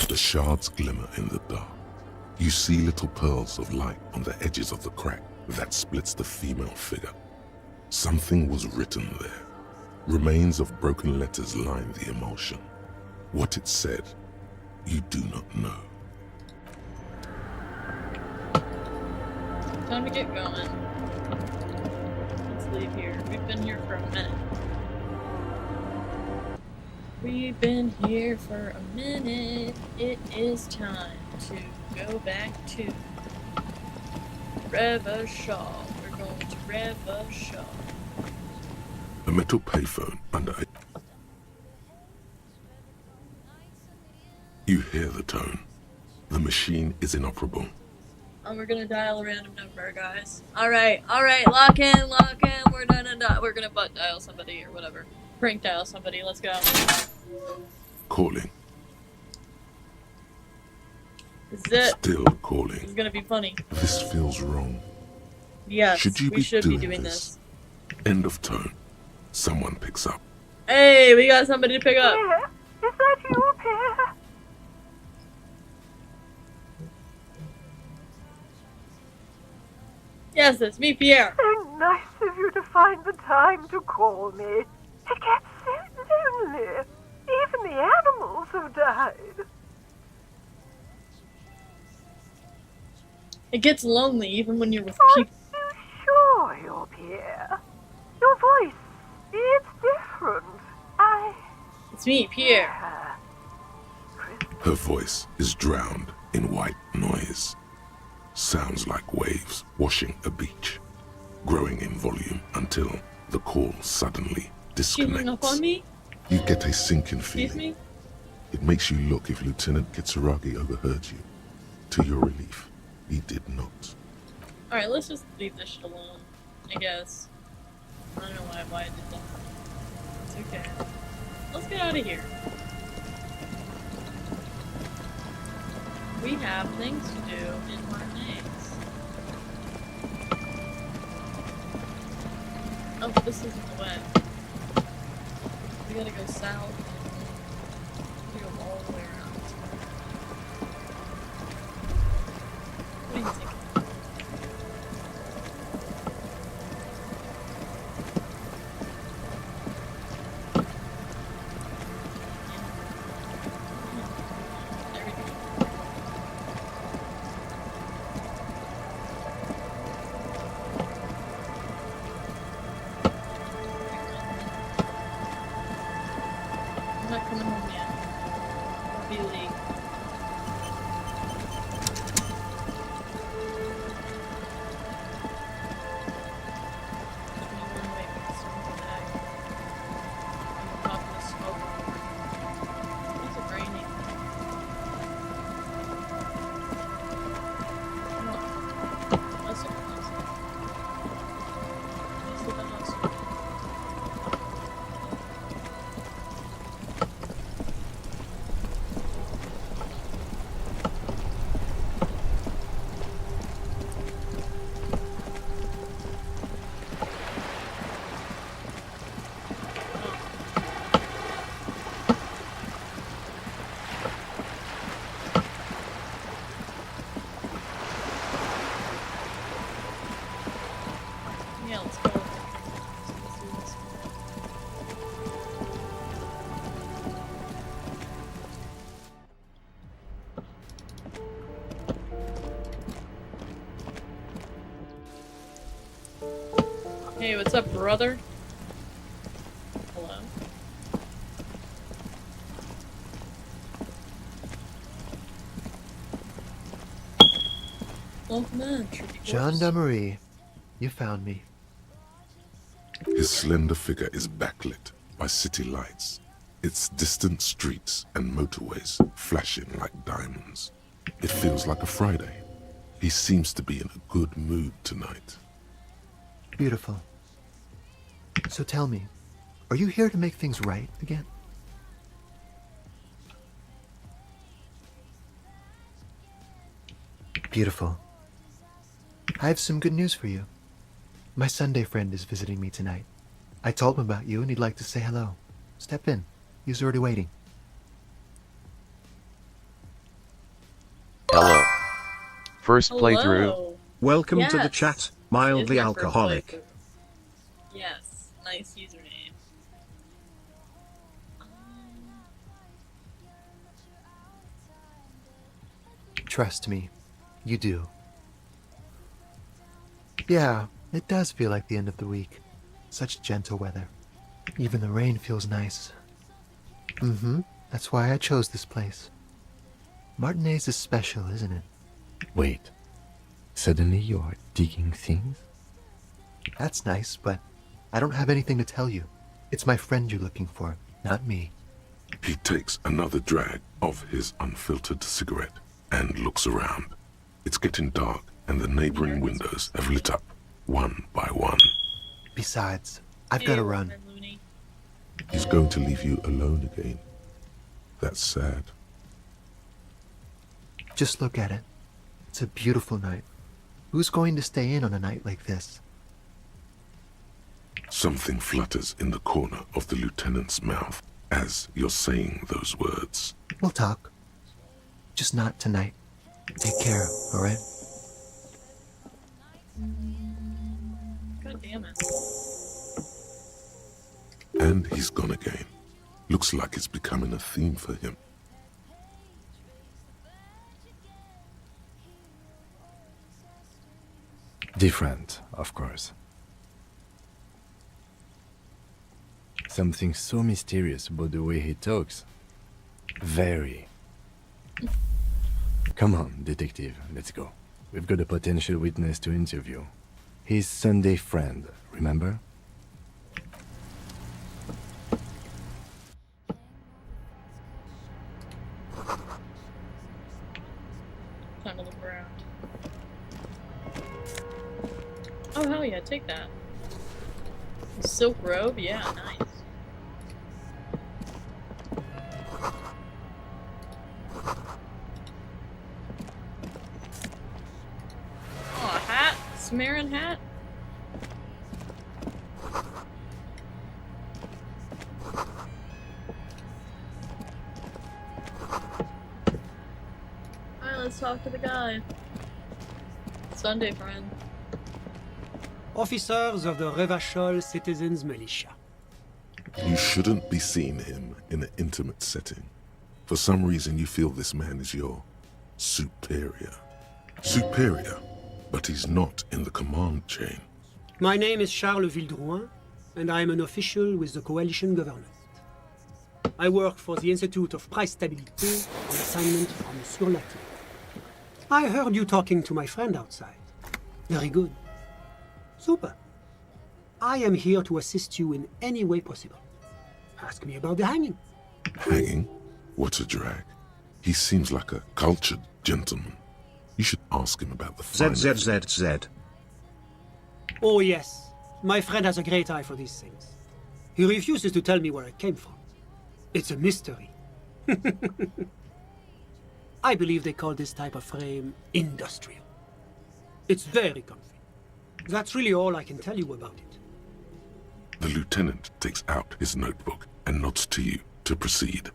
The shards glimmer in the dark. You see little pearls of light on the edges of the crack that splits the female figure. Something was written there. Remains of broken letters line the emulsion. What it said, you do not know. Time to get going. Let's leave here. We've been here for a minute. We've been here for a minute. It is time to go back to Revershaw. We're going to Revershaw. A metal payphone under a... You hear the tone. The machine is inoperable. And we're gonna dial a random number, guys. Alright, lock in. We're gonna butt dial somebody or whatever. Prank dial somebody, let's go. Calling. This is it. Still calling. It's gonna be funny. This feels wrong. Yes, Should you we be should doing be doing this? this. End of tone. Someone picks up. Hey, we got somebody to pick up. Pierre, is that you, Pierre? Yes, it's me, Pierre. So nice of you to find the time to call me. It gets so lonely. Even the animals have died. It gets lonely even when you're with people. Are you sure you're Pierre? Your voice, it's different. It's me, Pierre. Her voice is drowned in white noise. Sounds like waves washing a beach, growing in volume until the call suddenly She hung up disconnects. on me? You get a sinking Excuse feeling. me? It makes you look if Lieutenant Kitsuragi overheard you. To your relief, he did not. Alright, let's just leave this shit alone, I guess. I don't know why I did that. It's okay. Let's get out of here. We have things to do in Martinaise. Oh, this isn't the way. We gotta go south. We go all the way around. What do you think? I'm not coming home yet. I'll be late. Yeah, let's go. Let's do this. Hey, what's up, brother? Hello? Welcome in, Trippy Gendarmerie, you found me. His slender figure is backlit by city lights, its distant streets and motorways flashing like diamonds. It feels like a Friday. He seems to be in a good mood tonight. Beautiful. So tell me, are you here to make things right again? Beautiful. I have some good news for you. My Sunday friend is visiting me tonight. I told him about you and he'd like to say hello. Step in. He's already waiting. Hello. First Hello. playthrough. Welcome to the Yes. chat, mildly It's my first alcoholic. playthrough. Yes, nice username. Trust me, you do. Yeah, it does feel like the end of the week. Such gentle weather. Even the rain feels nice. That's why I chose this place. Martinaise is special, isn't it? Wait. Suddenly you are digging things? That's nice, but I don't have anything to tell you. It's my friend you're looking for, not me. He takes another drag of his unfiltered cigarette and looks around. It's getting dark, and the neighboring windows have lit up, one by one. Besides, I've got to run. He's going to leave you alone again. That's sad. Just look at it. It's a beautiful night. Who's going to stay in on a night like this? Something flutters in the corner of the lieutenant's mouth as you're saying those words. We'll talk. Just not tonight. Take care, alright? God damn it. And he's gone again. Looks like it's becoming a theme for him. Different, of course. Something so mysterious about the way he talks. Very. Come on, detective, let's go. We've got a potential witness to interview. His Sunday friend, remember? Time to look around. Oh, hell yeah, take that. A silk robe? Yeah, nice. Oh, a hat? Samarin hat? Alright, let's talk to the guy. Sunday friend. Officers of the Revachol Citizens Militia. You shouldn't be seeing him in an intimate setting. For some reason you feel this man is your superior. Superior, but he's not in the command chain. My name is Charles Vildrouin, and I am an official with the coalition government. I work for the Institute of Price Stabilité on assignment from Sur la Clé. I heard you talking to my friend outside. Very good. Super. I am here to assist you in any way possible. Ask me about the hanging. Hanging? What a drag. He seems like a cultured gentleman. You should ask him about the finance. ZZZZ. Oh yes, my friend has a great eye for these things. He refuses to tell me where it came from. It's a mystery. I believe they call this type of frame industrial. It's very comfy. That's really all I can tell you about it. The lieutenant takes out his notebook and nods to you to proceed.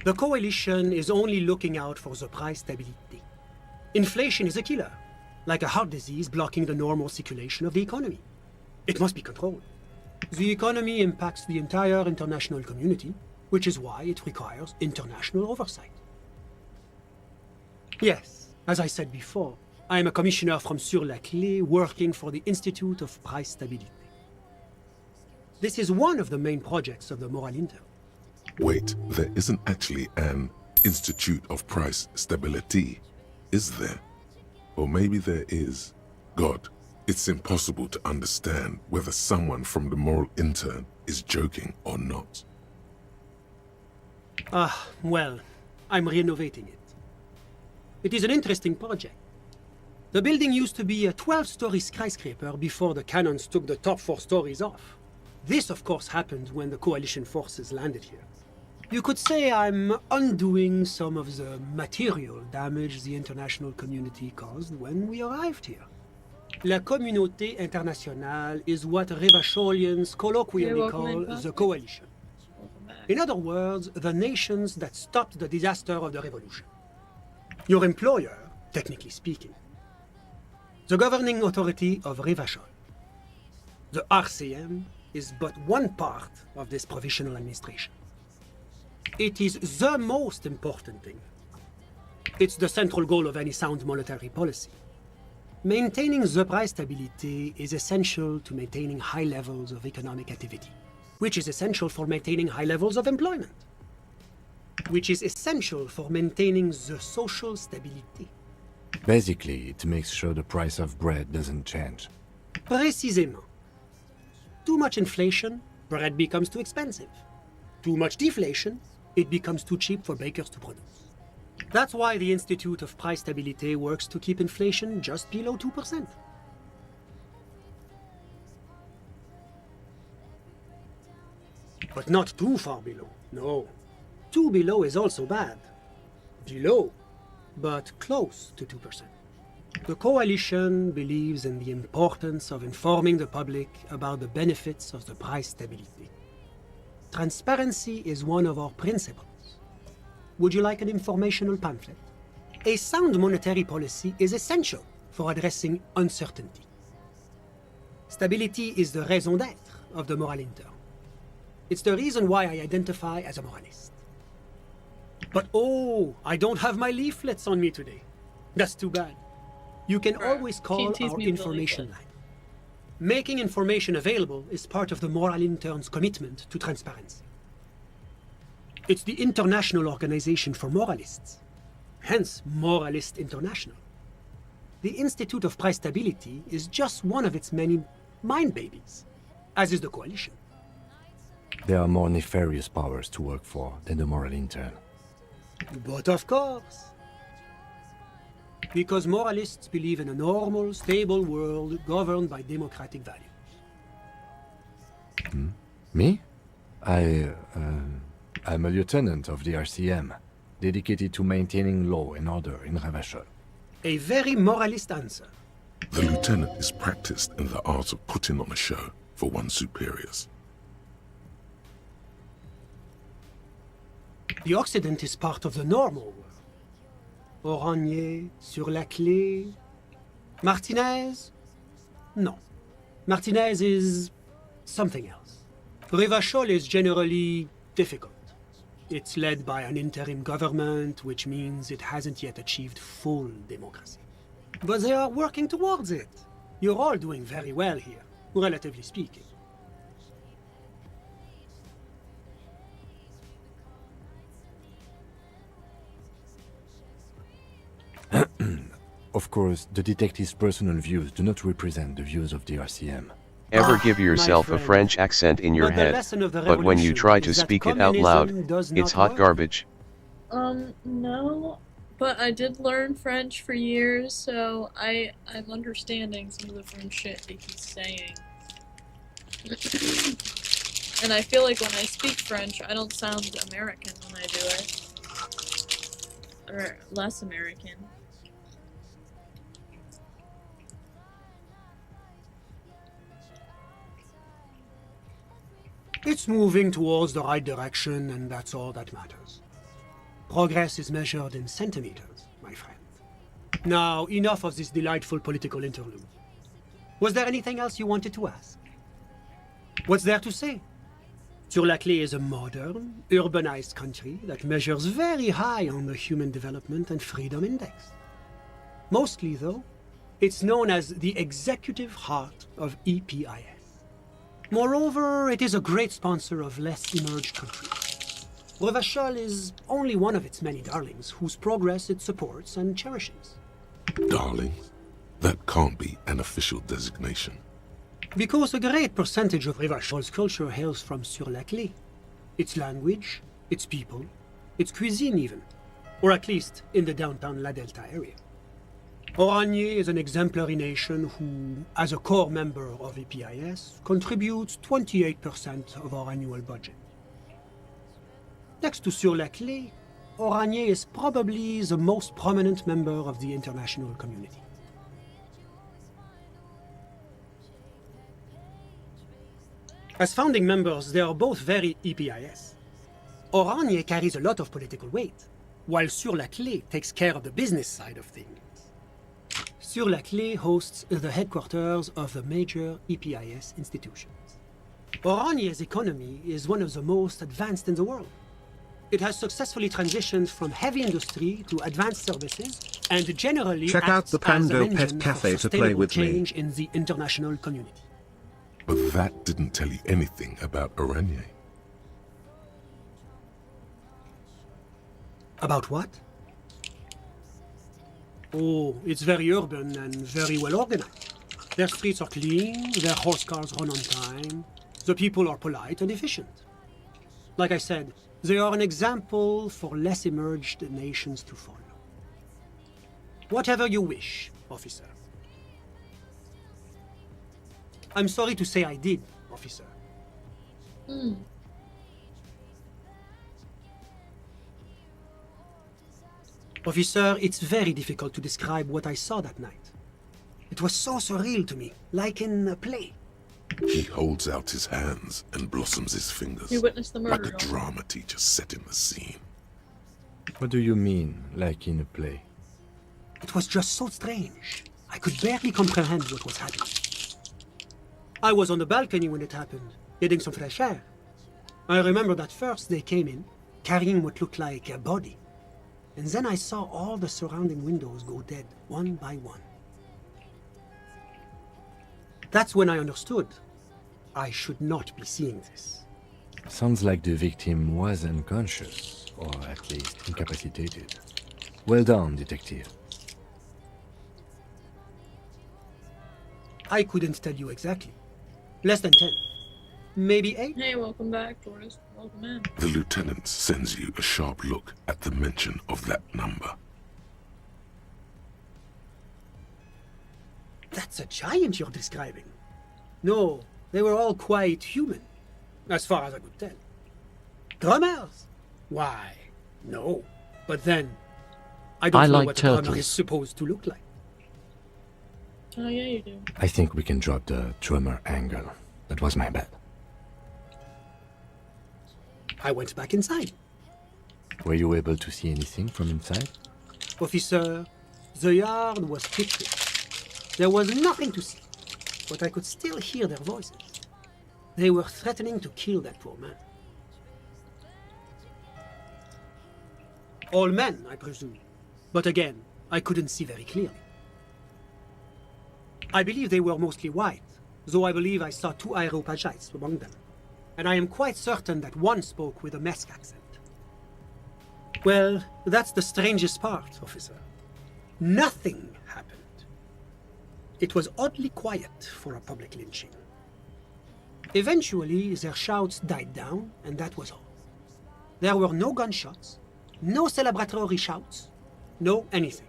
The coalition is only looking out for the price stability. Inflation is a killer, like a heart disease blocking the normal circulation of the economy. It must be controlled. The economy impacts the entire international community, which is why it requires international oversight. Yes, as I said before, I am a commissioner from Sur la Clé working for the Institute of Price Stabilité. This is one of the main projects of the Moral Inter. Wait, there isn't actually an Institute of Price Stability, is there? Or maybe there is. God, it's impossible to understand whether someone from the Moral Intern is joking or not. Ah, well, I'm renovating it. It is an interesting project. The building used to be a 12-story skyscraper before the cannons took the top 4 stories off. This, of course, happened when the coalition forces landed here. You could say I'm undoing some of the material damage the international community caused when we arrived here. La communauté internationale is what Revacholians colloquially call the coalition. In other words, the nations that stopped the disaster of the revolution. Your employer, technically speaking. The governing authority of Revachol. The RCM is but one part of this provisional administration. It is the most important thing. It's the central goal of any sound monetary policy. Maintaining the price stability is essential to maintaining high levels of economic activity, which is essential for maintaining high levels of employment, which is essential for maintaining the social stability, Basically, it makes sure the price of bread doesn't change. Précisément. Too much inflation, bread becomes too expensive. Too much deflation, it becomes too cheap for bakers to produce. That's why the Institute of Price Stability works to keep inflation just below 2%. But not too far below, no. Too below is also bad. Below, but close to 2%. The Coalition believes in the importance of informing the public about the benefits of the price stability. Transparency is one of our principles. Would you like an informational pamphlet? A sound monetary policy is essential for addressing uncertainty. Stability is the raison d'être of the moral intern. It's the reason why I identify as a moralist. But oh, I don't have my leaflets on me today. That's too bad. You can always call our information line. Making information available is part of the moral intern's commitment to transparency. It's the international organization for moralists, hence Moralist International. The Institute of Price Stability is just one of its many mind babies, as is the Coalition. There are more nefarious powers to work for than the moral intern. But of course. Because moralists believe in a normal, stable world governed by democratic values. Me? I'm a lieutenant of the RCM, dedicated to maintaining law and order in Ravachol. A very moralist answer. The lieutenant is practiced in the art of putting on a show for one's superiors. The Occident is part of the normal world. Oranje, Sur la Clé... Martinez? No. Martinez is something else. Ravachol is generally difficult. It's led by an interim government, which means it hasn't yet achieved full democracy. But they are working towards it. You're all doing very well here, relatively speaking. Of course, the detective's personal views do not represent the views of the RCM. Ever give yourself a French accent in your head, but when you try to speak it out loud, it's hot garbage. No, but I did learn French for years, so I'm understanding some of the French shit that he's saying. And I feel like when I speak French, I don't sound American when I do it. Or less American. It's moving towards the right direction, and that's all that matters. Progress is measured in centimeters, my friend. Now, enough of this delightful political interlude. Was there anything else you wanted to ask? What's there to say? Sur la Clé is a modern, urbanized country that measures very high on the Human Development and Freedom Index. Mostly, though, it's known as the executive heart of EPIS. Moreover, it is a great sponsor of less emerged countries. Ravachol is only one of its many darlings whose progress it supports and cherishes. Darlings? That can't be an official designation. Because a great percentage of Ravachol's culture hails from Sur la Clé. Its language, its people, its cuisine even. Or at least in the downtown La Delta area. Oranje is an exemplary nation who, as a core member of EPIS, contributes 28% of our annual budget. Next to Sur la Clé, Oranje is probably the most prominent member of the international community. As founding members, they are both very EPIS. Oranje carries a lot of political weight, while Sur la Clé takes care of the business side of things. Sur la Clé hosts the headquarters of the major EPIS institutions. Oranje's economy is one of the most advanced in the world. It has successfully transitioned from heavy industry to advanced services, and generally check out the Pando Pet Cafe to play with change in the international community. But that didn't tell you anything about Oranje. About what? Oh, it's very urban and very well organized. Their streets are clean, their horse cars run on time, the people are polite and efficient. Like I said, they are an example for less emerged nations to follow. Whatever you wish, officer. I'm sorry to say I did, officer. Officer, it's very difficult to describe what I saw that night. It was so surreal to me, like in a play. He holds out his hands and blossoms his fingers. You witnessed the murder. Like a drama teacher setting the scene. What do you mean, like in a play? It was just so strange. I could barely comprehend what was happening. I was on the balcony when it happened, getting some fresh air. I remember that first they came in, carrying what looked like a body. And then I saw all the surrounding windows go dead, one by one. That's when I understood. I should not be seeing this. Sounds like the victim was unconscious, or at least incapacitated. Well done, detective. I couldn't tell you exactly. Less than 10. Maybe 8? Hey, welcome back, tourist. Welcome in. The lieutenant sends you a sharp look at the mention of that number. That's a giant you're describing. No, they were all quite human, as far as I could tell. Drummers? Why, no. But then, I don't know like what a drummer turtles. is supposed to look like. Oh, yeah, you do. I think we can drop the drummer angle. That was my bad. I went back inside. Were you able to see anything from inside? Officer, the yard was pitchy. There was nothing to see, but I could still hear their voices. They were threatening to kill that poor man. All men, I presume. But again, I couldn't see very clearly. I believe they were mostly white, though I believe I saw 2 Areopagites among them. And I am quite certain that one spoke with a Mesk accent. Well, that's the strangest part, officer. Nothing happened. It was oddly quiet for a public lynching. Eventually, their shouts died down, and that was all. There were no gunshots, no celebratory shouts, no anything.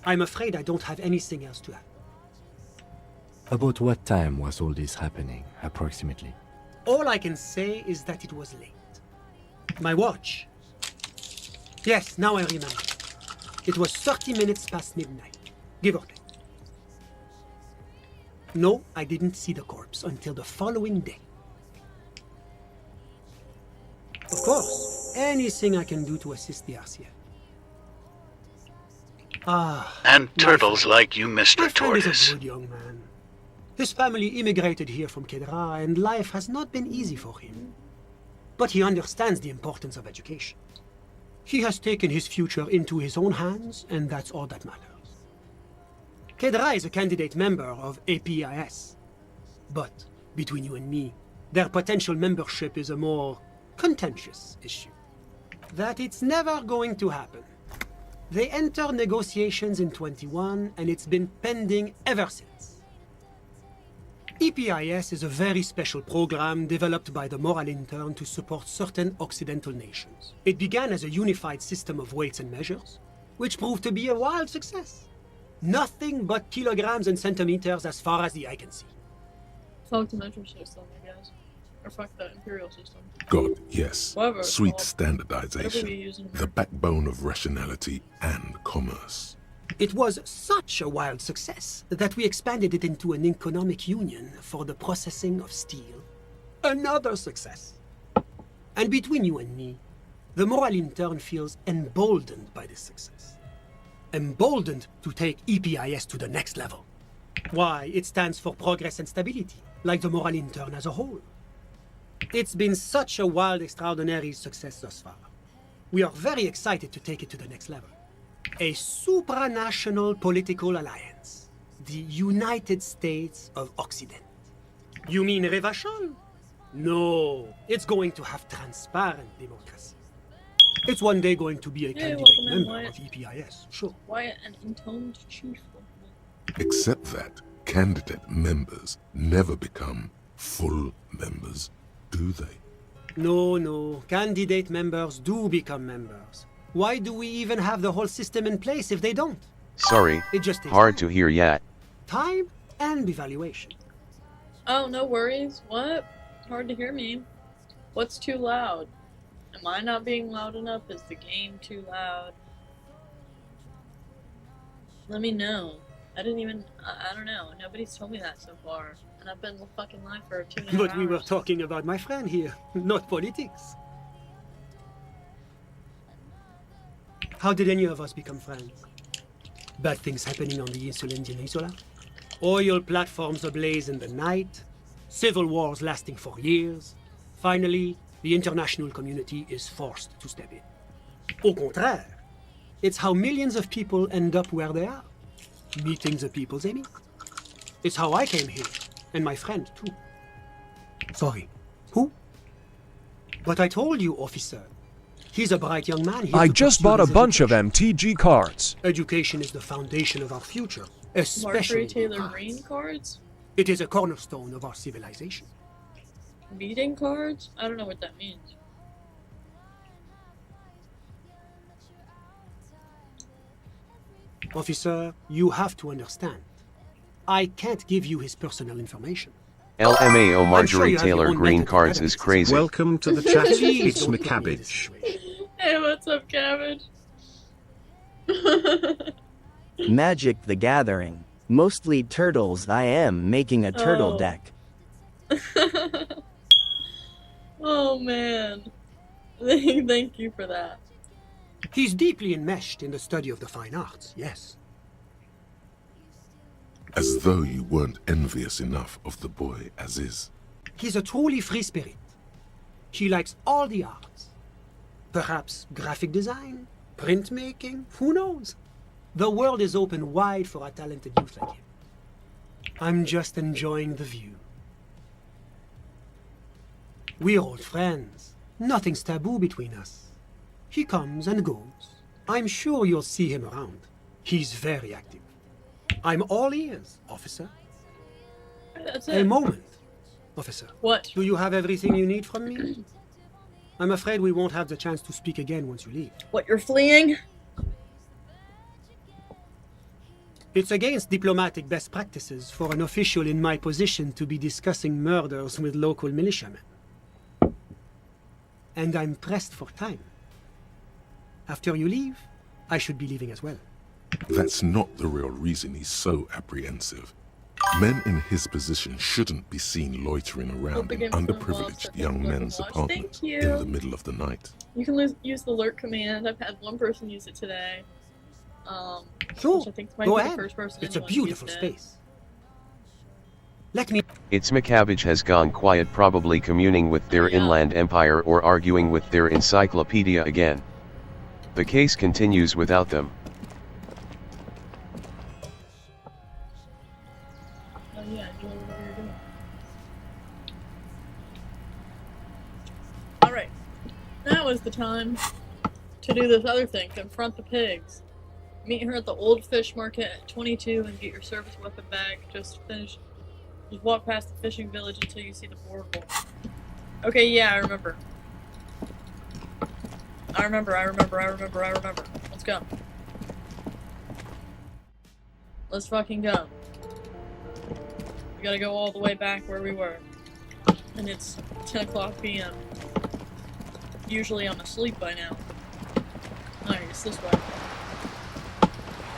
I'm afraid I don't have anything else to add. About what time was all this happening, approximately? All I can say is that it was late. My watch. Yes, now I remember. It was 30 minutes past midnight, give or take. No, I didn't see the corpse until the following day. Of course, anything I can do to assist the RCA. And turtles like you, Mr. My friend is Tortoise. a good young man. His family immigrated here from Kedra, and life has not been easy for him. But he understands the importance of education. He has taken his future into his own hands, and that's all that matters. Kedra is a candidate member of APIS. But, between you and me, their potential membership is a more contentious issue. That it's never going to happen. They entered negotiations in 21, and it's been pending ever since. EPIS is a very special program developed by the Moral Intern to support certain Occidental nations. It began as a unified system of weights and measures, which proved to be a wild success. Nothing but kilograms and centimeters as far as the eye can see. Fuck the measure system, I guess. Or fuck the imperial system. God, yes. Whatever it's Sweet called. standardization. Whatever we use in The backbone of rationality and commerce. It was such a wild success that we expanded it into an economic union for the processing of steel. Another success. And between you and me, the Moral Intern feels emboldened by this success. Emboldened to take EPIS to the next level. Why, it stands for progress and stability, like the Moral Intern as a whole. It's been such a wild, extraordinary success thus far. We are very excited to take it to the next level. A supranational political alliance. The United States of Occident. You mean Revachol? No, it's going to have transparent democracy. It's one day going to be a candidate welcome in, member Wyatt. of EPIS, sure. Wyatt, an intoned chief. Except that candidate members never become full members, do they? No. Candidate members do become members. Why do we even have the whole system in place if they don't? Sorry, It just takes hard to hear yet. time and evaluation. Oh, no worries. What? Hard to hear me. What's too loud? Am I not being loud enough? Is the game too loud? Let me know. I don't know. Nobody's told me that so far. And I've been fucking live for 2.5 hours. But we were talking about my friend here, not politics. How did any of us become friends? Bad things happening on the Insulindian Peninsula? Oil platforms ablaze in the night? Civil wars lasting for years? Finally, the international community is forced to step in. Au contraire, it's how millions of people end up where they are. Meeting the people they meet. It's how I came here, and my friend too. Sorry, who? But I told you, officer. He's a bright young man. I just bought a bunch of MTG cards. Education is the foundation of our future, especially Marjorie Taylor arts. Greene cards? It is a cornerstone of our civilization. Meeting cards? I don't know what that means. Officer, you have to understand. I can't give you his personal information. LMAO Marjorie Taylor Greene cards is crazy. Welcome to the chat. It's McCabbage. Hey, what's up, Cabbage? Magic the Gathering. Mostly turtles. I am making a turtle Oh. deck. Oh, man. Thank you for that. He's deeply enmeshed in the study of the fine arts, yes. As though you weren't envious enough of the boy as is. He's a truly free spirit. He likes all the arts. Perhaps graphic design, printmaking, who knows? The world is open wide for a talented youth like him. I'm just enjoying the view. We're old friends. Nothing's taboo between us. He comes and goes. I'm sure you'll see him around. He's very active. I'm all ears, officer. That's A it. moment, officer. What? Do you have everything you need from me? I'm afraid we won't have the chance to speak again once you leave. What, you're fleeing? It's against diplomatic best practices for an official in my position to be discussing murders with local militiamen. And I'm pressed for time. After you leave, I should be leaving as well. That's not the real reason he's so apprehensive. Men in his position shouldn't be seen loitering around in underprivileged young men's apartments Thank you. in the middle of the night. You can use the alert command. I've had one person use it today. Sure, which I think might go be the ahead. first person It's a anyone's beautiful used it. space. Let me... Its McCabbage has gone quiet, probably communing with their inland empire or arguing with their encyclopedia again. The case continues without them. Oh yeah, enjoy whatever you're doing. Alright. Now is the time to do this other thing, confront the pigs. Meet her at the old fish market at 22 and get your service weapon back. Just walk past the fishing village until you see the boardwalk. Okay, yeah, I remember. I remember. Let's go. Let's fucking go. We gotta go all the way back where we were. And it's 10 o'clock p.m. Usually I'm asleep by now. Alright, it's this way.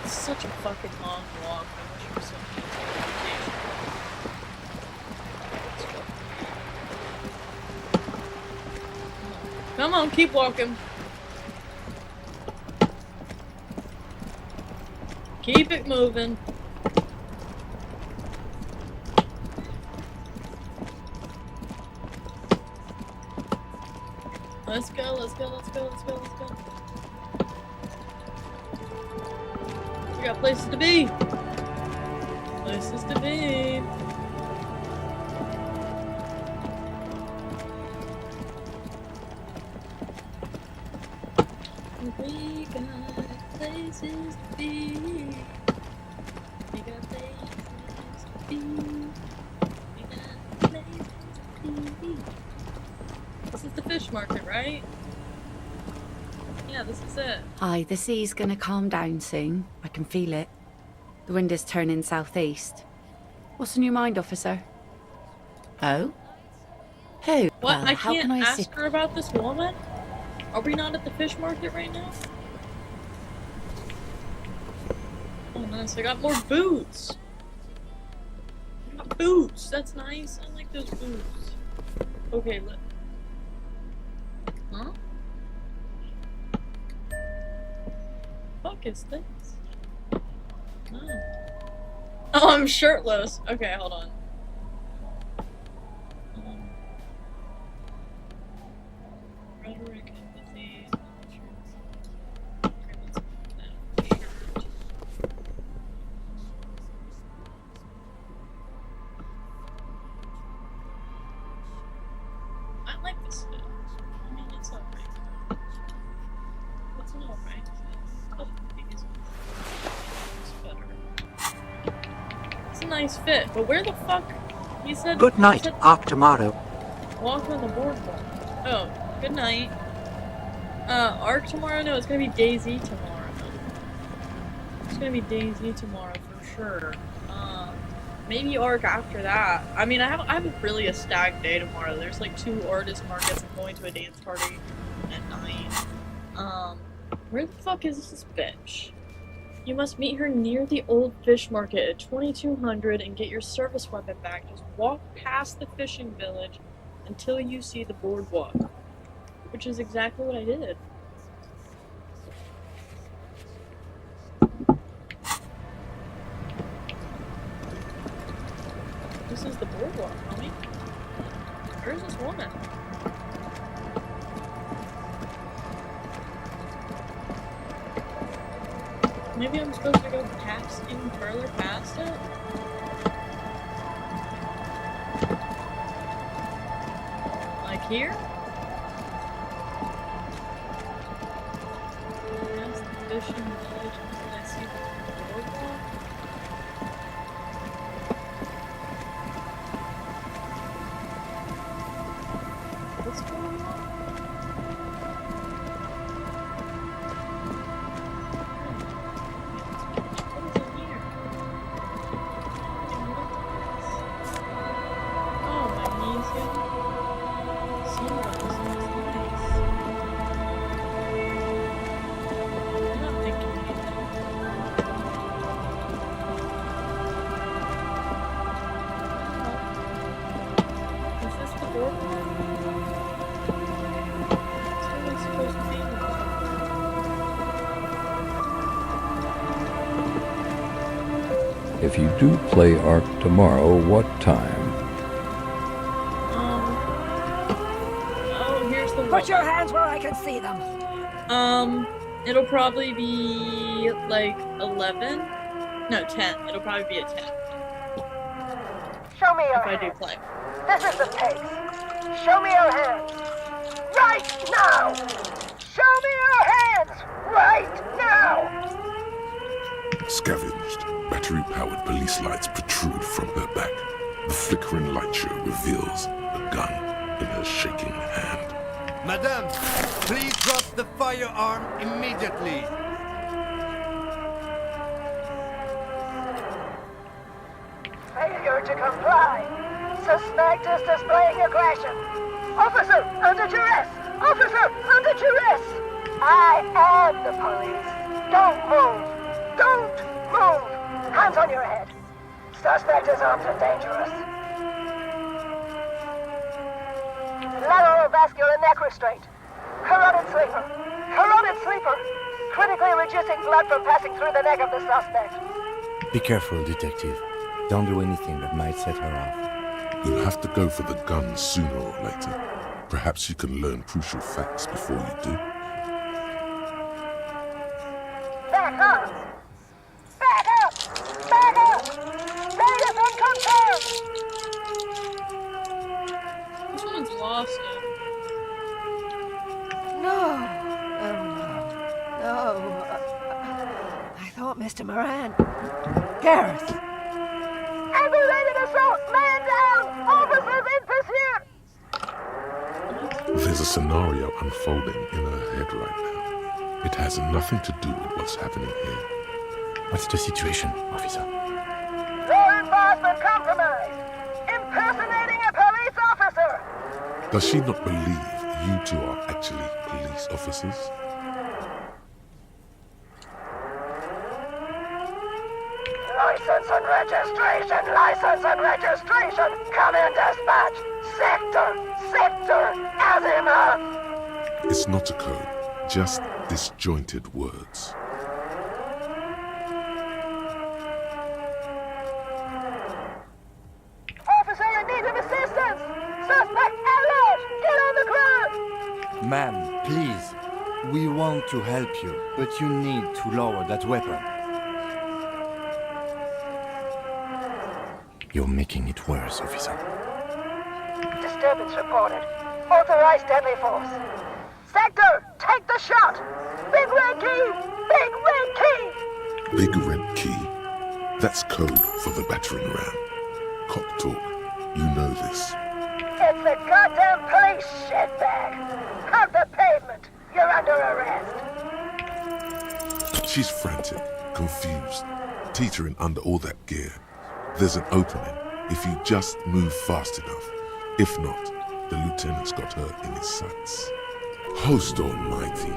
It's such a fucking long walk. I wish it was something vacation. Come on, keep walking. Keep it moving. Let's go. We got places to be. places to be. We got places to be. We got places to be. This is the fish market, right? Yeah, this is it. Hi, the sea's gonna calm down soon. I can feel it. The wind is turning southeast. What's on your mind, officer? Oh? Who? What? Well, I how can't can I ask assist? her about this woman? Are we not at the fish market right now? Oh, nice. I got more boots. I got boots. That's nice. I like those boots. Okay, let. Huh? Fuck is this? Oh. Oh, I'm shirtless. Okay, hold on. Rhetoric, empathy, I like this fit. I mean, it's alright. It's an alright fit. But these ones better. It's a nice fit, but where the fuck? He said. Good night. Said, Off tomorrow. walk on the boardwalk. Oh, good night. Arc tomorrow? No, it's gonna be DayZ tomorrow. It's gonna be DayZ tomorrow for sure. Maybe Arc after that. I mean, I have really a stacked day tomorrow. There's like 2 artist markets. I'm going to a dance party at 9. Where the fuck is this bitch? You must meet her near the old fish market at 2200 and get your service weapon back. Just walk past the fishing village until you see the boardwalk. Which is exactly what I did. This is the boardwalk, homie. Where's this woman? Maybe I'm supposed to go past, even further past it? Like here? Past the fishing village until I see the boardwalk? What's going on? What is in here? Oh, magnesium. Sunrise. That's nice. I'm not thinking anything. Is this the boardwalk? That's what it's supposed to be. If you do play Ark tomorrow, what time? Oh, here's the Put your hands where I can see them. It'll probably be like 11. No, 10. It'll probably be at 10. Show me your If I do hands. play. This is the pace. Show me your hands. Right now! Show me your hands! Right now! Scavenged, battery-powered police lights protrude from her back. The flickering light show reveals a gun in her shaking hand. Madame, please drop the firearm immediately. Failure to comply. Suspect is displaying aggression. Officer, under duress! Officer, under duress! I am the police. Don't move! Don't move! Hands on your head. Suspect is armed and dangerous. Lateral vascular neck restraint. Carotid sleeper. Carotid sleeper. Critically reducing blood from passing through the neck of the suspect. Be careful, detective. Don't do anything that might set her off. You'll have to go for the gun sooner or later. Perhaps you can learn crucial facts before you do. Back up! Back up! Back up! Status unconfirmed! This one's lost it. No. Oh no. No. Mr. Moran. Gareth. Aggravated assault! Man down! Officers in pursuit! There's a scenario unfolding in her head right now. It has nothing to do with what's happening here. What's the situation, officer? Law enforcement compromised! Impersonating a police officer! Does she not believe you two are actually police officers? License and registration! License and registration! Come in, dispatch! Sector Azimuth! It's not a code, just disjointed words. Officer in need of assistance! Suspect alert! Get on the ground! Ma'am, please. We want to help you, but you need to lower that weapon. You're making it worse, officer. Disturbance reported. Authorized deadly force. Sector, take the shot! Big red key! Big red key! Big red key. That's code for the battering ram. Cop talk. You know this. It's the goddamn police, shitbag! Hug the pavement! You're under arrest! She's frantic, confused, teetering under all that gear. There's an opening if you just move fast enough. If not, the lieutenant's got her in his sights. Host almighty,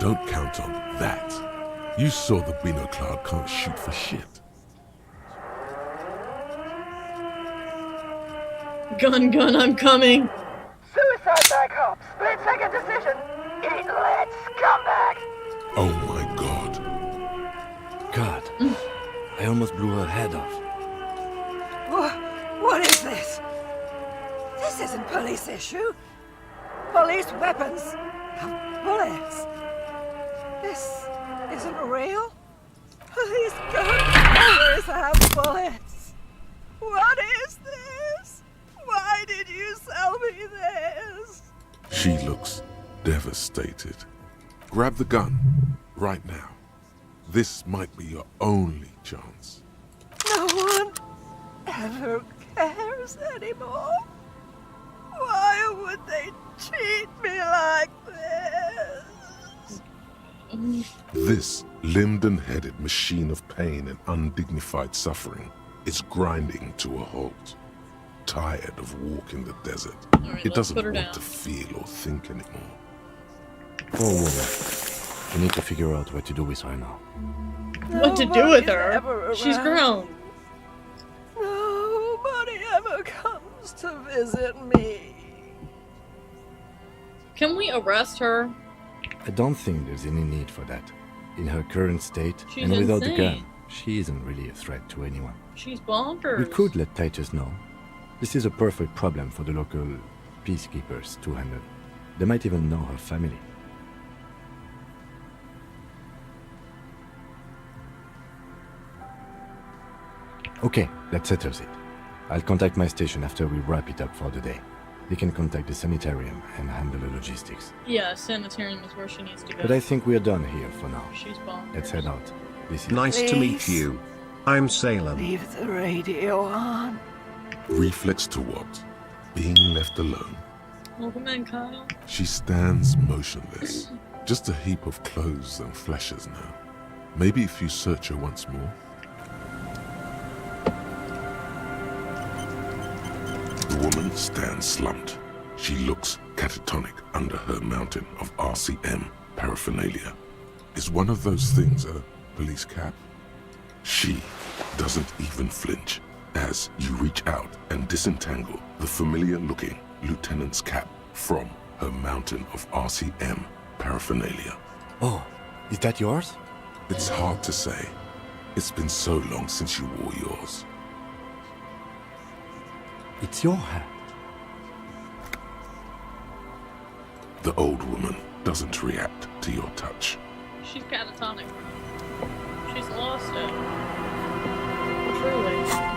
don't count on that. You saw the Bino Cloud can't shoot for shit. Gun, I'm coming. Suicide by cop! Split-second decision! Eat lead, scumbag! Oh my god. God, I almost blew her head off. What is this? This isn't police issue. Police weapons have bullets. This isn't real. Police guns always have bullets. What is this? Why did you sell me this? She looks devastated. Grab the gun, right now. This might be your only chance. No one ever cares anymore. Why would they treat me like this? This linden-headed machine of pain and undignified suffering is grinding to a halt. Tired of walking the desert, it doesn't want to feel or think anymore. Poor woman. We need to figure out what to do with her now. What to do with her? She's grown. Nobody ever comes to visit me. Can we arrest her? I don't think there's any need for that. In her current state, She's and without the insane. gun, she isn't really a threat to anyone. She's bonkers. We could let Titus know. This is a perfect problem for the local peacekeepers to handle. They might even know her family. Okay, that settles it. I'll contact my station after we wrap it up for the day. They can contact the sanitarium and handle the logistics. Yeah, sanitarium is where she needs to go. But I think we're done here for now. She's bonkers. Let's head out. This is Nice to meet you. I'm Salem. Leave the radio on. Reflex to what? Being left alone. Welcome in, Kyle. She stands motionless. Just a heap of clothes and fleshes now. Maybe if you search her once more. The woman stands slumped. She looks catatonic under her mountain of RCM paraphernalia. Is one of those things a police cap? She doesn't even flinch as you reach out and disentangle the familiar-looking lieutenant's cap from her mountain of RCM paraphernalia. Oh, is that yours? It's hard to say. It's been so long since you wore yours. It's your hat. The old woman doesn't react to your touch. She's catatonic. She's lost it. Truly.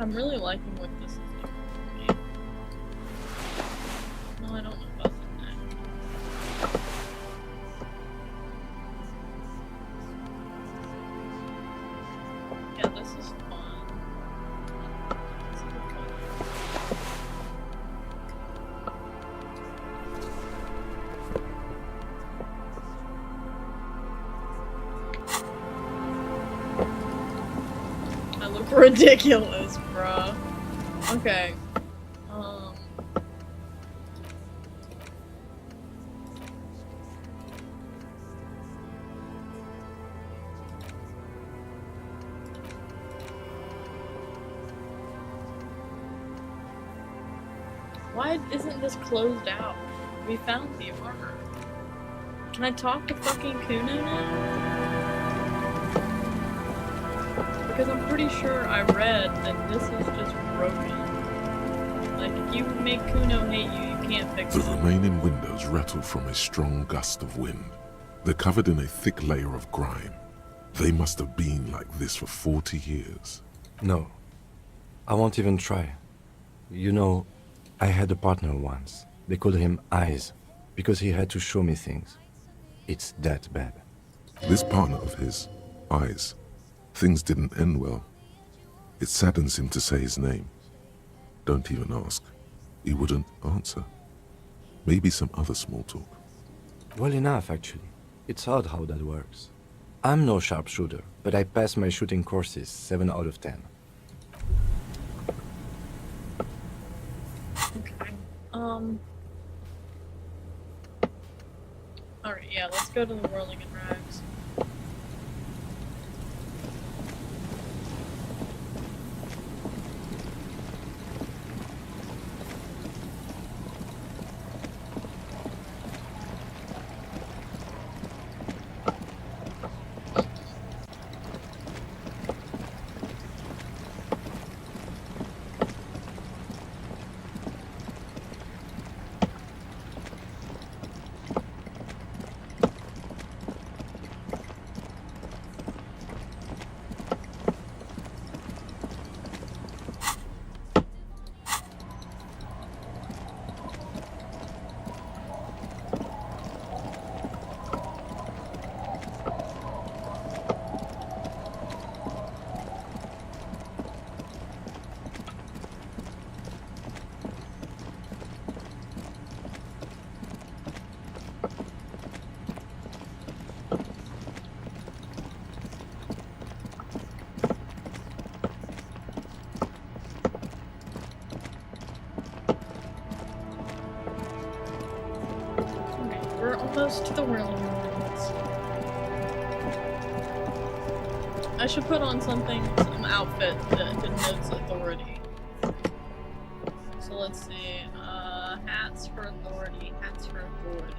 I'm really liking what this is doing for me. No, I don't know about that. Yeah, this is fun. This is fun. I look ridiculous, bruh. Okay. Why isn't this closed out? We found the armor. Can I talk to fucking Kuno now? Because I'm pretty sure I read that this is just broken. Like, if you make Kuno hate you, you can't fix The it. remaining windows rattle from a strong gust of wind. They're covered in a thick layer of grime. They must have been like this for 40 years. No. I won't even try. You know, I had a partner once. They called him Eyes, because he had to show me things. It's that bad. This partner of his, Eyes, things didn't end well. It saddens him to say his name. Don't even ask. He wouldn't answer. Maybe some other small talk. Well enough, actually. It's odd how that works. I'm no sharpshooter, but I passed my shooting courses 7 out of 10. Okay. Alright, yeah, let's go to the Whirling in Rags. We're almost to the Whirling in Rags. I should put on something, some outfit that denotes authority. So let's see, hats for authority, hats for authority.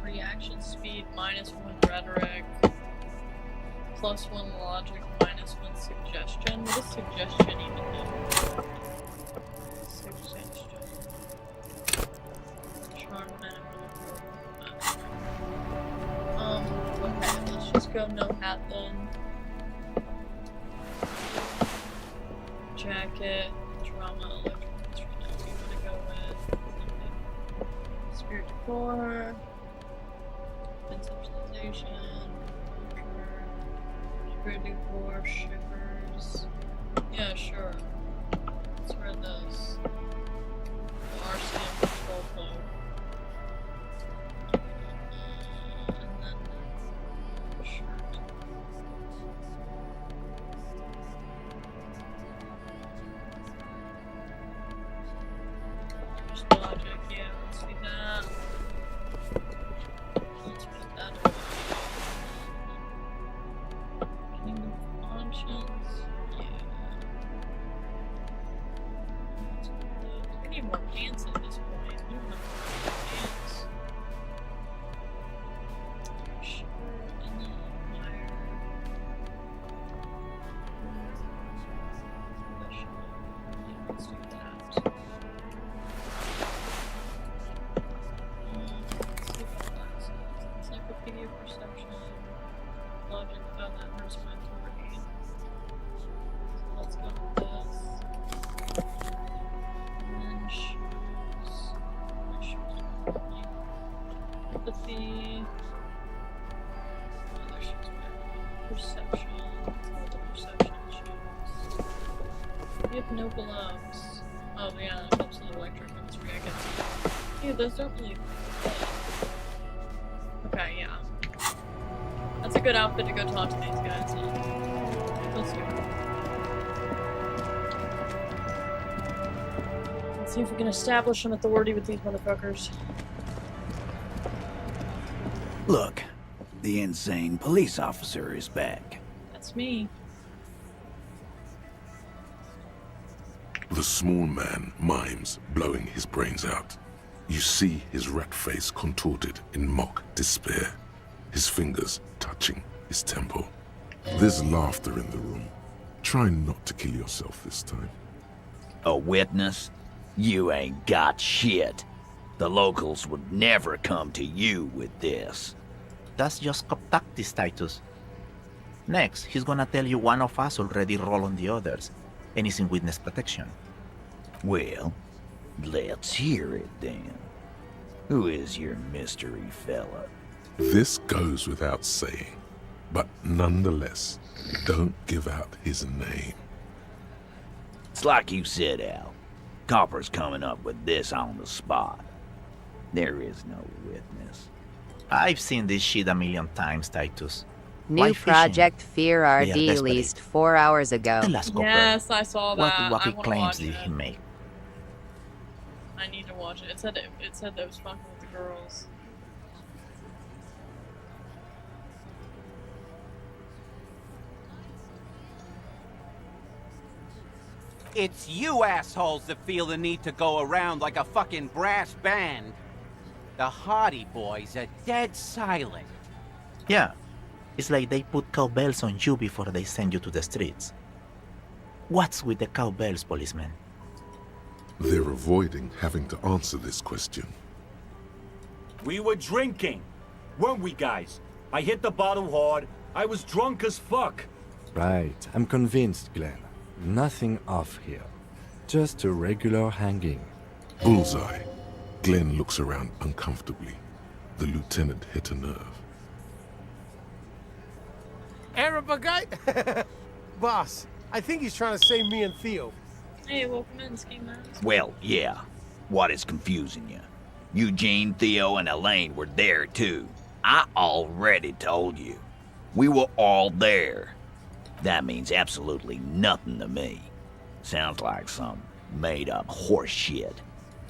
Reaction speed, -1 rhetoric, +1 logic, -1 suggestion. What does suggestion even mean? Suggestion. Charm okay, let's just go no hat then. Jacket, drama, electrical, what you want to go with? Spirit decor, conceptualization, spirit decor, shivers. Yeah, sure. Let's wear this. The RCM control cloak. And then the shirt. Just logic, yeah, let's do that. Let's put that away. Kingdom of Conscience, yeah. Let's put that. We need more pants at this point. Telepathy. Oh, there she is. Perception. What's the perception shoes? We have no gloves. Oh yeah, it helps with electric. That's right, I guess. Yeah, those don't really. Okay, yeah. That's a good outfit to go talk to these guys. Let's do it. Let's see if we can establish some authority with these motherfuckers. Look, the insane police officer is back. That's me. The small man mimes, blowing his brains out. You see his rat face contorted in mock despair, his fingers touching his temple. There's laughter in the room. Try not to kill yourself this time. A witness? You ain't got shit. The locals would never come to you with this. That's just cop tactics, Titus. Next, he's gonna tell you one of us already rolled on the others, and is in witness protection. Well, let's hear it then. Who is your mystery fella? This goes without saying, but nonetheless, don't give out his name. It's like you said, Al. Copper's coming up with this on the spot. There is no witness. I've seen this shit a million times, Titus. New project Fear RD released 4 hours ago. Yes, I saw that. What I wacky wanna claims watch did it. he make? I need to watch it. It said that was fucking with the girls. It's you assholes that feel the need to go around like a fucking brass band. The Hardy Boys are dead silent. Yeah, it's like they put cowbells on you before they send you to the streets. What's with the cowbells, policeman? They're avoiding having to answer this question. We were drinking, weren't we, guys? I hit the bottle hard. I was drunk as fuck. Right, I'm convinced, Glenn. Nothing off here. Just a regular hanging. Bullseye. Glenn looks around uncomfortably. The lieutenant hit a nerve. Arab guy? Boss, I think he's trying to save me and Theo. Hey, welcome in, Ski Mask. Well, yeah. What is confusing you? Eugene, Theo, and Elaine were there too. I already told you. We were all there. That means absolutely nothing to me. Sounds like some made-up horse shit.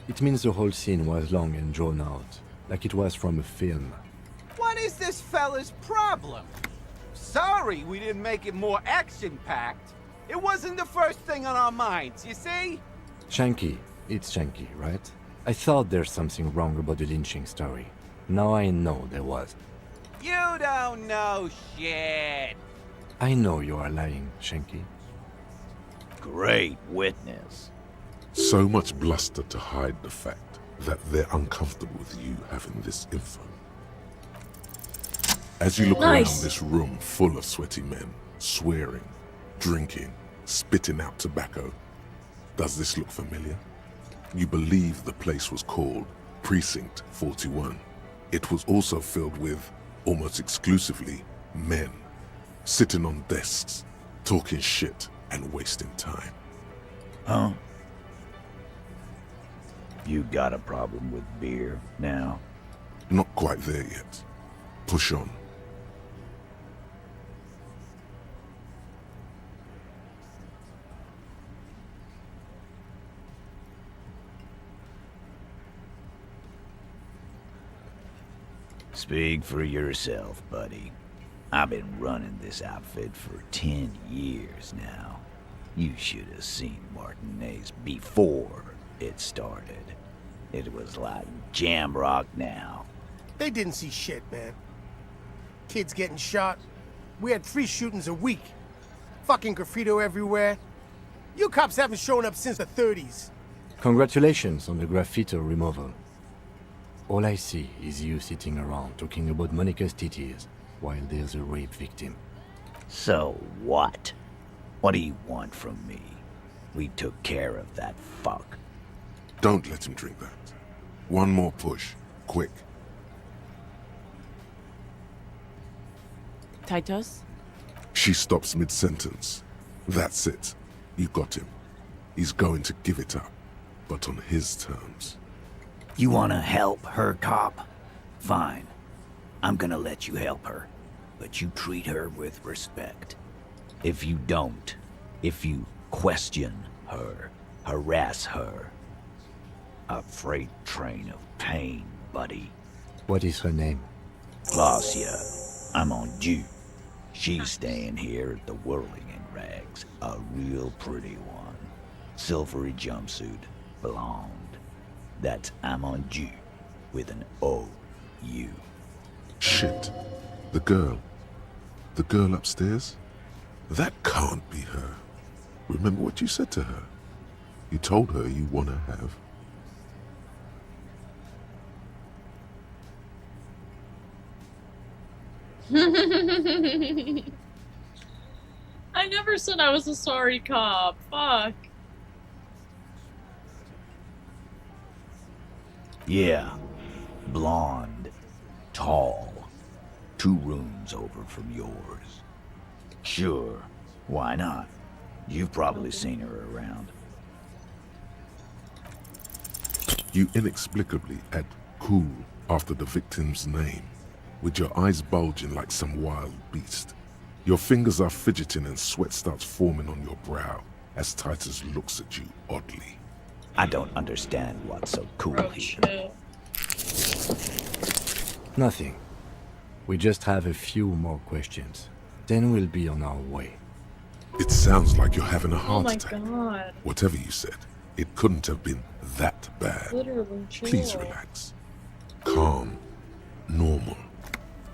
It means the whole scene was long and drawn out, like it was from a film. What is this fella's problem? Sorry we didn't make it more action-packed. It wasn't the first thing on our minds, you see? Shanky. It's Shanky, right? I thought there's something wrong about the lynching story. Now I know there was. You don't know shit. I know you are lying, Shanky. Great witness. So much bluster to hide the fact that they're uncomfortable with you having this info. As you look around this room full of sweaty men, swearing, drinking, spitting out tobacco, does this look familiar? You believe the place was called Precinct 41. It was also filled with, almost exclusively, men, sitting on desks, talking shit and wasting time. Huh? You got a problem with beer now? Not quite there yet. Push on. Speak for yourself, buddy. I've been running this outfit for 10 years now. You should have seen Martinez before it started. It was like jam rock now. They didn't see shit, man. Kids getting shot. We had 3 shootings a week. Fucking graffito everywhere. You cops haven't shown up since the 30s. Congratulations on the graffito removal. All I see is you sitting around talking about Monica's titties while there's a rape victim. So what? What do you want from me? We took care of that fuck. Don't let him drink that. One more push. Quick. Titus? She stops mid-sentence. That's it. You got him. He's going to give it up, but on his terms. You wanna help her, cop? Fine. I'm gonna let you help her, but you treat her with respect. If you don't, if you question her, harass her, a freight train of pain, buddy. What is her name? Glacia. I'm on due. She's staying here at the Whirling in Rags. A real pretty one. Silvery jumpsuit. Blonde. That's I'm on due. With an O-U. Shit. The girl. The girl upstairs? That can't be her. Remember what you said to her? You told her you want to have. I never said I was a sorry cop. Fuck. Yeah. Blonde. Tall. 2 rooms over from yours. Sure. Why not? You've probably seen her around. You inexplicably add cool after the victim's name, with your eyes bulging like some wild beast. Your fingers are fidgeting and sweat starts forming on your brow as Titus looks at you oddly. I don't understand what's so cool here. Nothing. We just have a few more questions. Then we'll be on our way. It sounds like you're having a Oh heart my attack. god. Whatever you said, it couldn't have been that bad. Literally chill. Please relax. Calm. Normal.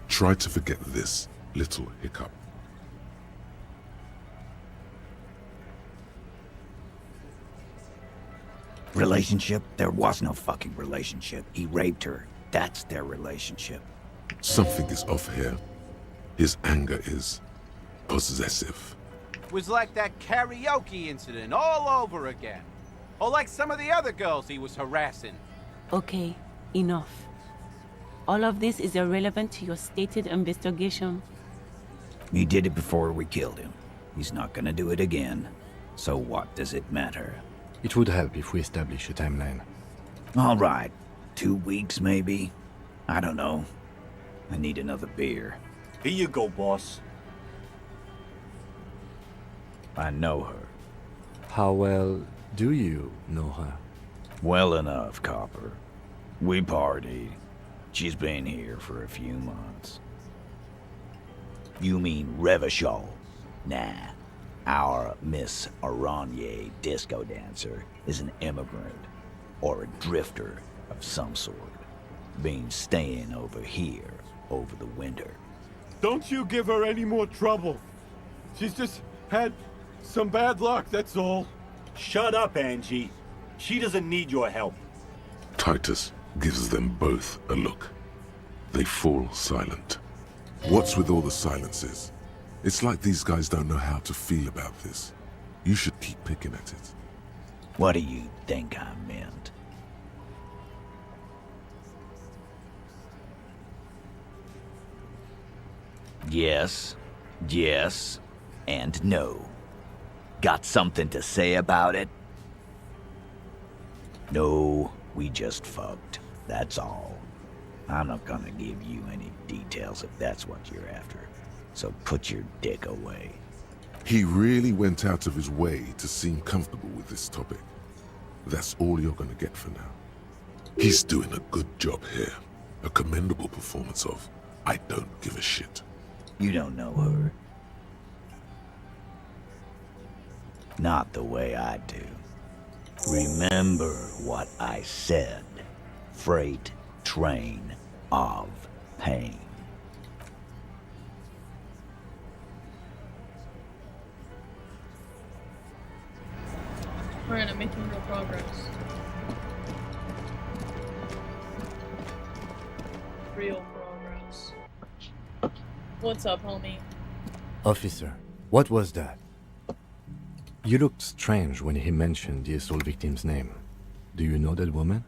Try to forget this little hiccup. Relationship? There was no fucking relationship. He raped her. That's their relationship. Something is off here. His anger is possessive. Was like that karaoke incident all over again. Or like some of the other girls he was harassing. Okay, enough. All of this is irrelevant to your stated investigation. He did it before we killed him. He's not gonna do it again. So what does it matter? It would help if we establish a timeline. All right. 2 weeks, maybe? I don't know. I need another beer. Here you go, boss. I know her. How well do you know her? Well enough, Copper. We partied. She's been here for a few months. You mean Revachol? Nah. Our Miss Aranye disco dancer is an immigrant or a drifter of some sort. Been staying over here over the winter. Don't you give her any more trouble. She's just had some bad luck, that's all. Shut up, Angie. She doesn't need your help. Titus gives them both a look. They fall silent. What's with all the silences? It's like these guys don't know how to feel about this. You should keep picking at it. What do you think I meant? Yes, yes, and no. Got something to say about it? No, we just fucked. That's all. I'm not gonna give you any details if that's what you're after. So put your dick away. He really went out of his way to seem comfortable with this topic. That's all you're gonna get for now. He's doing a good job here. A commendable performance of I don't give a shit. You don't know her. Not the way I do. Remember what I said. Freight train of pain. Alright, I'm making real progress. Real progress. What's up, homie? Officer, what was that? You looked strange when he mentioned the assault victim's name. Do you know that woman?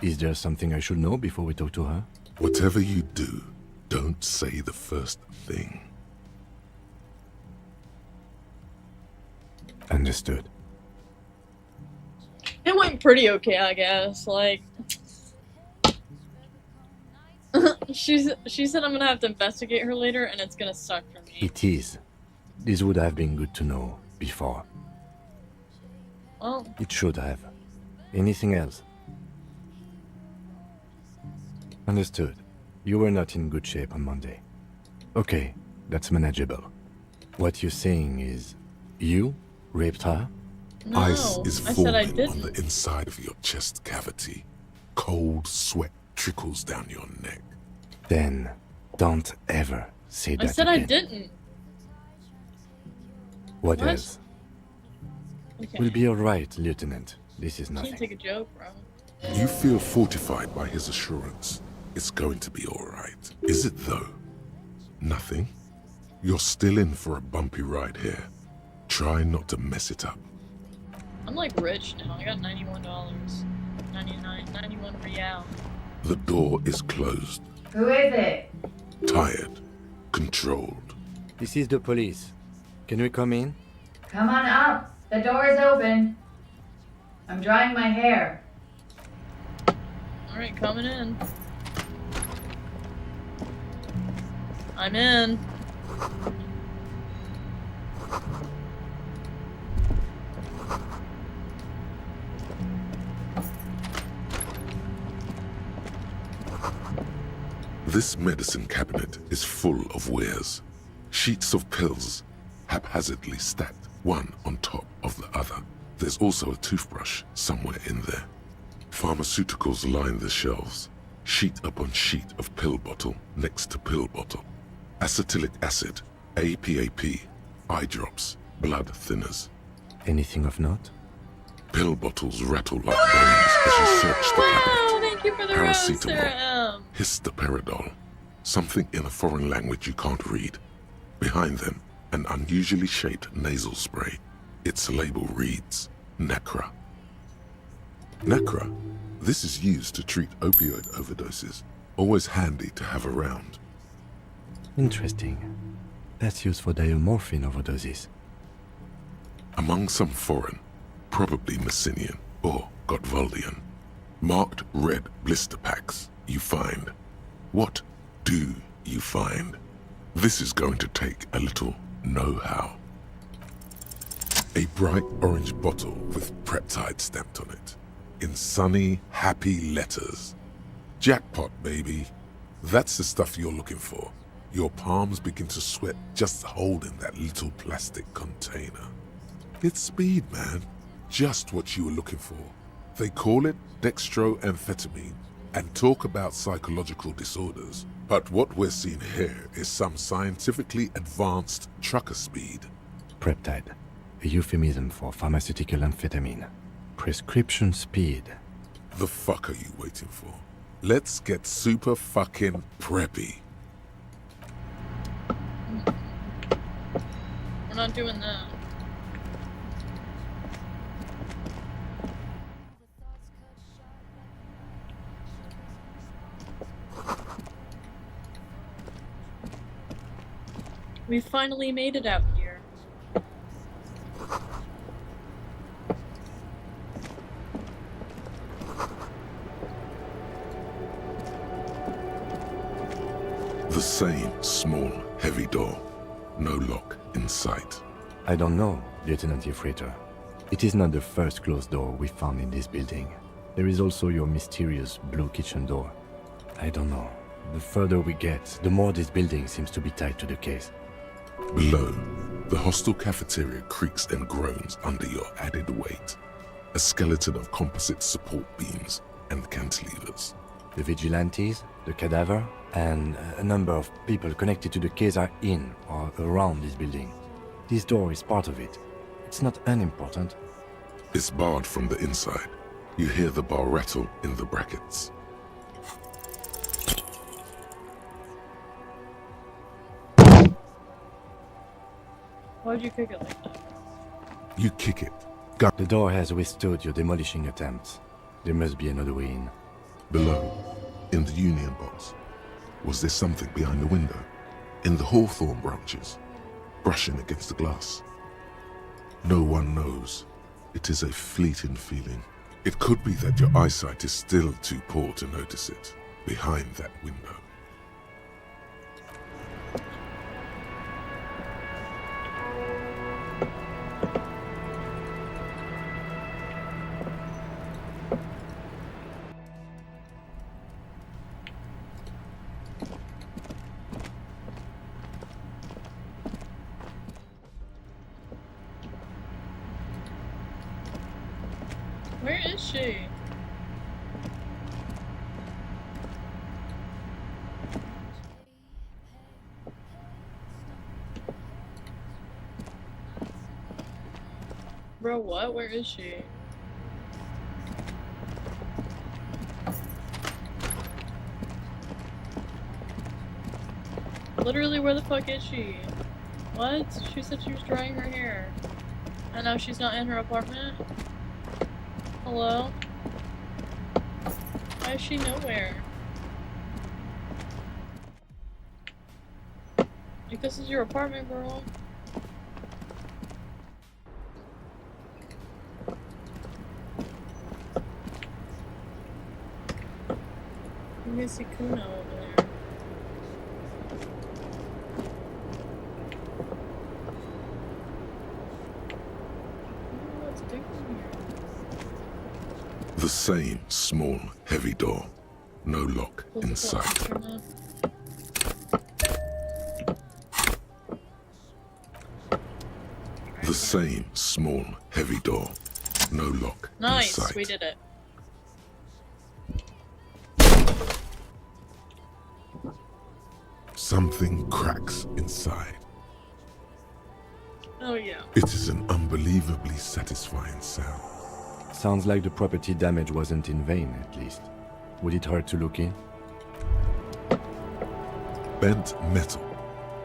Is there something I should know before we talk to her? Whatever you do, don't say the first thing. Understood. It went pretty okay, I guess. Like, she said I'm gonna have to investigate her later, and it's gonna suck for me. It is. This would have been good to know before. Well, It should have. Anything else? Understood. You were not in good shape on Monday. Okay, that's manageable. What you're saying is, you raped her? no, Ice is I said I forming on didn't. the inside of your chest cavity. Cold sweat trickles down your neck. Then, don't ever say that I said again. I didn't. What What? else? Okay. We'll be alright, Lieutenant. This is Can't nothing. take a joke, bro. You feel fortified by his assurance. It's going to be alright. Is it though? Nothing? You're still in for a bumpy ride here. Try not to mess it up. I'm like rich now. I got $91. 91 real. The door is closed. Who is it? Tired. Controlled. This is the police. Can we come in? Come on up. The door is open. I'm drying my hair. Alright, coming in. I'm in. This medicine cabinet is full of wares. Sheets of pills, haphazardly stacked, one on top of the other. There's also a toothbrush somewhere in there. Pharmaceuticals line the shelves, sheet upon sheet of pill bottle next to pill bottle. Acetylic acid, APAP, eye drops, blood thinners. Anything of note? Pill bottles rattle like bones as you search the cabinet. Wow, thank you for the rose, Sarah Paracetamol, M. histoparidol, something in a foreign language you can't read. Behind them, an unusually shaped nasal spray. Its label reads, Nacra. Nacra. This is used to treat opioid overdoses. Always handy to have around. Interesting. That's used for diamorphine overdoses. Among some foreign, probably Messinian or Gotwaldian, marked red blister packs you find. What do you find? This is going to take a little know-how. A bright orange bottle with Preptide stamped on it, in sunny, happy letters. Jackpot, baby. That's the stuff you're looking for. Your palms begin to sweat just holding that little plastic container. It's speed, man. Just what you were looking for. They call it dextroamphetamine and talk about psychological disorders. But what we're seeing here is some scientifically advanced trucker speed. Preptide, a euphemism for pharmaceutical amphetamine. Prescription speed. The fuck are you waiting for? Let's get super fucking preppy. We're not doing that. We finally made it out here. The same small, heavy door. No lock in sight. I don't know, Lieutenant Yefreiter. It is not the first closed door we found in this building. There is also your mysterious blue kitchen door. I don't know. The further we get, the more this building seems to be tied to the case. Below, the hostel cafeteria creaks and groans under your added weight. A skeleton of composite support beams and cantilevers. The vigilantes, the cadaver, and a number of people connected to the case are in or around this building. This door is part of it. It's not unimportant. It's barred from the inside. You hear the bar rattle in the brackets. Why'd you kick it like that? You kick it. The door has withstood your demolishing attempts. There must be another way in. Below, in the union box, was there something behind the window? In the hawthorn branches, brushing against the glass. No one knows. It is a fleeting feeling. It could be that your eyesight is still too poor to notice it behind that window. Where is she? Bro, what? Where is she? Literally, where the fuck is she? What? She said she was drying her hair. And now she's not in her apartment? Hello? Why is she nowhere? Like, this is your apartment, girl. You can see Kuno over there. What's different here? The same small, heavy door. No lock in sight. The same small, heavy door. No lock in sight. Nice, we did it. Something cracks inside. Oh yeah. It is an unbelievably satisfying sound. Sounds like the property damage wasn't in vain, at least. Would it hurt to look in? Bent metal,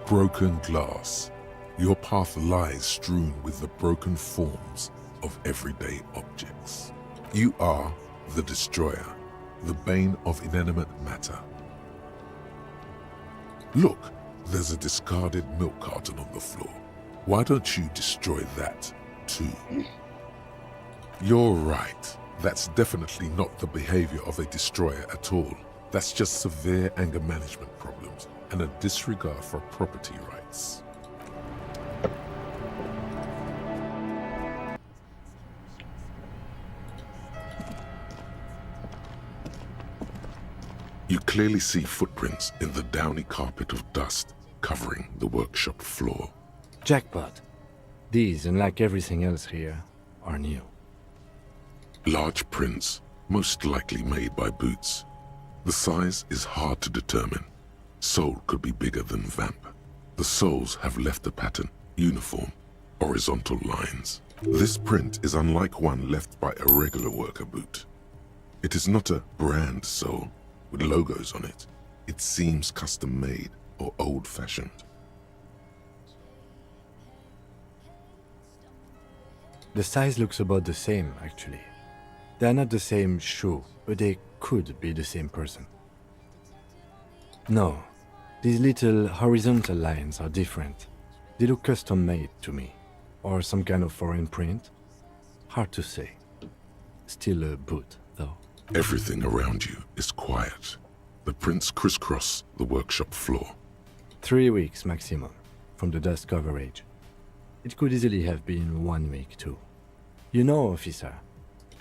broken glass. Your path lies strewn with the broken forms of everyday objects. You are the destroyer, the bane of inanimate matter. Look, there's a discarded milk carton on the floor. Why don't you destroy that, too? You're right. That's definitely not the behavior of a destroyer at all. That's just severe anger management problems and a disregard for property rights. You clearly see footprints in the downy carpet of dust covering the workshop floor. Jackpot. These, unlike everything else here, are new. Large prints, most likely made by boots. The size is hard to determine. Sole could be bigger than vamp. The soles have left a pattern, uniform, horizontal lines. This print is unlike one left by a regular worker boot. It is not a brand sole with logos on it. It seems custom-made or old-fashioned. The size looks about the same, actually. They're not the same shoe, but they could be the same person. No, these little horizontal lines are different. They look custom-made to me. Or some kind of foreign print. Hard to say. Still a boot, though. Everything around you is quiet. The prints crisscross the workshop floor. 3 weeks maximum, from the dust coverage. It could easily have been 1 week, too. You know, officer.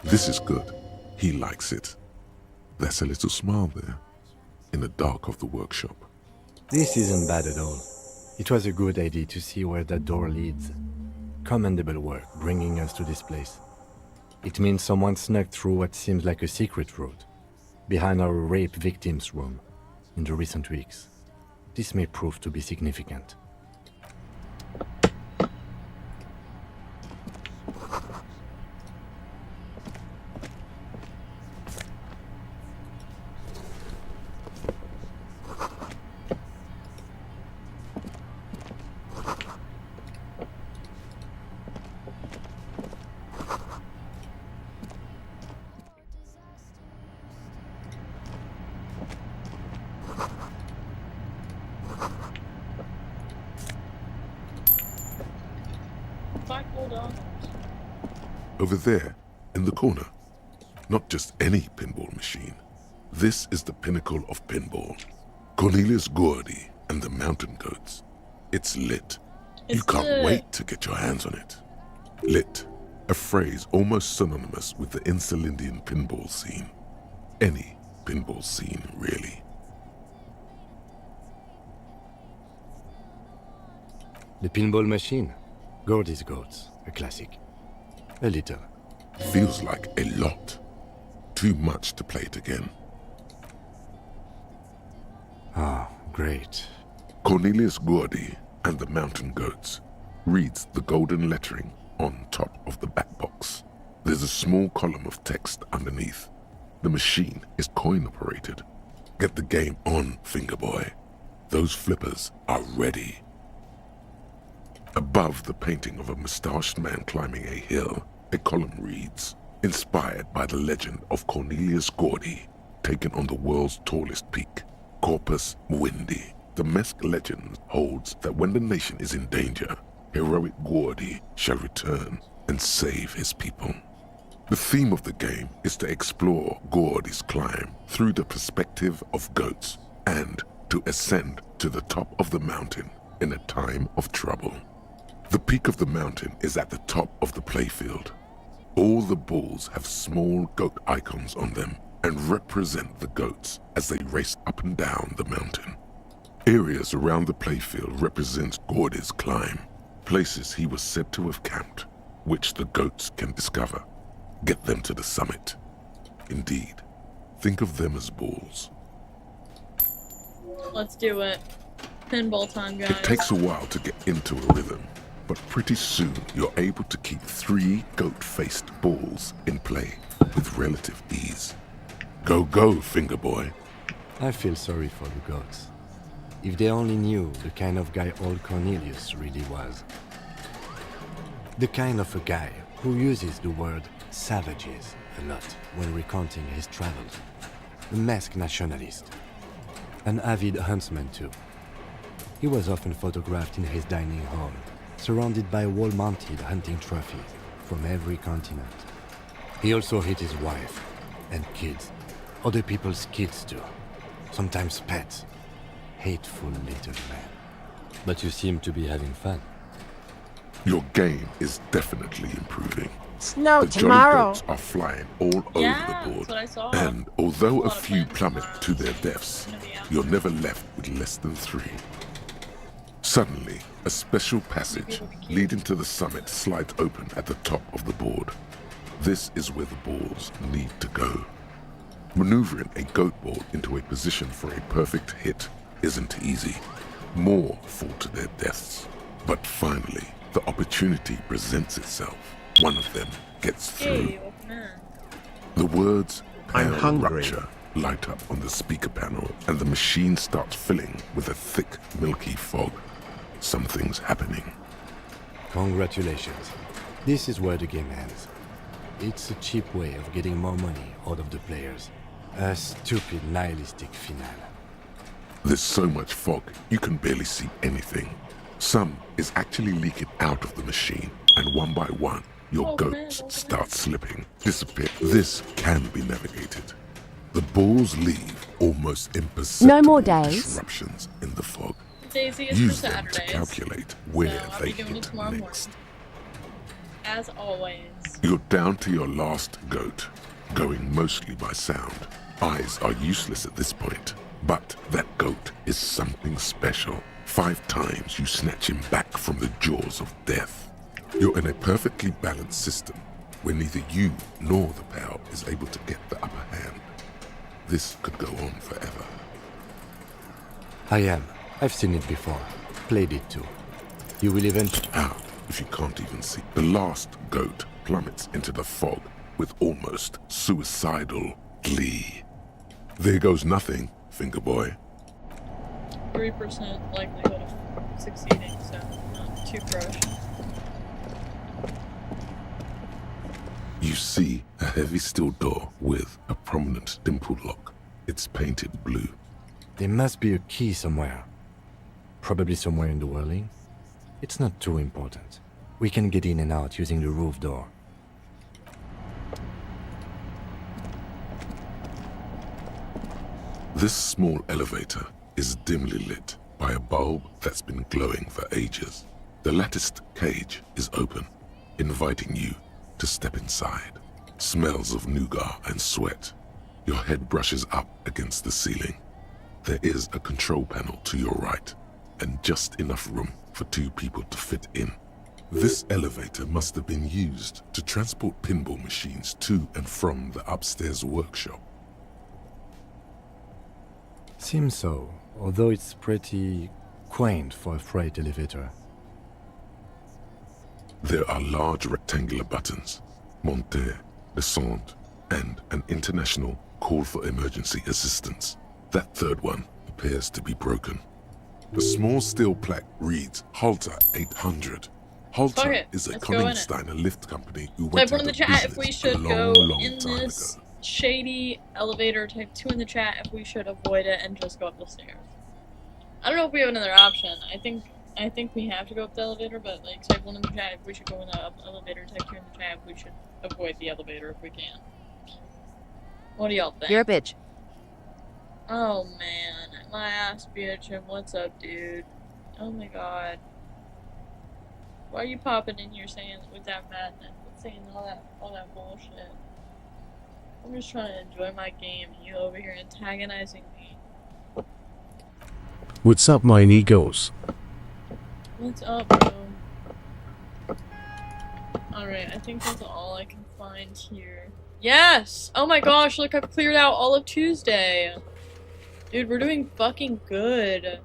This is good. He likes it. There's a little smile there, in the dark of the workshop. This isn't bad at all. It was a good idea to see where that door leads. Commendable work bringing us to this place. It means someone snuck through what seems like a secret route, behind our rape victim's room, in the recent weeks. This may prove to be significant. $5. Over there, in the corner, not just any pinball machine. This is the pinnacle of pinball. Cornelius Gordy and the Mountain Goats. It's lit. You can't wait to get your hands on it. Lit, a phrase almost synonymous with the Insulindian pinball scene. Any pinball scene, really. The pinball machine. Gordy's Goats, a classic. A little. Feels like a lot. Too much to play it again. Ah, great. Cornelius Gordy and the Mountain Goats reads the golden lettering on top of the back box. There's a small column of text underneath. The machine is coin operated. Get the game on, Fingerboy. Those flippers are ready. Above the painting of a mustached man climbing a hill, a column reads, inspired by the legend of Cornelius Gordy, taken on the world's tallest peak, Corpus Muindi. The Mesk legend holds that when the nation is in danger, heroic Gordy shall return and save his people. The theme of the game is to explore Gordy's climb through the perspective of goats and to ascend to the top of the mountain in a time of trouble. The peak of the mountain is at the top of the playfield. All the balls have small goat icons on them and represent the goats as they race up and down the mountain. Areas around the playfield represent Gordy's climb, places he was said to have camped, which the goats can discover. Get them to the summit. Indeed, think of them as balls. Let's do it. Pinball time, guys. It takes a while to get into a rhythm, but pretty soon you're able to keep 3 goat-faced balls in play with relative ease. Go, go, Fingerboy. I feel sorry for the goats. If they only knew the kind of guy old Cornelius really was. The kind of a guy who uses the word savages a lot when recounting his travels. A masked nationalist. An avid huntsman too. He was often photographed in his dining hall, surrounded by wall-mounted hunting trophies from every continent. He also hit his wife and kids, other people's kids too, sometimes pets. Hateful little man. But you seem to be having fun. Your game is definitely improving. Snow the tomorrow. Jolly Goats are flying all over the board, that's what I saw. and although a few plummet to their deaths, you're never left with less than 3. Suddenly, a special passage leading to the summit slides open at the top of the board. This is where the balls need to go. Maneuvering a goat ball into a position for a perfect hit isn't easy. More fall to their deaths. But finally, the opportunity presents itself. One of them gets through. The words I'm "Pale hungry." Rupture" light up on the speaker panel, and the machine starts filling with a thick, milky fog. Something's happening. Congratulations. This is where the game ends. It's a cheap way of getting more money out of the players. A stupid nihilistic finale. There's so much fog, you can barely see anything. Some is actually leaking out of the machine, and one by one, your goats start slipping, disappear. This can be navigated. The balls leave almost imperceptible No more days. disruptions in the fog. Daisy is Use for them to Saturdays. calculate where So I'll they be doing it hit tomorrow next. morning. As always. You're down to your last goat, going mostly by sound. Eyes are useless at this point, but that goat is something special. 5 times you snatch him back from the jaws of death. You're in a perfectly balanced system where neither you nor the pal is able to get the upper hand. This could go on forever. I am. I've seen it before. Played it too. You will eventually... How, if you can't even see? The last goat plummets into the fog with almost suicidal glee. There goes nothing, Fingerboy. 3% likelihood of succeeding, so not too crushed. You see a heavy steel door with a prominent dimple lock. It's painted blue. There must be a key somewhere. Probably somewhere in the whirling. It's not too important. We can get in and out using the roof door. This small elevator is dimly lit by a bulb that's been glowing for ages. The latticed cage is open, inviting you to step inside. Smells of nougat and sweat. Your head brushes up against the ceiling. There is a control panel to your right, and just enough room for 2 people to fit in. This elevator must have been used to transport pinball machines to and from the upstairs workshop. Seems so, although it's pretty quaint for a freight elevator. There are large rectangular buttons, monter, descend, and an international call for emergency assistance. That third one appears to be broken. The small steel plaque reads Halter 800. Halter is a Koningsteiner lift company who went Type 1 in out the of chat if we business a should long, go long in time this ago. shady elevator. Type 2 in the chat if we should avoid it and just go up the stairs. I don't know if we have another option. I think we have to go up the elevator, but like type 1 in the chat if we should go in the elevator. Type 2 in the chat if we should avoid the elevator if we can. What do y'all think? You're a bitch. Oh man, my ass bitch, and what's up, dude? Oh my god. Why are you popping in here saying with that madness, saying all that bullshit? I'm just trying to enjoy my game, and you over here antagonizing me. What's up, my egos? What's up, bro? Alright, I think that's all I can find here. Yes! Oh my gosh, look, I've cleared out all of Tuesday! Dude, we're doing fucking good.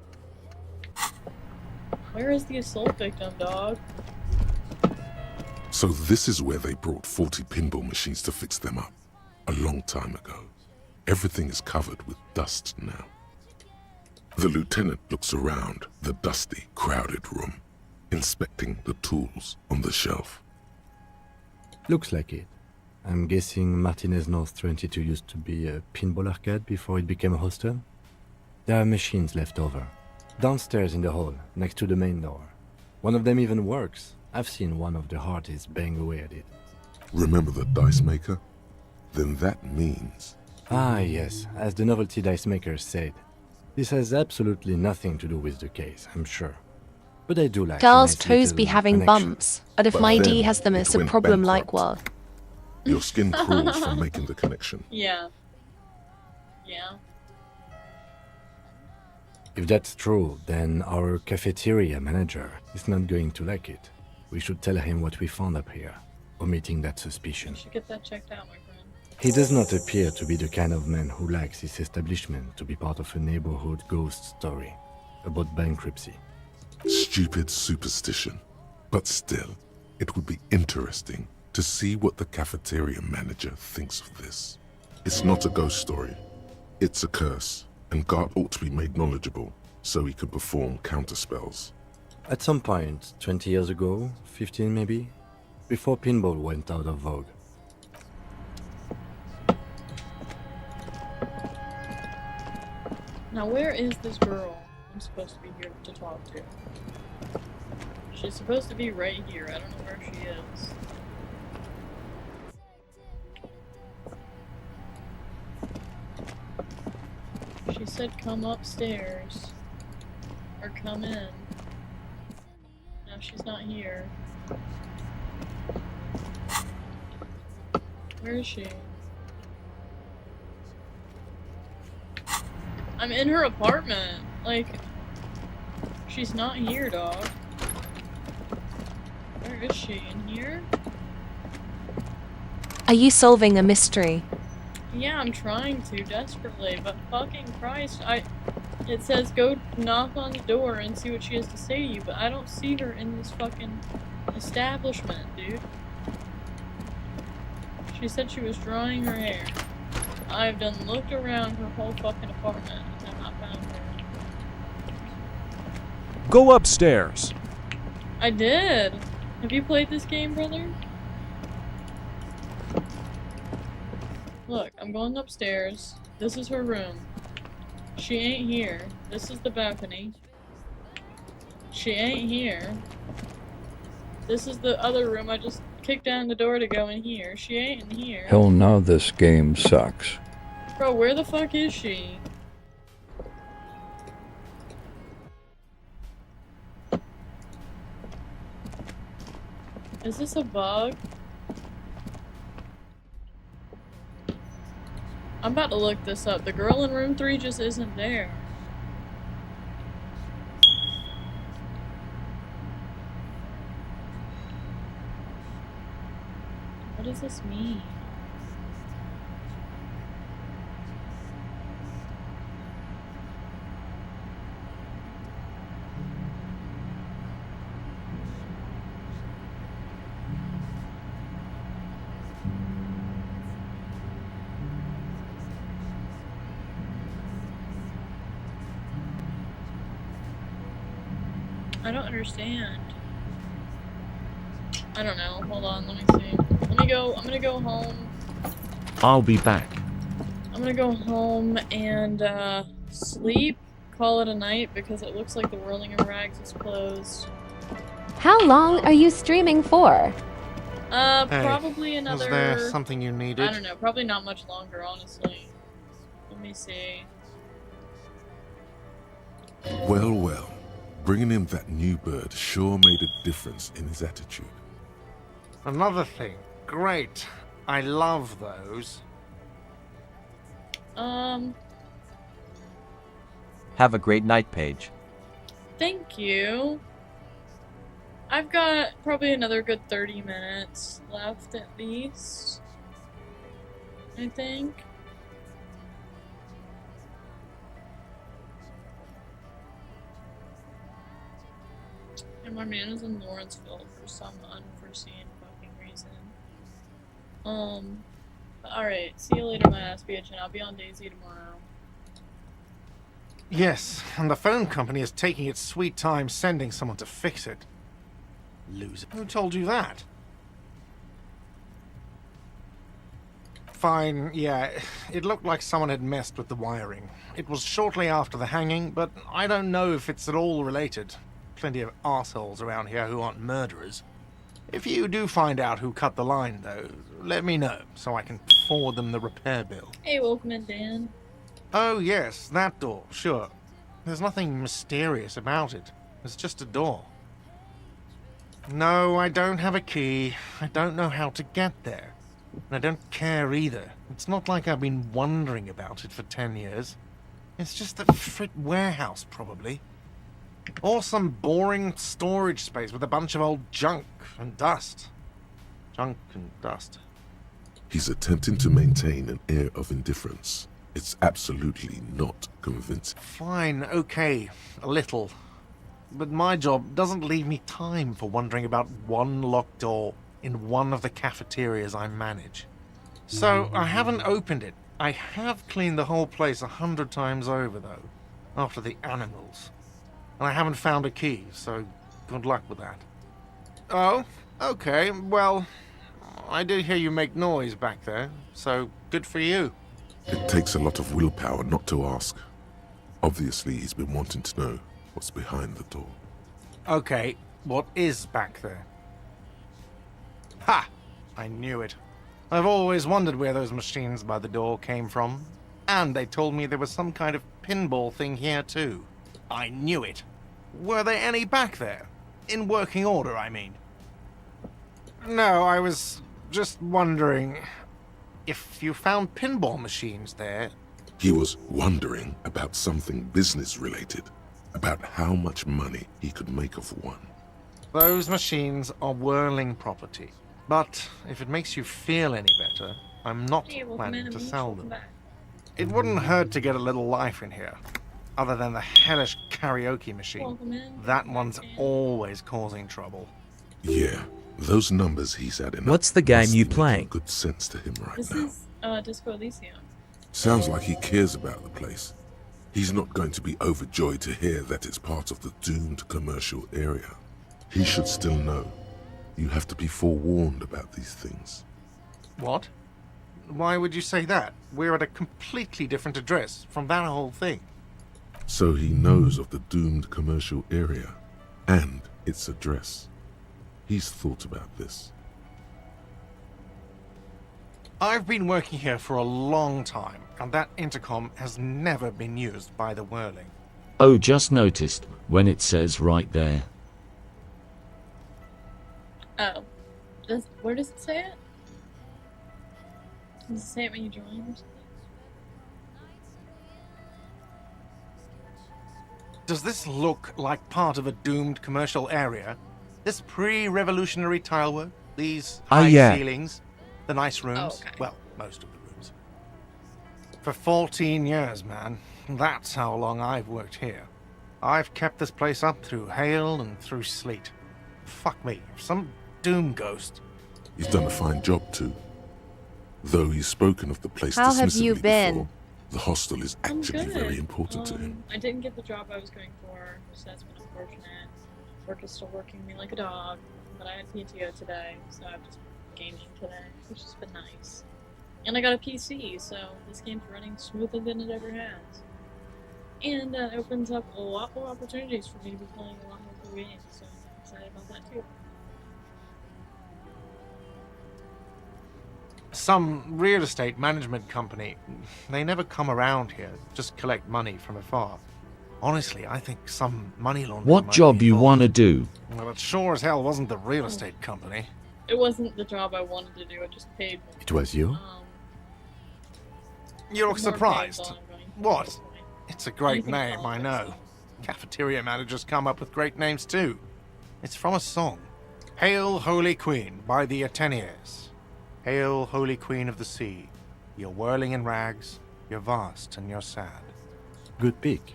Where is the assault victim, dog? So this is where they brought 40 pinball machines to fix them up. A long time ago. Everything is covered with dust now. The lieutenant looks around the dusty, crowded room, inspecting the tools on the shelf. Looks like it. I'm guessing Martinez North 22 used to be a pinball arcade before it became a hostel. There are machines left over. Downstairs in the hall, next to the main door. One of them even works. I've seen one of the hearties bang away at it. Remember the dice maker? Then that means... Ah, yes, as the novelty dice maker said. This has absolutely nothing to do with the case, I'm sure. But I do like Girls' a nice toes little be having connection. bumps, and if But my then D has them, it it's a went problem like bankrupt. what? Your skin crawls from making the connection. Yeah. Yeah. If that's true, then our cafeteria manager is not going to like it. We should tell him what we found up here, omitting that suspicion. You should get that checked out, my friend. He does not appear to be the kind of man who likes his establishment to be part of a neighborhood ghost story about bankruptcy. Stupid superstition. But still, it would be interesting to see what the cafeteria manager thinks of this. It's not a ghost story. It's a curse, and God ought to be made knowledgeable so he could perform counterspells. At some point, 20 years ago, 15 maybe, before pinball went out of vogue. Now where is this girl I'm supposed to be here to talk to? She's supposed to be right here. I don't know where she is. She said come upstairs. Or come in. Now she's not here. Where is she? I'm in her apartment. Like, she's not here, dog. Where is she? In here? Are you solving a mystery? Yeah, I'm trying to desperately, but fucking Christ, it says go knock on the door and see what she has to say to you, but I don't see her in this fucking establishment, dude. She said she was drying her hair. I've done looked around her whole fucking apartment and have not found her. Go upstairs. I did! Have you played this game, brother? Look, I'm going upstairs. This is her room. She ain't here. This is the balcony. She ain't here. This is the other room. I just kicked down the door to go in here. She ain't in here. Hell, now this game sucks. Bro, where the fuck is she? Is this a bug? I'm about to look this up. The girl in room 3 just isn't there. What does this mean? I don't understand. I don't know. Hold on, let me see. I'm gonna go home. I'll be back. I'm gonna go home and sleep, call it a night, because it looks like the Whirling in Rags is closed. How long are you streaming for? Probably another... Is there something you needed? I don't know, probably not much longer, honestly. Let me see. Well, well. Bringing in that new bird sure made a difference in his attitude. Another thing. Great. I love those. Have a great night, Paige. Thank you. I've got probably another good 30 minutes left at least. I think. And my man is in Lawrenceville for some unforeseen fucking reason. Alright, see you later, my ass bitch, and I'll be on Daisy tomorrow. Yes, and the phone company is taking its sweet time sending someone to fix it. Loser. Who told you that? Fine, yeah, it looked like someone had messed with the wiring. It was shortly after the hanging, but I don't know if it's at all related. Plenty of assholes around here who aren't murderers. If you do find out who cut the line, though, let me know, so I can forward them the repair bill. Hey, welcome in, Dan. Oh yes, that door, sure. There's nothing mysterious about it. It's just a door. No, I don't have a key. I don't know how to get there. And I don't care either. It's not like I've been wondering about it for 10 years. It's just a frit warehouse, probably. Or some boring storage space with a bunch of old junk and dust. Junk and dust. He's attempting to maintain an air of indifference. It's absolutely not convincing. Fine, okay, a little. But my job doesn't leave me time for wondering about one locked door in one of the cafeterias I manage. So I haven't opened it. I have cleaned the whole place 100 times over, though, after the animals. And I haven't found a key, so good luck with that. Oh, okay, well, I did hear you make noise back there, so good for you. It takes a lot of willpower not to ask. Obviously, he's been wanting to know what's behind the door. Okay, what is back there? Ha! I knew it. I've always wondered where those machines by the door came from. And they told me there was some kind of pinball thing here too. I knew it. Were there any back there? In working order, I mean. No, I was just wondering if you found pinball machines there. He was wondering about something business-related, about how much money he could make of one. Those machines are whirling property. But if it makes you feel any better, I'm not planning to sell them. It wouldn't hurt to get a little life in here. Other than the hellish karaoke machine. That one's always causing trouble. Yeah, those numbers he's adding. What's the game you playing? Good sense to him right This now. is Disco Elysium. Sounds like he cares about the place. He's not going to be overjoyed to hear that it's part of the doomed commercial area. He should still know. You have to be forewarned about these things. What? Why would you say that? We're at a completely different address from that whole thing. So he knows of the doomed commercial area and its address. He's thought about this. I've been working here for a long time, and that intercom has never been used by the Whirling. Oh, just noticed when it says right there. Oh. Where does it say it? Does it say it when you join or something? Does this look like part of a doomed commercial area? This pre-revolutionary tilework? These high yeah. ceilings? The nice rooms? Oh, okay. Well, most of the rooms. For 14 years, man. That's how long I've worked here. I've kept this place up through hail and through sleet. Fuck me, some doom ghost. He's done a fine job too. Though he's spoken of the place How have dismissively you been? before, the hostel is I'm actually good. very important to him. I didn't get the job I was going for, which that's been unfortunate. Work is still working me like a dog, but I had PTO today, so I've just been gaming today, which has been nice. And I got a PC, so this game's running smoother than it ever has. And that opens up a lot more opportunities for me to be playing a lot more games, so I'm excited about that too. Some real estate management company. They never come around here, just collect money from afar. Honestly, I think some money laundering. What might job be you involved. wanna do? Well, it sure as hell wasn't the real estate company. It wasn't the job I wanted to do, it just paid more. It was you? You look more surprised. paid than I'm going to What? this point. It's a great Anything name, I politics, know. though. Cafeteria managers come up with great names too. It's from a song. Hail, Holy Queen, by the Ateniers. Hail, Holy Queen of the Sea. You're whirling in rags, you're vast and you're sad. Good pick.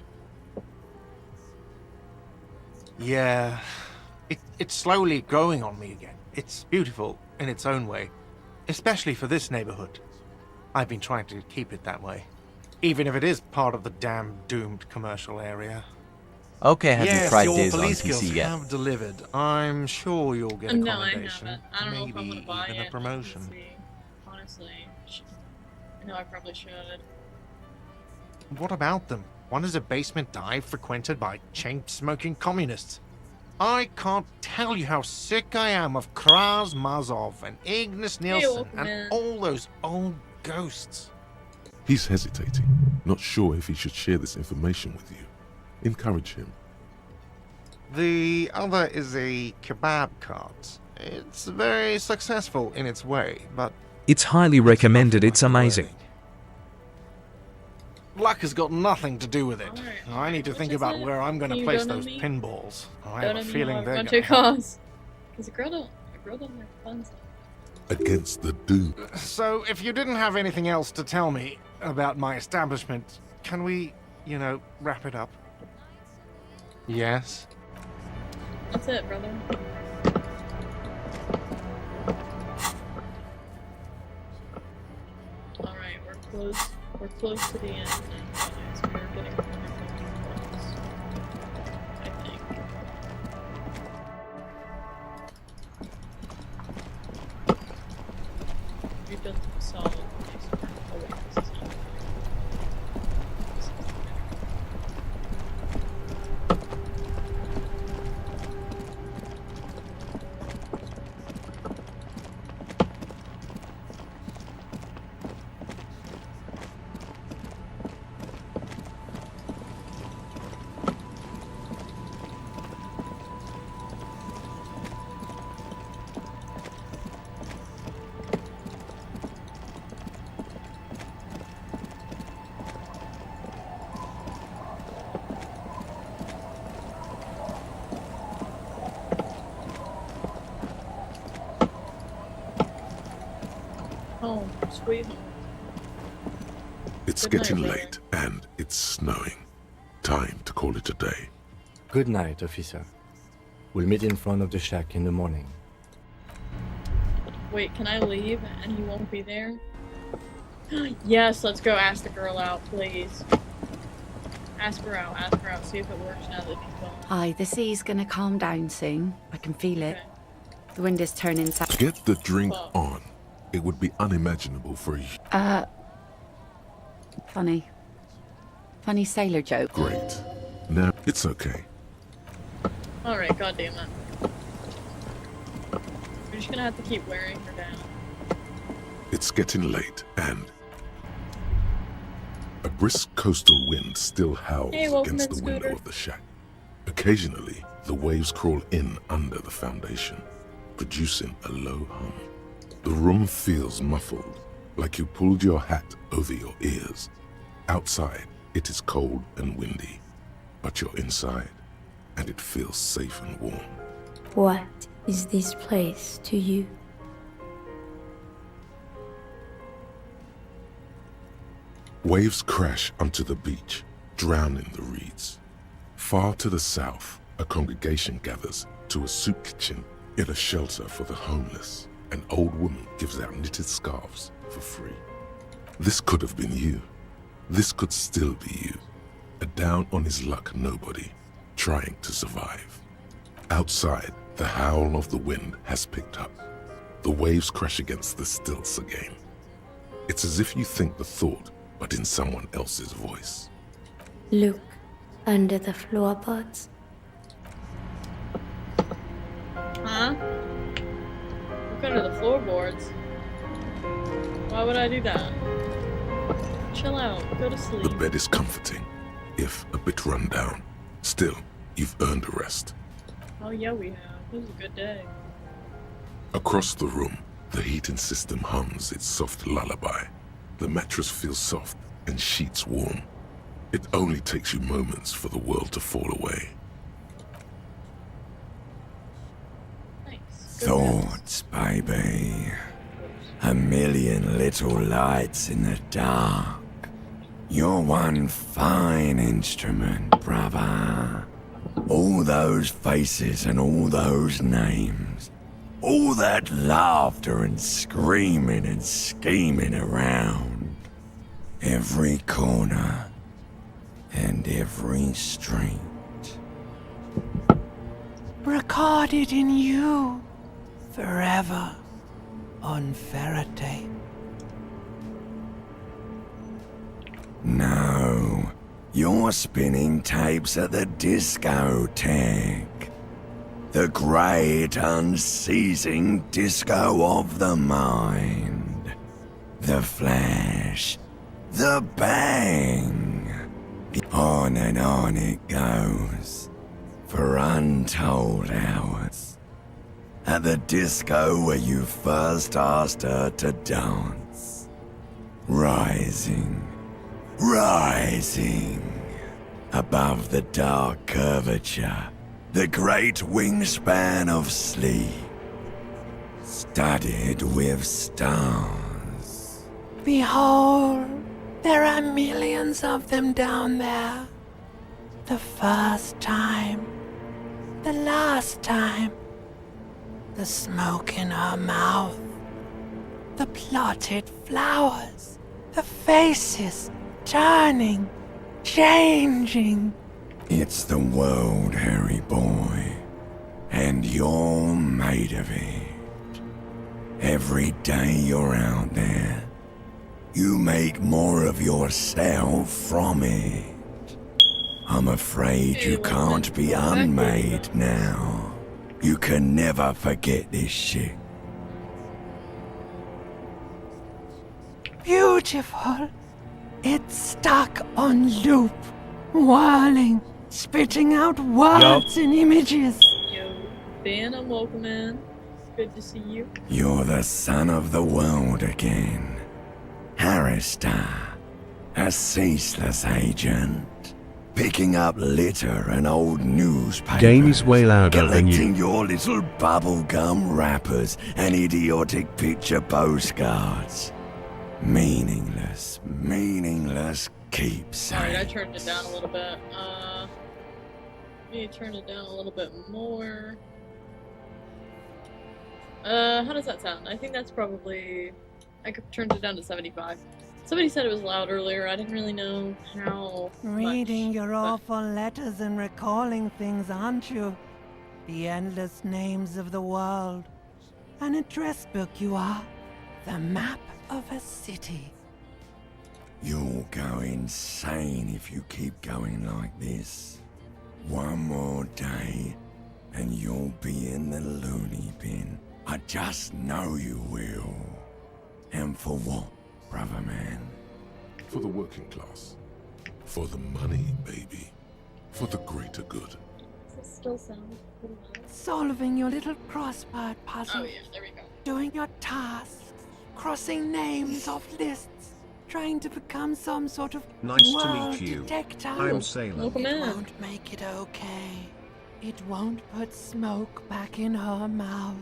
Yeah, it's slowly growing on me again. It's beautiful in its own way, especially for this neighborhood. I've been trying to keep it that way, even if it is part of the damn doomed commercial area. Okay, have you tried your Days on police skills PC yet? have delivered. I'm sure you'll get No, I accommodation. haven't. I don't know if I'm Maybe gonna buy even it. a promotion. Let's see. Honestly, I know I probably should. What about them? One is a basement dive frequented by chain-smoking communists. I can't tell you how sick I am of Kraz Mazov and Ignis Nielsen and man. all those old ghosts. He's hesitating, not sure if he should share this information with you. Encourage him. The other is a kebab cart. It's very successful in its way, but It's highly recommended, it's amazing. luck has got nothing to do with it. Alright, I need to what think is about it? where I'm going Can to you place donate those me? pinballs. I have Don't a know feeling how they're much going it to help. costs. Because a girl don't like fun stuff. Against the doom. So, if you didn't have anything else to tell me about my establishment, can we, wrap it up? Yes? That's it, brother. Alright, we're close to the end now, guys. We're getting close. I think. We've done some solid things. Oh wait, this is not. Home, sweet home. It's Good night, getting brother. late, and it's snowing. Time to call it a day. Good night, officer. We'll meet in front of the shack in the morning. Wait, can I leave and he won't be there? Yes, let's go ask the girl out, please. Ask her out, see if it works now that he's gone. Hi, the sea's gonna calm down soon. I can feel it. The wind is turning south. Get the drink on. It would be unimaginable for you. Funny. Funny sailor joke. Great. Now, it's okay. Alright, goddammit. just gonna have to keep wearing her down. It's getting late, and a brisk coastal wind still howls against the window of the shack. Occasionally, the waves crawl in under the foundation, producing a low hum. The room feels muffled, like you pulled your hat over your ears. Outside, it is cold and windy, but you're inside, and it feels safe and warm. What is this place to you? Waves crash onto the beach, drowning the reeds. Far to the south, a congregation gathers to a soup kitchen in a shelter for the homeless. An old woman gives out knitted scarves for free. This could have been you. This could still be you. A down-on-his-luck nobody, trying to survive. Outside, the howl of the wind has picked up. The waves crash against the stilts again. It's as if you think the thought, but in someone else's voice. Look under the floorboards. Huh? Look under the floorboards. Why would I do that? Chill out. Go to sleep. The bed is comforting, if a bit run down. Still, you've earned a rest. Oh yeah, we have. This is a good day. Across the room, the heating system hums its soft lullaby. The mattress feels soft and sheets warm. It only takes you moments for the world to fall away. Thoughts, baby. A million little lights in the dark. You're one fine instrument, brother. All those faces and all those names. All that laughter and screaming and scheming around. Every corner and every street. Recorded in you forever on Faraday. No, you're spinning tapes at the discotheque. The great unceasing disco of the mind. The flash. The bang. On and on it goes. For untold hours. At the disco where you first asked her to dance. Rising. Rising. Above the dark curvature. The great wingspan of sleep, studded with stars. Behold, there are millions of them down there. The first time, the last time, the smoke in her mouth, the plotted flowers, the faces turning, changing. It's the world, Harry boy, and you're made of it. Every day you're out there, you make more of yourself from it. I'm afraid you can't be unmade now. You can never forget this shit. Beautiful. It's stuck on loop, whirling. Spitting out words and images. Yo, Ben and welcome in. Good to see you. You're the son of the world again. Harrister, a ceaseless agent. Picking up litter and old newspapers. Games way louder than you. Collecting your little bubblegum wrappers and idiotic picture postcards. Meaningless, meaningless keepsake. Alright, I turned it down a little bit. Maybe turn it down a little bit more. How does that sound? I think that's probably... I could turn it down to 75. Somebody said it was loud earlier. I didn't really know how Reading much, your but... awful letters and recalling things, aren't you? The endless names of the world. An address book you are. The map of a city. You'll go insane if you keep going like this. One more day, and you'll be in the loony bin. I just know you will. And for what, brother man? For the working class. For the money, baby. For the greater good. Does this still sound pretty loud? Solving your little crossword puzzle. Oh yeah, there we go. Doing your tasks. Crossing names off lists. Trying to become some sort of Nice to world meet you. detective. I'm Salem. Welcome It in. won't make it okay. It won't put smoke back in her mouth.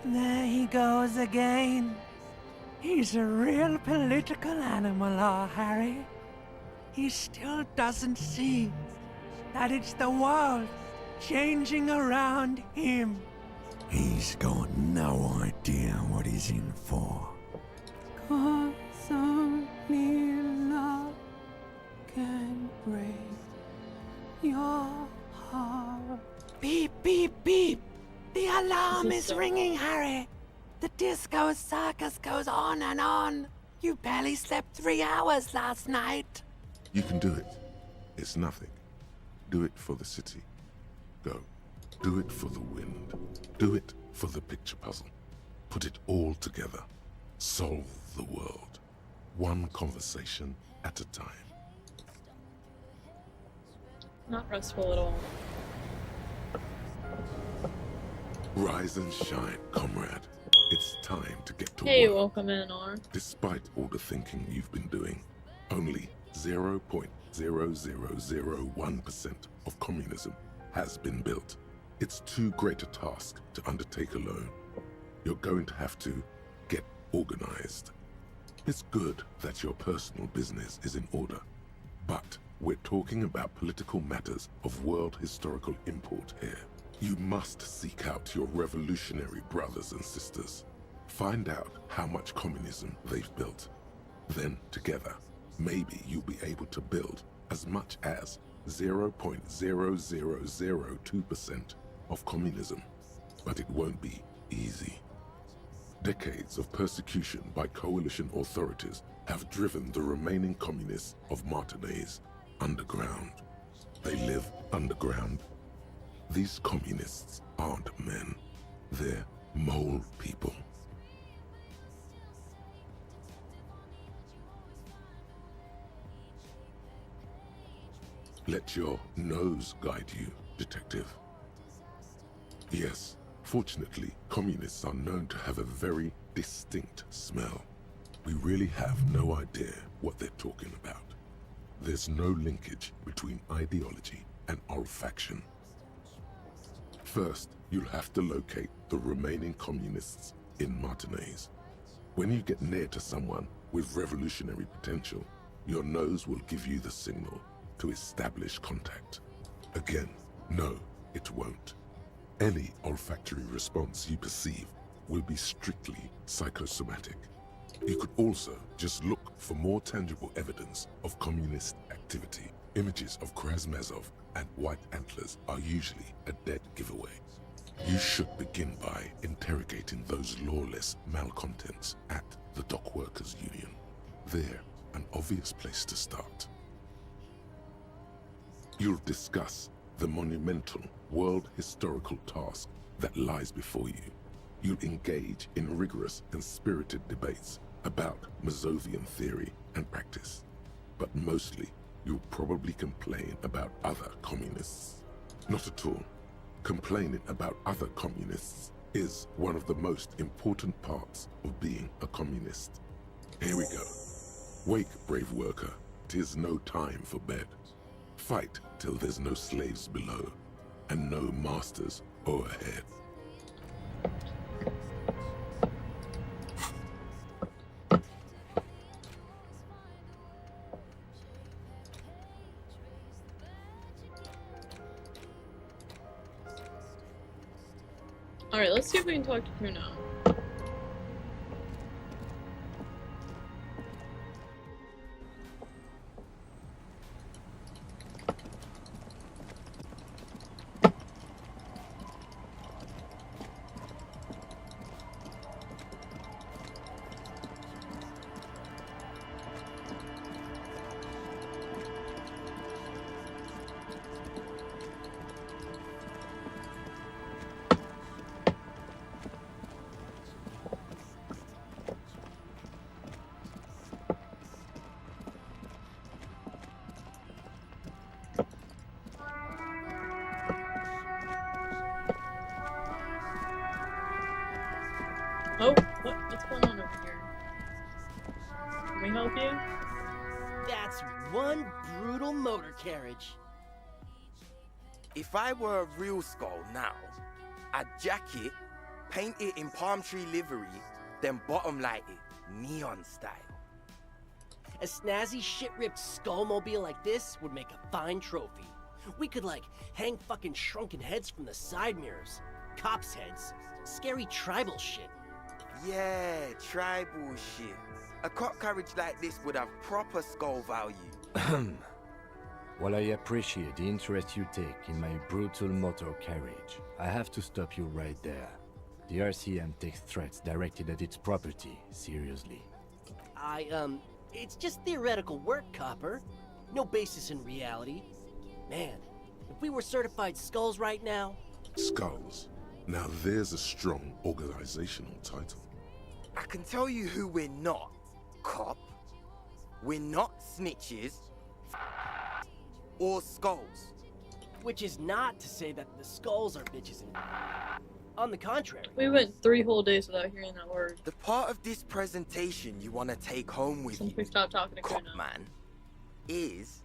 There he goes again. He's a real political animal, our Harry. He still doesn't see that it's the world changing around him. He's got no idea what he's in for. Cause only love can break your heart. Beep, beep, beep. The alarm is ringing, Harry. The disco circus goes on and on. You barely slept 3 hours last night. You can do it. It's nothing. Do it for the city. Go. Do it for the wind. Do it for the picture puzzle. Put it all together. Solve the world. One conversation at a time. Not restful at all. Rise and shine, comrade. It's time to get to Hey, work. welcome in, R. Despite all the thinking you've been doing, only 0.0001% of communism has been built. It's too great a task to undertake alone. You're going to have to get organized. It's good that your personal business is in order, but we're talking about political matters of world historical import here. You must seek out your revolutionary brothers and sisters. Find out how much communism they've built. Then, together, maybe you'll be able to build as much as 0.0002% of communism. But it won't be easy. Decades of persecution by coalition authorities have driven the remaining communists of Martinaise underground. They live underground. These communists aren't men. They're mole people. Let your nose guide you, detective. Yes, fortunately, communists are known to have a very distinct smell. We really have no idea what they're talking about. There's no linkage between ideology and olfaction. First, you'll have to locate the remaining communists in Martinaise. When you get near to someone with revolutionary potential, your nose will give you the signal to establish contact. Again, no, it won't. Any olfactory response you perceive will be strictly psychosomatic. You could also just look for more tangible evidence of communist activity. Images of Krasmazov and white antlers are usually a dead giveaway. You should begin by interrogating those lawless malcontents at the Dock Workers Union. They're an obvious place to start. You'll discuss the monumental world historical task that lies before you. You'll engage in rigorous and spirited debates about Mazovian theory and practice. But mostly, you'll probably complain about other communists. Not at all. Complaining about other communists is one of the most important parts of being a communist. Here we go. Wake, brave worker. 'Tis no time for bed. Fight till there's no slaves below, and no masters o'erhead. Alright, let's see if we can talk to Kuno. Can we help you? That's one brutal motor carriage. If I were a real skull now, I'd jack it, paint it in palm tree livery, then bottom light it, neon style. A snazzy shit-ripped skullmobile like this would make a fine trophy. We could, like, hang fucking shrunken heads from the side mirrors. Cops' heads. Scary tribal shit. Yeah, tribal shit. A cop carriage like this would have proper skull value. While I appreciate the interest you take in my brutal motor carriage, I have to stop you right there. The RCM takes threats directed at its property seriously. It's just theoretical work, Copper. No basis in reality. Man, if we were certified skulls right now... Skulls? Now there's a strong organizational title. I can tell you who we're not, cop. We're not snitches or skulls. Which is not to say that the skulls are bitches and... On the contrary. We went 3 whole days without hearing that word. The part of this presentation you want to take home with Since you, we stopped talking to cop man, is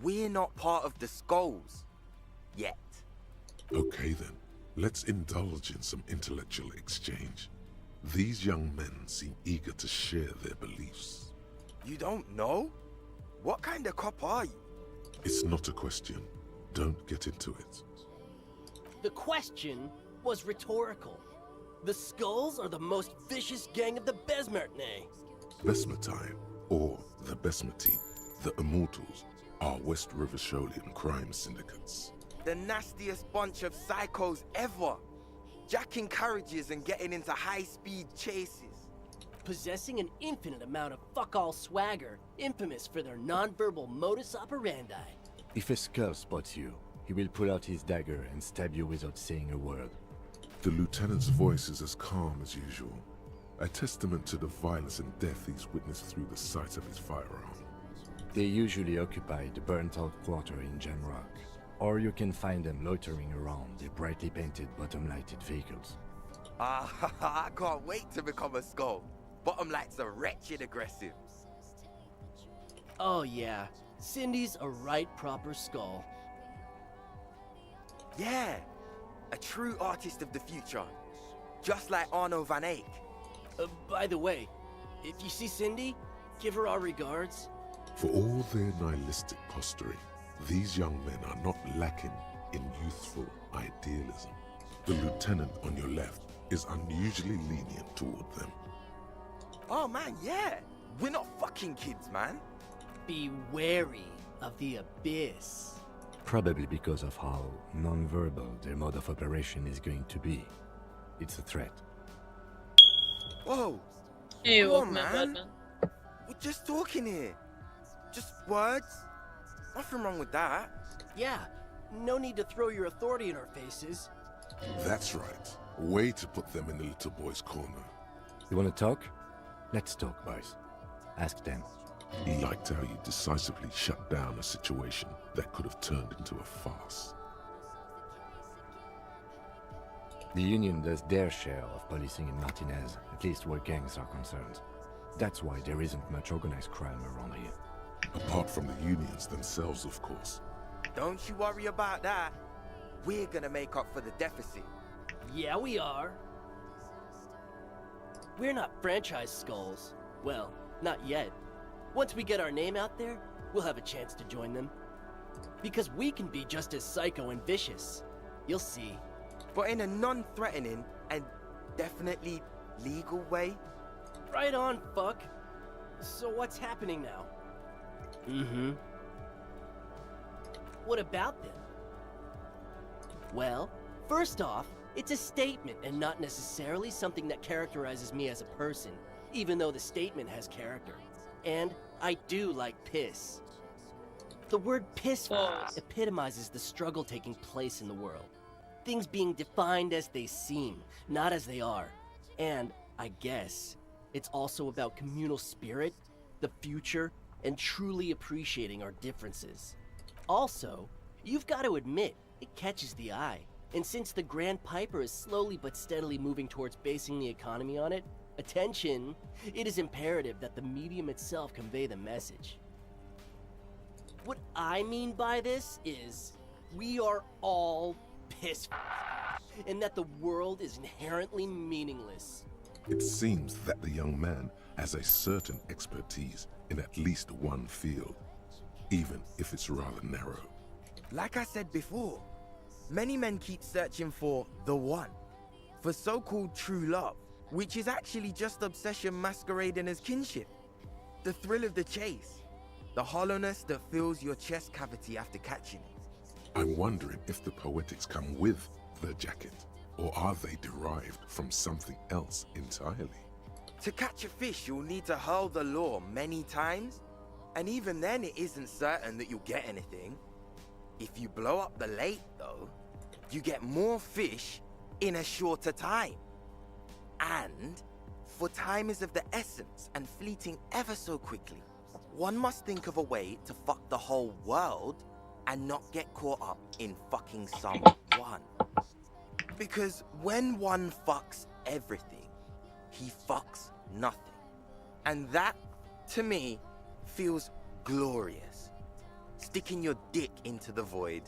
we're not part of the skulls yet. Okay then, let's indulge in some intellectual exchange. These young men seem eager to share their beliefs. You don't know? What kind of cop are you? It's not a question. Don't get into it. The question was rhetorical. The skulls are the most vicious gang of the Besmertne. Besmertine, or the Besmati, the Immortals, are West River Sholian crime syndicates. The nastiest bunch of psychos ever. Jacking carriages and getting into high-speed chases. Possessing an infinite amount of fuck-all swagger, infamous for their non-verbal modus operandi. If a skull spots you, he will pull out his dagger and stab you without saying a word. The lieutenant's voice is as calm as usual, a testament to the violence and death he's witnessed through the sight of his firearm. They usually occupy the burnt-out quarter in Jamrock, or you can find them loitering around their brightly painted bottom-lighted vehicles. I can't wait to become a skull. Bottom lights are wretched aggressive. Oh yeah, Cindy's a right proper skull. Yeah, a true artist of the future. Just like Arno van Eyck. By the way, if you see Cindy, give her our regards. For all their nihilistic posturing, these young men are not lacking in youthful idealism. The lieutenant on your left is unusually lenient toward them. Oh man, yeah. We're not fucking kids, man. Be wary of the abyss. Probably because of how non-verbal their mode of operation is going to be. It's a threat. Whoa. Hey, come welcome on, in, man. Batman. We're just talking here. Just words. Nothing wrong with that. Yeah, no need to throw your authority in our faces. That's right. Way to put them in the little boy's corner. You want to talk? Let's talk, boys. Ask them. He liked how you decisively shut down a situation that could have turned into a farce. The Union does their share of policing in Martinez, at least where gangs are concerned. That's why there isn't much organized crime around here. Apart from the unions themselves, of course. Don't you worry about that. We're gonna make up for the deficit. Yeah, we are. We're not franchise skulls. Well, not yet. Once we get our name out there, we'll have a chance to join them. Because we can be just as psycho and vicious. You'll see. But in a non-threatening and definitely legal way. Right on, fuck. So what's happening now? What about them? Well, first off, it's a statement and not necessarily something that characterizes me as a person, even though the statement has character. And I do like piss. The word piss epitomizes the struggle taking place in the world. Things being defined as they seem, not as they are. And, I guess, it's also about communal spirit, the future, and truly appreciating our differences. Also, you've got to admit, it catches the eye. And since the Grand Piper is slowly but steadily moving towards basing the economy on it, attention, it is imperative that the medium itself convey the message. What I mean by this is, we are all pissed, and that the world is inherently meaningless. It seems that the young man has a certain expertise in at least one field, even if it's rather narrow. Like I said before, many men keep searching for the one, for so-called true love, which is actually just obsession masquerading as kinship. The thrill of the chase, the hollowness that fills your chest cavity after catching it. I'm wondering if the poetics come with the jacket, or are they derived from something else entirely? To catch a fish, you'll need to hurl the lure many times, and even then it isn't certain that you'll get anything. If you blow up the lake, though, you get more fish in a shorter time. And, for time is of the essence and fleeting ever so quickly, one must think of a way to fuck the whole world and not get caught up in fucking someone. Because when one fucks everything, he fucks nothing. And that, to me, feels glorious. Sticking your dick into the void.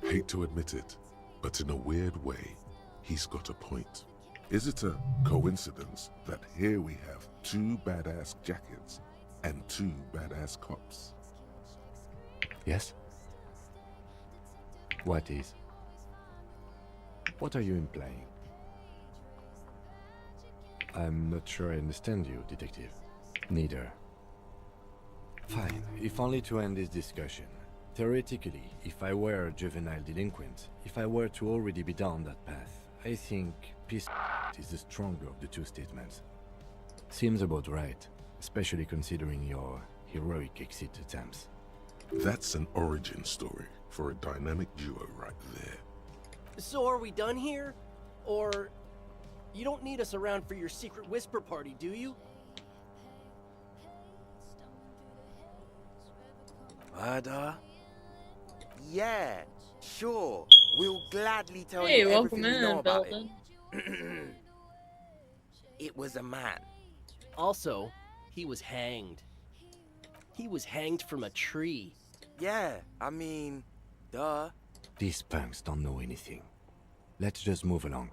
Hate to admit it, but in a weird way, he's got a point. Is it a coincidence that here we have 2 badass jackets and 2 badass cops? Yes? What is? What are you implying? I'm not sure I understand you, detective. Neither. Fine, if only to end this discussion. Theoretically, if I were a juvenile delinquent, if I were to already be down that path, I think peace is the stronger of the 2 statements. Seems about right, especially considering your heroic exit attempts. That's an origin story for a dynamic duo right there. So are we done here? Or you don't need us around for your secret whisper party, do you? Murder? Yeah, sure. We'll gladly tell Hey, you welcome everything we know in, about Belton. it. It was a man. Also, he was hanged. He was hanged from a tree. Yeah, I mean, duh. These punks don't know anything. Let's just move along.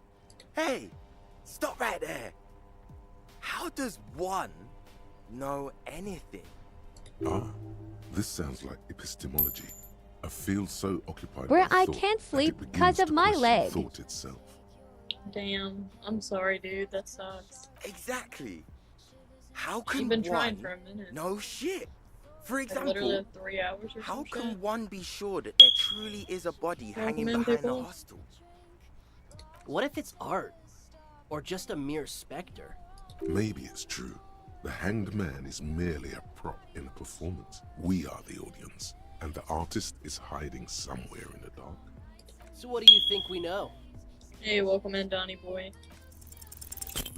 Hey, stop right there. How does one know anything? Ah, this sounds like epistemology. A field so occupied Where by I thought can't that it sleep begins because of to my question leg. Thought itself. Damn, I'm sorry, dude. That sucks. Exactly. How can You've been one trying for a minute. know shit? For Like example, literally 3 hours or how some can shit. one be sure that there truly is a body hanging in, behind people. the hostel? What if it's art? Or just a mere specter? Maybe it's true. The hanged man is merely a prop in a performance. We are the audience, and the artist is hiding somewhere in the dark. So what do you think we know? Hey, welcome in, Donnie boy.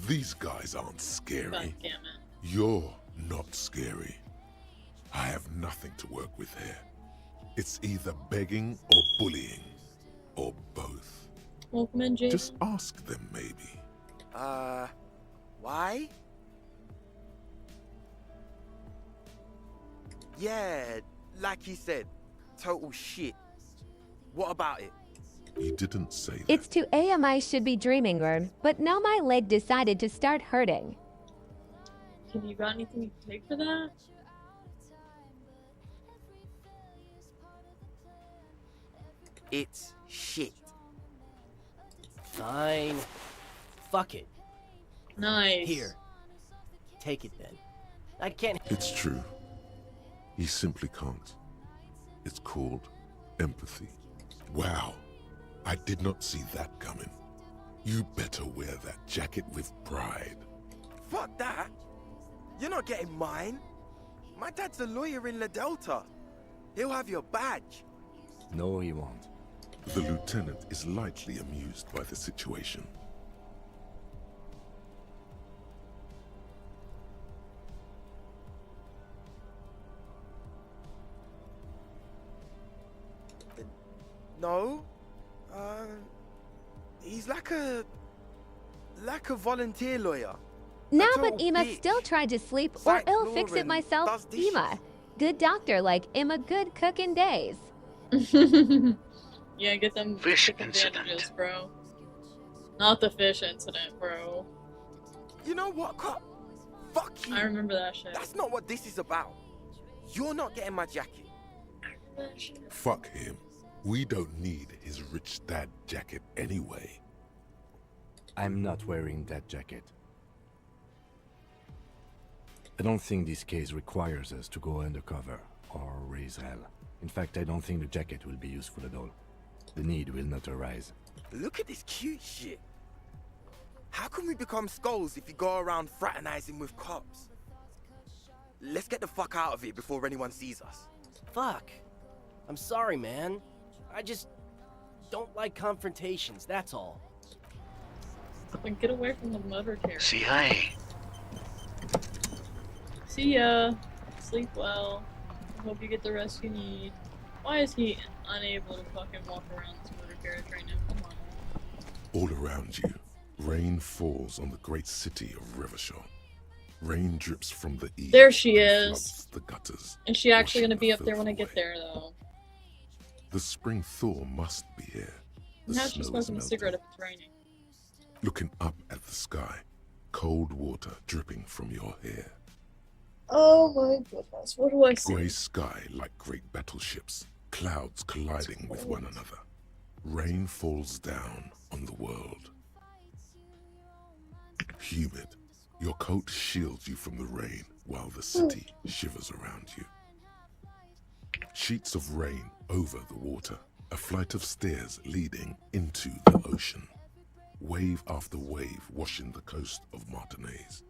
These guys aren't scary. God damn it. You're not scary. I have nothing to work with here. It's either begging or bullying, or both. Welcome in, Jason. Just ask them, maybe. Why? Yeah, like he said, total shit. What about it? You didn't say that. It's 2 a.m. I should be dreaming, Worm, but now my leg decided to start hurting. Have you got anything you can take for that? It's shit. Fine. Fuck it. Nice. Here. Take it then. I can't. It's true. You simply can't. It's called empathy. Wow. I did not see that coming. You better wear that jacket with pride. Fuck that. You're not getting mine. My dad's a lawyer in La Delta. He'll have your badge. No, he won't. The lieutenant is lightly amused by the situation. No. He's like a volunteer lawyer. Nah, but Emma still tried to sleep or I'll fix it myself. Emma. Good doctor like Emma good cooking days. Yeah, get them Fish chicken incident. bandages, bro. Not the fish incident, bro. You know what, Cop? Fuck you. I remember that shit. That's not what this is about. You're not getting my jacket. Fuck him. We don't need his rich dad jacket anyway. I'm not wearing that jacket. I don't think this case requires us to go undercover or raise hell. In fact, I don't think the jacket will be useful at all. The need will not arise. Look at this cute shit. How can we become skulls if you go around fraternizing with cops? Let's get the fuck out of here before anyone sees us. Fuck. I'm sorry, man. I just don't like confrontations, that's all. Like, get away from the motor carrier. See, hi. See ya. Sleep well. I hope you get the rest you need. Why is he unable to fucking walk around this motor carriage right now? Come on. All around you, rain falls on the great city of Revachol. Rain drips from the east. There she and is. floods the gutters. Is she actually washing gonna be the up there when I filth get away. there, though? The spring thaw must be here. The Now she's snow is smoking a melting. cigarette if it's raining. Looking up at the sky, cold water dripping from your hair. Oh my goodness, what do I see? Grey sky like great battleships, clouds colliding with one another. Rain falls down on the world. Humid, your coat shields you from the rain while the city shivers around you. Sheets of rain over the water, a flight of stairs leading into the ocean. Wave after wave washing the coast of Martinaise,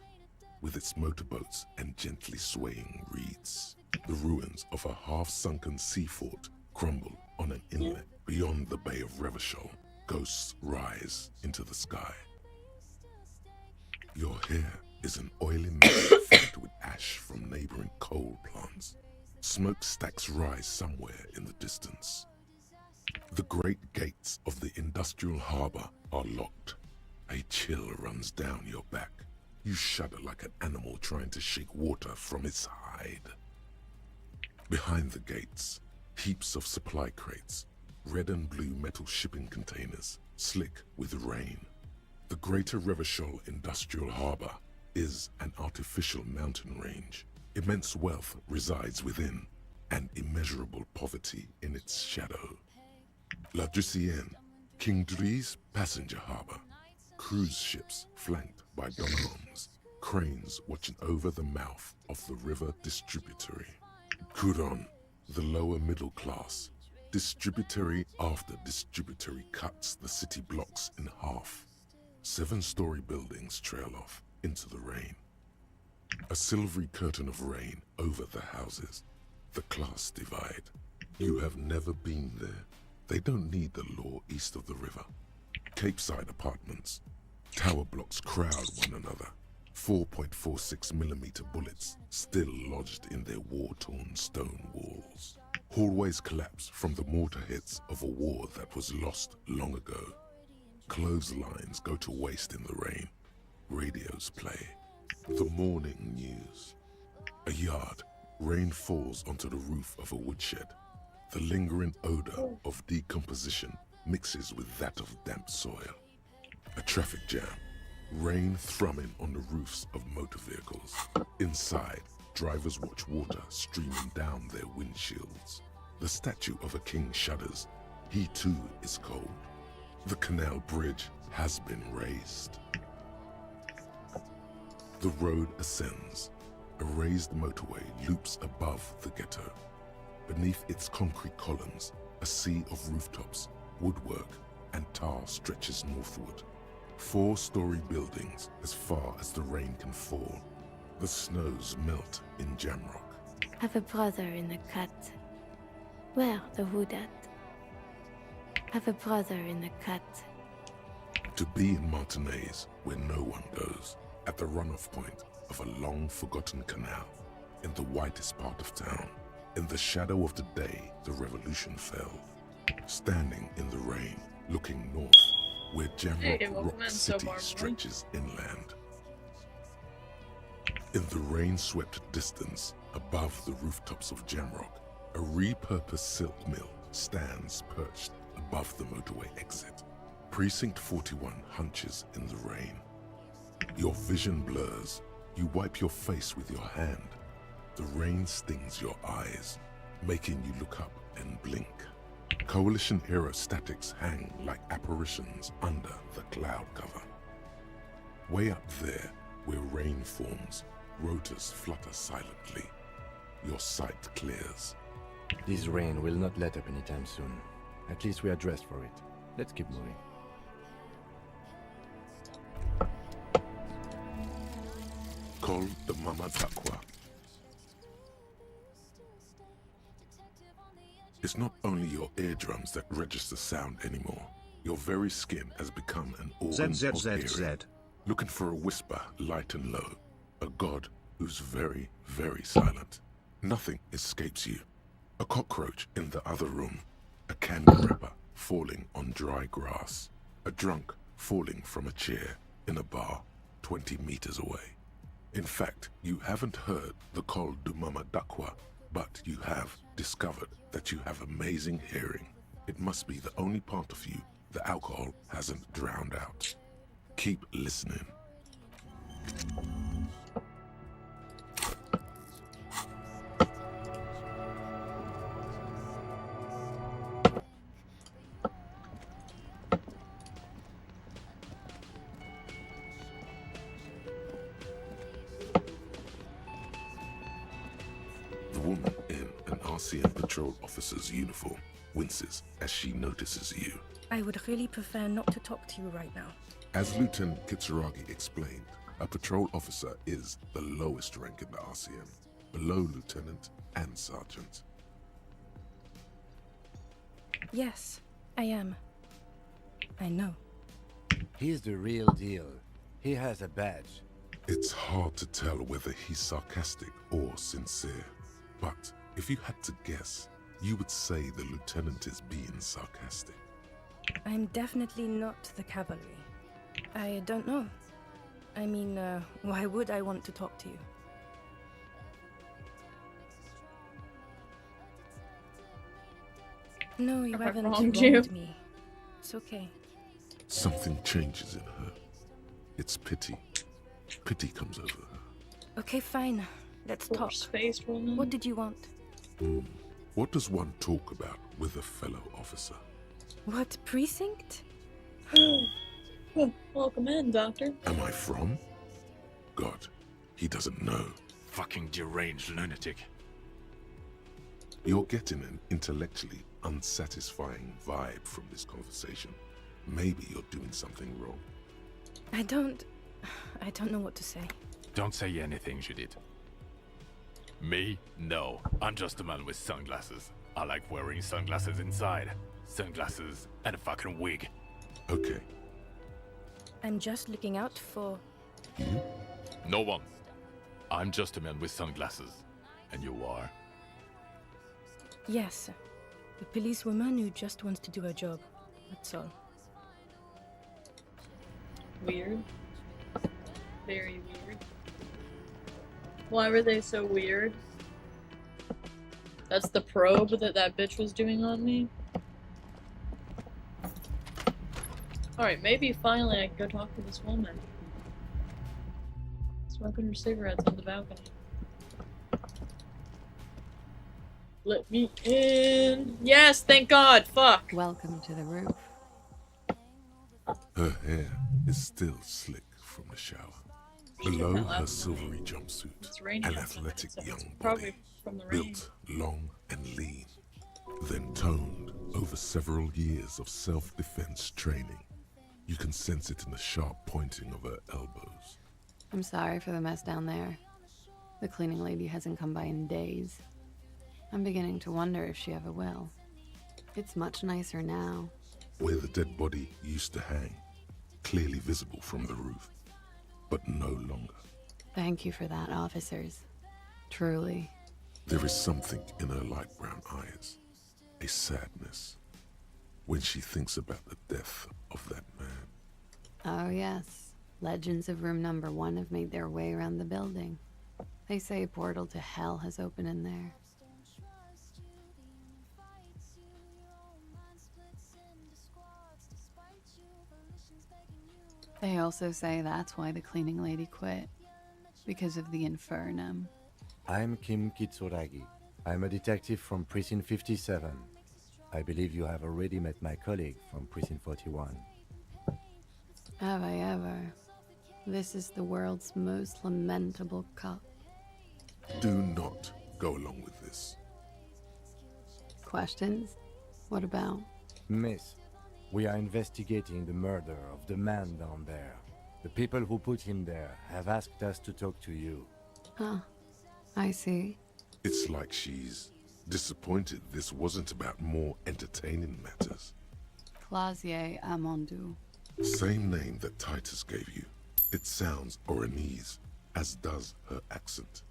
with its motorboats and gently swaying reeds. The ruins of a half-sunken sea fort crumble on an inlet beyond the Bay of Revachol. Ghosts rise into the sky. Your hair is an oily mess flecked with ash from neighboring coal plants. Smokestacks rise somewhere in the distance. The great gates of the industrial harbor are locked. A chill runs down your back. You shudder like an animal trying to shake water from its hide. Behind the gates, heaps of supply crates, red and blue metal shipping containers, slick with rain. The Greater Revachol Industrial Harbor is an artificial mountain range. Immense wealth resides within, and immeasurable poverty in its shadow. La Drusienne, King Dries passenger harbor. Cruise ships flanked by donhomes, cranes watching over the mouth of the river distributary. Couronne, the lower middle class. Distributary after distributary cuts the city blocks in half. 7-story buildings trail off into the rain. A silvery curtain of rain over the houses. The class divide. You have never been there. They don't need the law east of the river. Capeside apartments. Tower blocks crowd one another. 4.46mm bullets still lodged in their war-torn stone walls. Hallways collapse from the mortar hits of a war that was lost long ago. Clotheslines go to waste in the rain. Radios play. The morning news. A yard. Rain falls onto the roof of a woodshed. The lingering odor of decomposition mixes with that of damp soil. A traffic jam. Rain thrumming on the roofs of motor vehicles. Inside, drivers watch water streaming down their windshields. The statue of a king shudders. He too is cold. The canal bridge has been raised. The road ascends. A raised motorway loops above the ghetto. Beneath its concrete columns, a sea of rooftops, woodwork, and tar stretches northward. 4-story buildings as far as the rain can fall. The snows melt in Jamrock. Have a brother in the cut. Where the hood at? Have a brother in the cut. To be in Martinaise, where no one goes, at the runoff point of a long-forgotten canal, in the whitest part of town, in the shadow of the day the revolution fell. Standing in the rain, looking north, where Jamrock Rock City stretches inland. In the rain-swept distance, above the rooftops of Jamrock, a repurposed silk mill stands perched above the motorway exit. Precinct 41 hunches in the rain. Your vision blurs. You wipe your face with your hand. The rain stings your eyes, making you look up and blink. Coalition aerostatics hang like apparitions under the cloud cover. Way up there, where rain forms, rotors flutter silently. Your sight clears. This rain will not let up anytime soon. At least we are dressed for it. Let's keep moving. Call the Mama Takwa. It's not only your eardrums that register sound anymore. Your very skin has become an organ of hearing. Looking for a whisper, light and low. A god who's very, very silent. Nothing escapes you. A cockroach in the other room. A candy wrapper falling on dry grass. A drunk falling from a chair in a bar 20 meters away. In fact, you haven't heard the Call du Mama Dakwa, but you have discovered that you have amazing hearing. It must be the only part of you the alcohol hasn't drowned out. Keep listening. The woman in an RCM patrol officer's uniform winces as she notices you. I would really prefer not to talk to you right now. As Lieutenant Kitsuragi explained, a patrol officer is the lowest rank in the RCM, below lieutenant and sergeant. Yes, I am. I know. He's the real deal. He has a badge. It's hard to tell whether he's sarcastic or sincere, but if you had to guess, you would say the lieutenant is being sarcastic. I'm definitely not the cavalry. I don't know. I mean, why would I want to talk to you? No, you haven't wronged me. It's okay. Something changes in her. It's pity. Pity comes over her. Okay, fine. Let's talk. What did you want? What does one talk about with a fellow officer? What precinct? Welcome in, Doctor. Am I from? God, he doesn't know. Fucking deranged lunatic. You're getting an intellectually unsatisfying vibe from this conversation. Maybe you're doing something wrong. I don't know what to say. Don't say anything, Judith. Me? No. I'm just a man with sunglasses. I like wearing sunglasses inside. Sunglasses and a fucking wig. Okay. I'm just looking out for... You? No one. I'm just a man with sunglasses. And you are? Yes. A policewoman who just wants to do her job. That's all. Weird. Very weird. Why were they so weird? That's the probe that bitch was doing on me? Alright, maybe finally I can go talk to this woman. Smoking her cigarettes on the balcony. Let me in! Yes, thank God! Fuck! Welcome to the roof. Her hair is still slick from the shower. Below her silvery jumpsuit, an athletic young body, built long and lean, then toned over several years of self-defense training. You can sense it in the sharp pointing of her elbows. I'm sorry for the mess down there. The cleaning lady hasn't come by in days. I'm beginning to wonder if she ever will. It's much nicer now. Where the dead body used to hang, clearly visible from the roof, but no longer. Thank you for that, officers. Truly. There is something in her light brown eyes, a sadness, when she thinks about the death of that man. Oh yes. Legends of room number 1 have made their way around the building. They say a portal to hell has opened in there. They also say that's why the cleaning lady quit. Because of the infernum. I'm Kim Kitsuragi. I'm a detective from Precinct 57. I believe you have already met my colleague from Precinct 41. Have I ever? This is the world's most lamentable cop. Do not go along with this. Questions? What about? Miss, we are investigating the murder of the man down there. The people who put him there have asked us to talk to you. Huh. I see. It's like she's disappointed this wasn't about more entertaining matters. Clausier Amandu. Same name that Titus gave you. It sounds Oranese, as does her accent.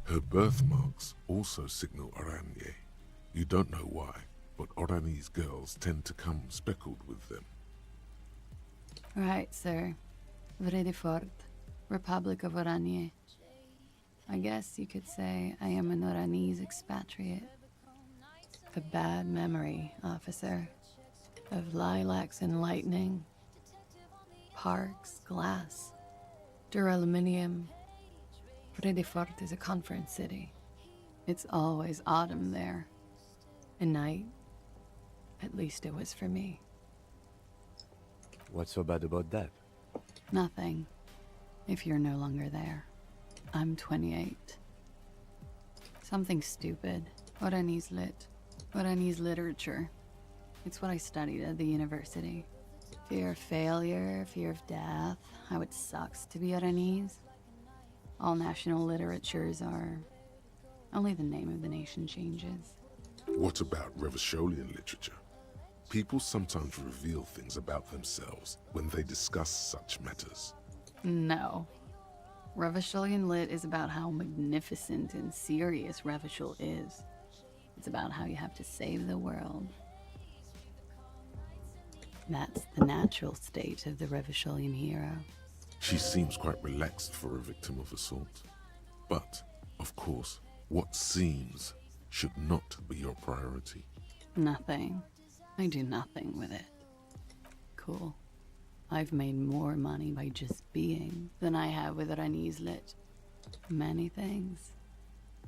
Her birthmarks also signal Oranje. You don't know why, but Oranese girls tend to come speckled with them. Right, sir. Vredefort, Republic of Oranje. I guess you could say I am an Oranese expatriate. A bad memory, officer. Of lilacs and lightning. Parks, glass. Duraluminium. Vredefort is a conference city. It's always autumn there. A night. At least it was for me. What's so bad about that? Nothing. If you're no longer there. I'm 28. Something stupid. Oranese lit. Oranese literature. It's what I studied at the university. Fear of failure, fear of death, how it sucks to be Oranese. All national literatures are... Only the name of the nation changes. What about Revacholian literature? People sometimes reveal things about themselves when they discuss such matters. No. Revacholian lit is about how magnificent and serious Revachol is. It's about how you have to save the world. That's the natural state of the Revacholian hero. She seems quite relaxed for a victim of assault. But, of course, what seems should not be your priority. Nothing. I do nothing with it. Cool. I've made more money by just being than I have with Oranese lit. Many things.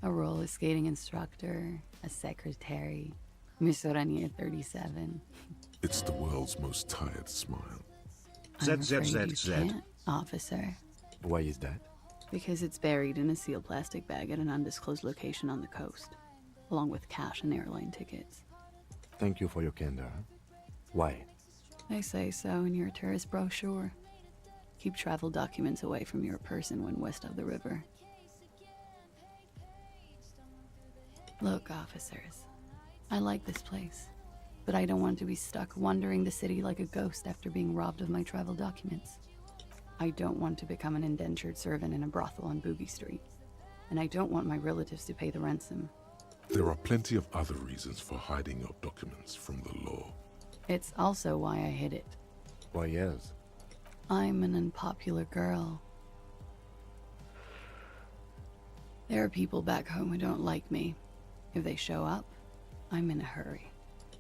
A roller skating instructor, a secretary, Miss Oranje 37. It's the world's most tired smile. I'm afraid you can't, officer. Why is that? Because it's buried in a sealed plastic bag at an undisclosed location on the coast, along with cash and airline tickets. Thank you for your candor. Why? They say so in your tourist brochure. Keep travel documents away from your person when west of the river. Look, officers, I like this place, but I don't want to be stuck wandering the city like a ghost after being robbed of my travel documents. I don't want to become an indentured servant in a brothel on Boogie Street, and I don't want my relatives to pay the ransom. There are plenty of other reasons for hiding your documents from the law. It's also why I hid it. Why, yes. I'm an unpopular girl. There are people back home who don't like me. If they show up, I'm in a hurry.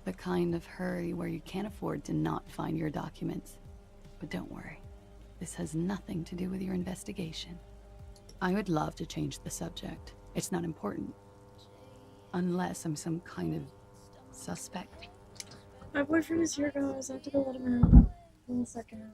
The kind of hurry where you can't afford to not find your documents. But don't worry, this has nothing to do with your investigation. I would love to change the subject. It's not important. Unless I'm some kind of suspect. My boyfriend is here, guys. I have to go let him in. In a second.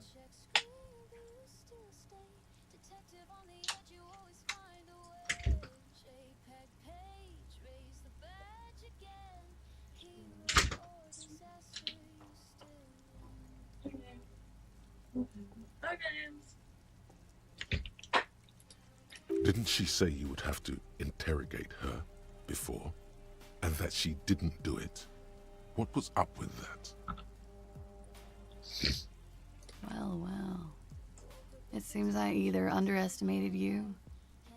Didn't she say you would have to interrogate her before? And that she didn't do it? What was up with that? Well, well. It seems I either underestimated you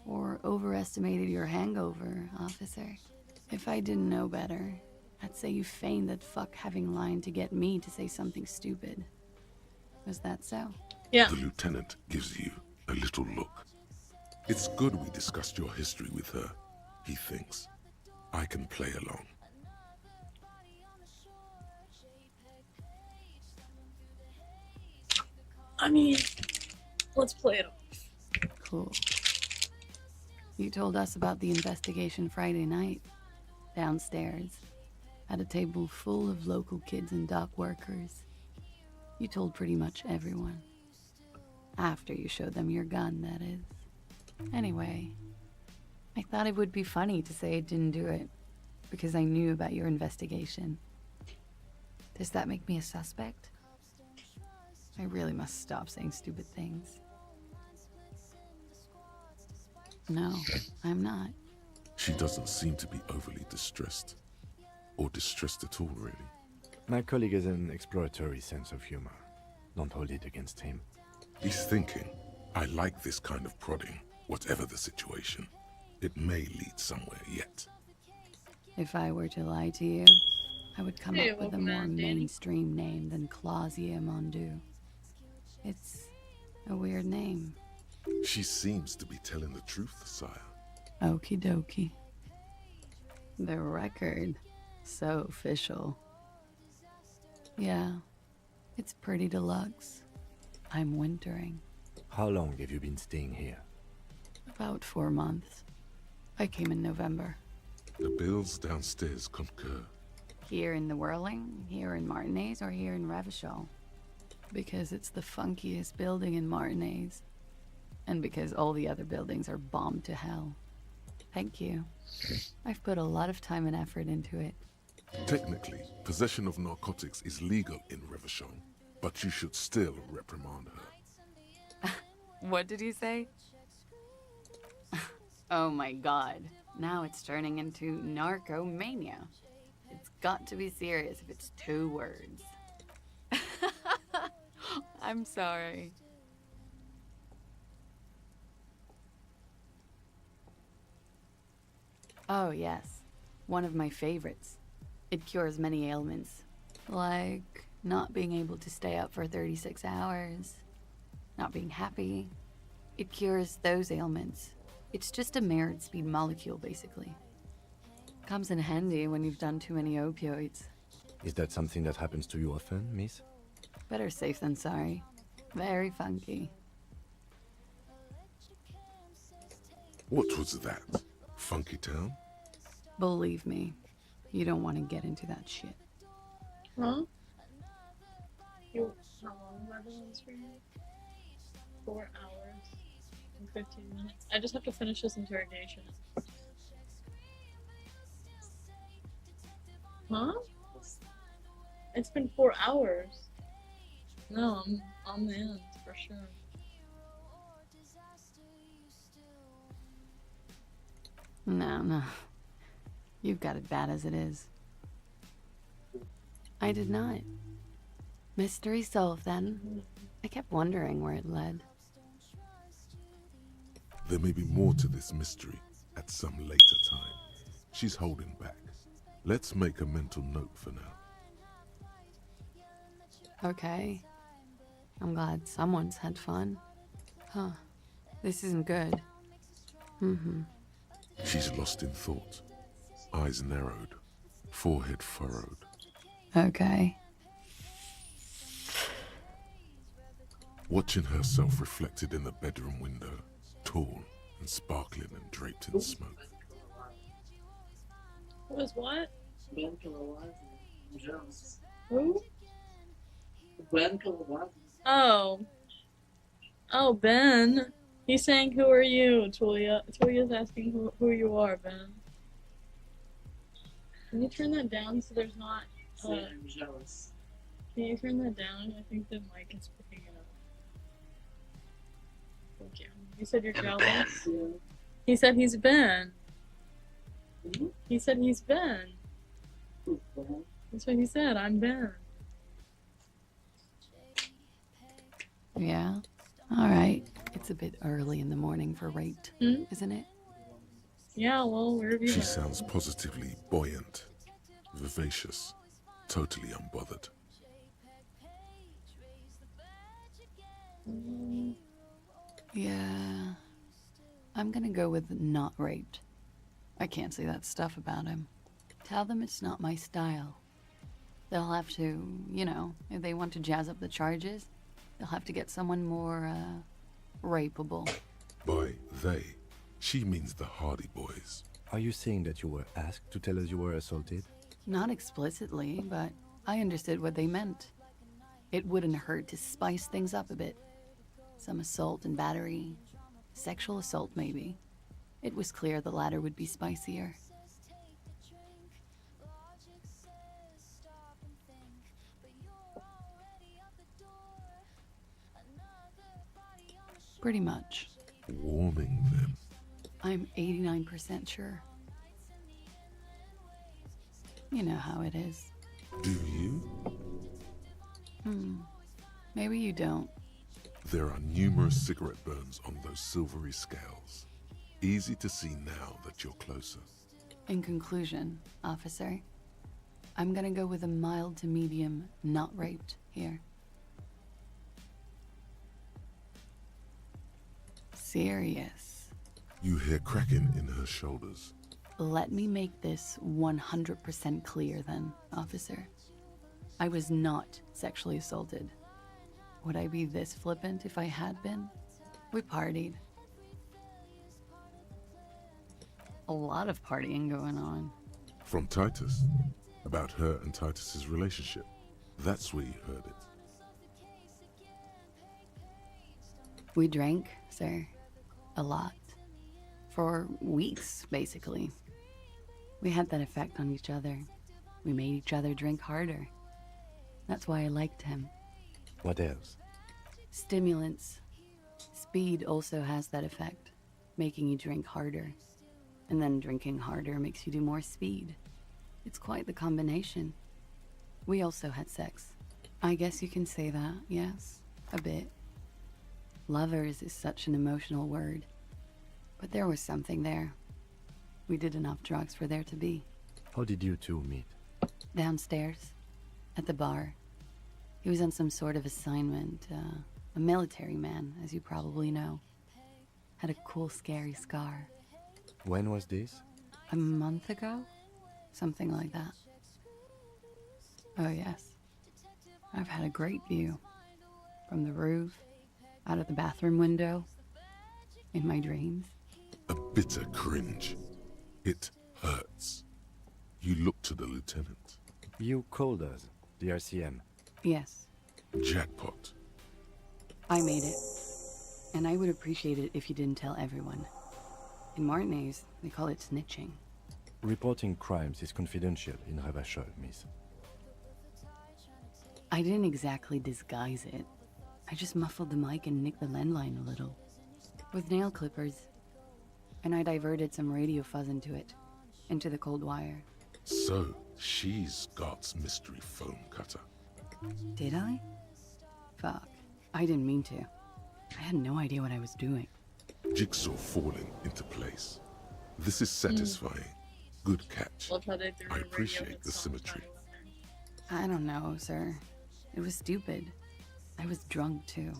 or overestimated your hangover, officer. If I didn't know better, I'd say you feigned that fuck having lied to get me to say something stupid. Was that so? Yeah. The lieutenant gives you a little look. It's good we discussed your history with her, he thinks. I can play along. I mean, let's play it off. Cool. You told us about the investigation Friday night, downstairs, at a table full of local kids and dock workers. You told pretty much everyone. After you showed them your gun, that is. Anyway, I thought it would be funny to say I didn't do it, because I knew about your investigation. Does that make me a suspect? I really must stop saying stupid things. No, I'm not. She doesn't seem to be overly distressed. Or distressed at all, really. My colleague has an exploratory sense of humor. Don't hold it against him. He's thinking, I like this kind of prodding, whatever the situation. It may lead somewhere yet. If I were to lie to you, I would come up with a more mainstream name than Clausia Mondu. It's a weird name. She seems to be telling the truth, sire. Okie dokie. The record. So official. Yeah, it's pretty deluxe. I'm wintering. How long have you been staying here? About 4 months. I came in November. The bills downstairs concur. Here in the Whirling, here in Martinez, or here in Revachol? Because it's the funkiest building in Martinez. And because all the other buildings are bombed to hell. Thank you. I've put a lot of time and effort into it. Technically, possession of narcotics is legal in Revachol, but you should still reprimand her. What did you say? Oh my god. Now it's turning into narcomania. It's got to be serious if it's 2 words. I'm sorry. Oh yes, one of my favorites. It cures many ailments, like not being able to stay up for 36 hours, not being happy. It cures those ailments. It's just a merit speed molecule, basically. Comes in handy when you've done too many opioids. Is that something that happens to you often, miss? Better safe than sorry. Very funky. What was that? Funky Town? Believe me, you don't want to get into that shit. Huh? How long have I been on the screen? 4 hours and 15 minutes. I just have to finish this interrogation. Huh? It's been 4 hours. No, I'm on the end for sure. No. You've got it bad as it is. I did not. Mystery solved then. I kept wondering where it led. There may be more to this mystery at some later time. She's holding back. Let's make a mental note for now. Okay. I'm glad someone's had fun. Huh. This isn't good. She's lost in thought. Eyes narrowed. Forehead furrowed. Okay. Watching herself reflected in the bedroom window, tall and sparkling and draped in smoke. Was what? Who? Oh, Ben. He's saying, who are you, Tulia? Tulia's asking who you are, Ben. Can you turn that down so there's not... I'm jealous. Can you turn that down? I think the mic is picking it up. Thank you. You said you're jealous? He said he's Ben. He said he's Ben. That's what he said. I'm Ben. Yeah? Alright. It's a bit early in the morning for rate, isn't it? Yeah, well, where have you She been? sounds positively buoyant, vivacious, totally unbothered. Yeah. I'm gonna go with not raped. I can't say that stuff about him. Tell them it's not my style. They'll have to, you know, if they want to jazz up the charges, they'll have to get someone more, rapeable. By they, she means the Hardy Boys. Are you saying that you were asked to tell us you were assaulted? Not explicitly, but I understood what they meant. It wouldn't hurt to spice things up a bit. Some assault and battery. Sexual assault, maybe. It was clear the latter would be spicier. Pretty much. Warming them. I'm 89% sure. You know how it is. Do you? Maybe you don't. There are numerous cigarette burns on those silvery scales. Easy to see now that you're closer. In conclusion, officer, I'm gonna go with a mild to medium not raped here. Serious. You hear cracking in her shoulders. Let me make this 100% clear then, officer. I was not sexually assaulted. Would I be this flippant if I had been? We partied. A lot of partying going on. From Titus. About her and Titus's relationship. That's where you heard it. We drank, sir. A lot. For weeks, basically. We had that effect on each other. We made each other drink harder. That's why I liked him. What else? Stimulants. Speed also has that effect, making you drink harder. And then drinking harder makes you do more speed. It's quite the combination. We also had sex. I guess you can say that, yes, a bit. Lovers is such an emotional word. But there was something there. We did enough drugs for there to be. How did you two meet? Downstairs, at the bar. He was on some sort of assignment, a military man, as you probably know. Had a cool, scary scar. When was this? A month ago? Something like that. Oh yes. I've had a great view. From the roof, out of the bathroom window, in my dreams. A bitter cringe. It hurts. You look to the lieutenant. You called us, the RCM. Yes. Jackpot. I made it. And I would appreciate it if you didn't tell everyone. In Martinez, they call it snitching. Reporting crimes is confidential in Ravachol, miss. I didn't exactly disguise it. I just muffled the mic and nicked the landline a little. With nail clippers. And I diverted some radio fuzz into it. Into the cold wire. So, she's God's mystery foam cutter. Did I? Fuck. I didn't mean to. I had no idea what I was doing. Jigsaw falling into place. This is satisfying. Good catch. Love how they threw I a radio appreciate hit the song symmetry. I don't know, sir. It was stupid. I was drunk, too.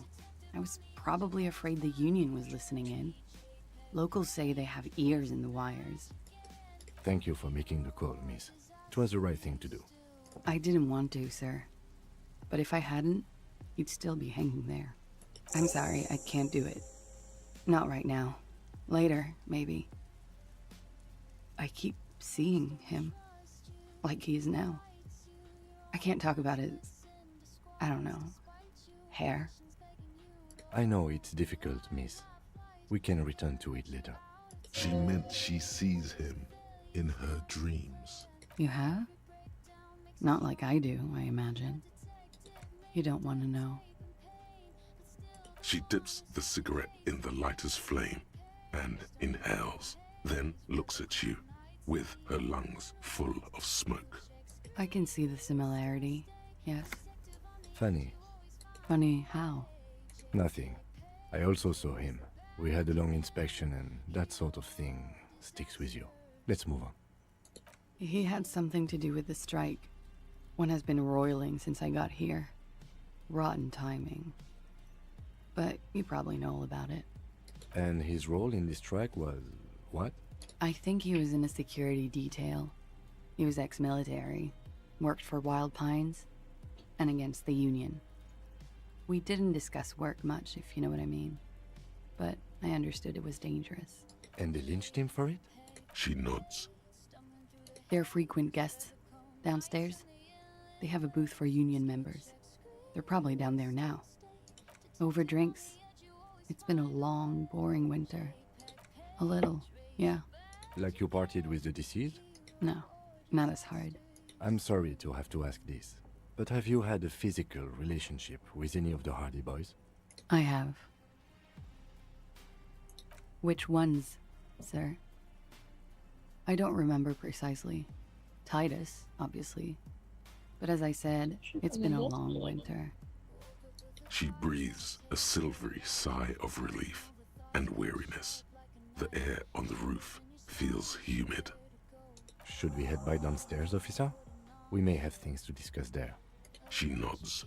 I was probably afraid the Union was listening in. Locals say they have ears in the wires. Thank you for making the call, miss. It was the right thing to do. I didn't want to, sir. But if I hadn't, you'd still be hanging there. I'm sorry, I can't do it. Not right now. Later, maybe. I keep seeing him. Like he is now. I can't talk about his... I don't know. Hair. I know it's difficult, miss. We can return to it later. She meant she sees him in her dreams. You have? Not like I do, I imagine. You don't want to know. She dips the cigarette in the lighter's flame and inhales, then looks at you with her lungs full of smoke. I can see the similarity, yes. Funny. Funny how? Nothing. I also saw him. We had a long inspection and that sort of thing sticks with you. Let's move on. He had something to do with the strike. One has been roiling since I got here. Rotten timing. But you probably know all about it. And his role in this track was what? I think he was in a security detail. He was ex-military, worked for Wild Pines, and against the Union. We didn't discuss work much, if you know what I mean. But I understood it was dangerous. And they lynched him for it? She nods. They're frequent guests downstairs. They have a booth for Union members. They're probably down there now. Over drinks. It's been a long, boring winter. A little, yeah. Like you partied with the deceased? No, not as hard. I'm sorry to have to ask this, but have you had a physical relationship with any of the Hardy Boys? I have. Which ones, sir? I don't remember precisely. Titus, obviously. But as I said, it's been a long winter. She breathes a silvery sigh of relief and weariness. The air on the roof feels humid. Should we head by downstairs, officer? We may have things to discuss there. She nods.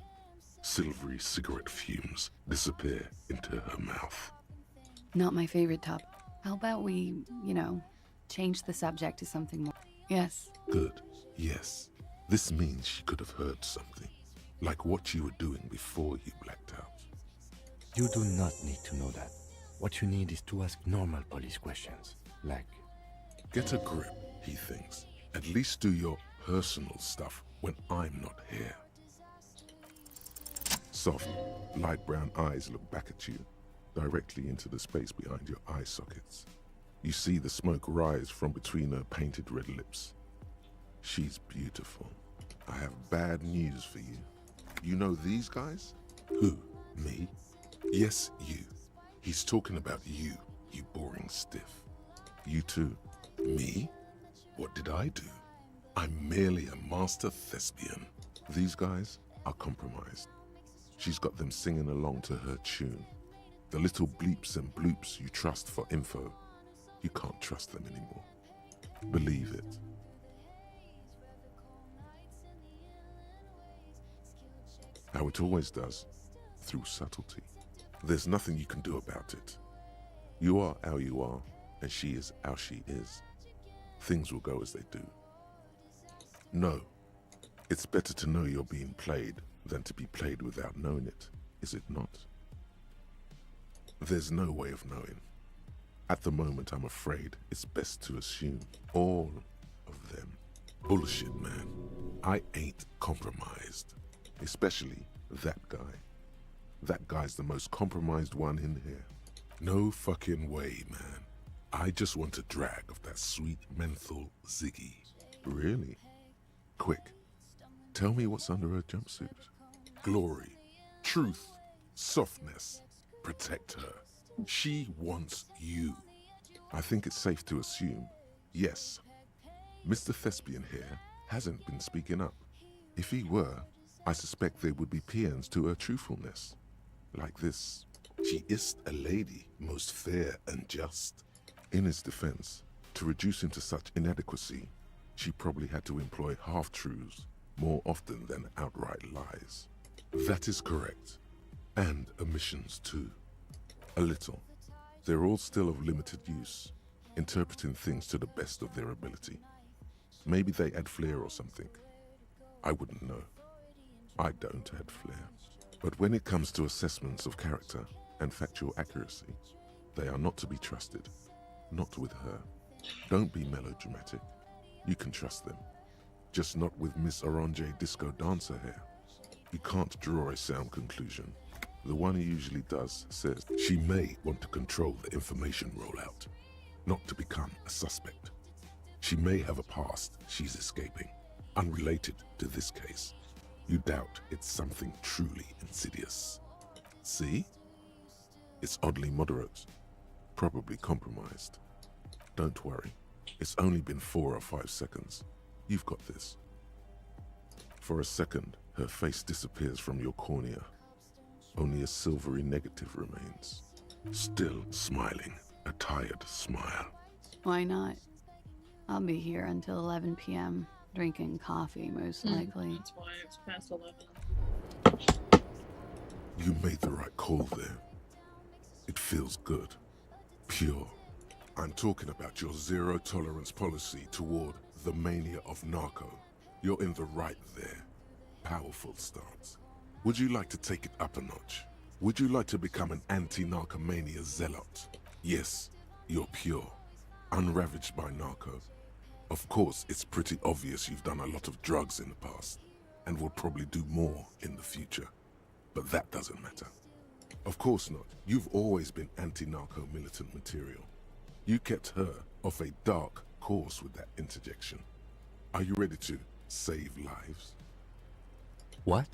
Silvery cigarette fumes disappear into her mouth. Not my favorite topic. How about we, change the subject to something more... Yes. Good. Yes. This means she could have heard something. Like what you were doing before you blacked out. You do not need to know that. What you need is to ask normal police questions. Like... Get a grip, he thinks. At least do your personal stuff when I'm not here. Soft, light brown eyes look back at you, directly into the space behind your eye sockets. You see the smoke rise from between her painted red lips. She's beautiful. I have bad news for you. You know these guys? Who? Me? Yes, you. He's talking about you, you boring stiff. You too. Me? What did I do? I'm merely a master thespian. These guys are compromised. She's got them singing along to her tune. The little bleeps and bloops you trust for info, you can't trust them anymore. Believe it. How it always does, through subtlety. There's nothing you can do about it. You are how you are, and she is how she is. Things will go as they do. No, it's better to know you're being played than to be played without knowing it, is it not? There's no way of knowing. At the moment, I'm afraid it's best to assume all of them. Bullshit, man. I ain't compromised. Especially that guy. That guy's the most compromised one in here. No fucking way, man. I just want a drag of that sweet menthol Ziggy. Really? Quick. Tell me what's under her jumpsuit. Glory, truth, softness. Protect her. She wants you. I think it's safe to assume, yes, Mr. Thespian here hasn't been speaking up. If he were, I suspect there would be paeans to her truthfulness. Like this, she is a lady, most fair and just. In his defense, to reduce him to such inadequacy, she probably had to employ half-truths more often than outright lies. That is correct. And omissions too. A little. They're all still of limited use, interpreting things to the best of their ability. Maybe they add flair or something. I wouldn't know. I don't add flair. But when it comes to assessments of character and factual accuracy, they are not to be trusted. Not with her. Don't be melodramatic. You can trust them. Just not with Miss Orange Disco Dancer here. You can't draw a sound conclusion. The one he usually does says she may want to control the information rollout, not to become a suspect. She may have a past she's escaping, unrelated to this case. You doubt it's something truly insidious. See? It's oddly moderate, probably compromised. Don't worry, it's only been 4 or 5 seconds. You've got this. For a second, her face disappears from your cornea. Only a silvery negative remains. Still smiling, a tired smile. Why not? I'll be here until 11 p.m. drinking coffee, most likely. That's why it's past 11. You made the right call there. It feels good. Pure. I'm talking about your zero-tolerance policy toward the mania of narco. You're in the right there. Powerful stance. Would you like to take it up a notch? Would you like to become an anti-narcomania zealot? Yes, you're pure. Unravaged by narco. Of course, it's pretty obvious you've done a lot of drugs in the past, and will probably do more in the future. But that doesn't matter. Of course not. You've always been anti-narco militant material. You kept her off a dark course with that interjection. Are you ready to save lives? What?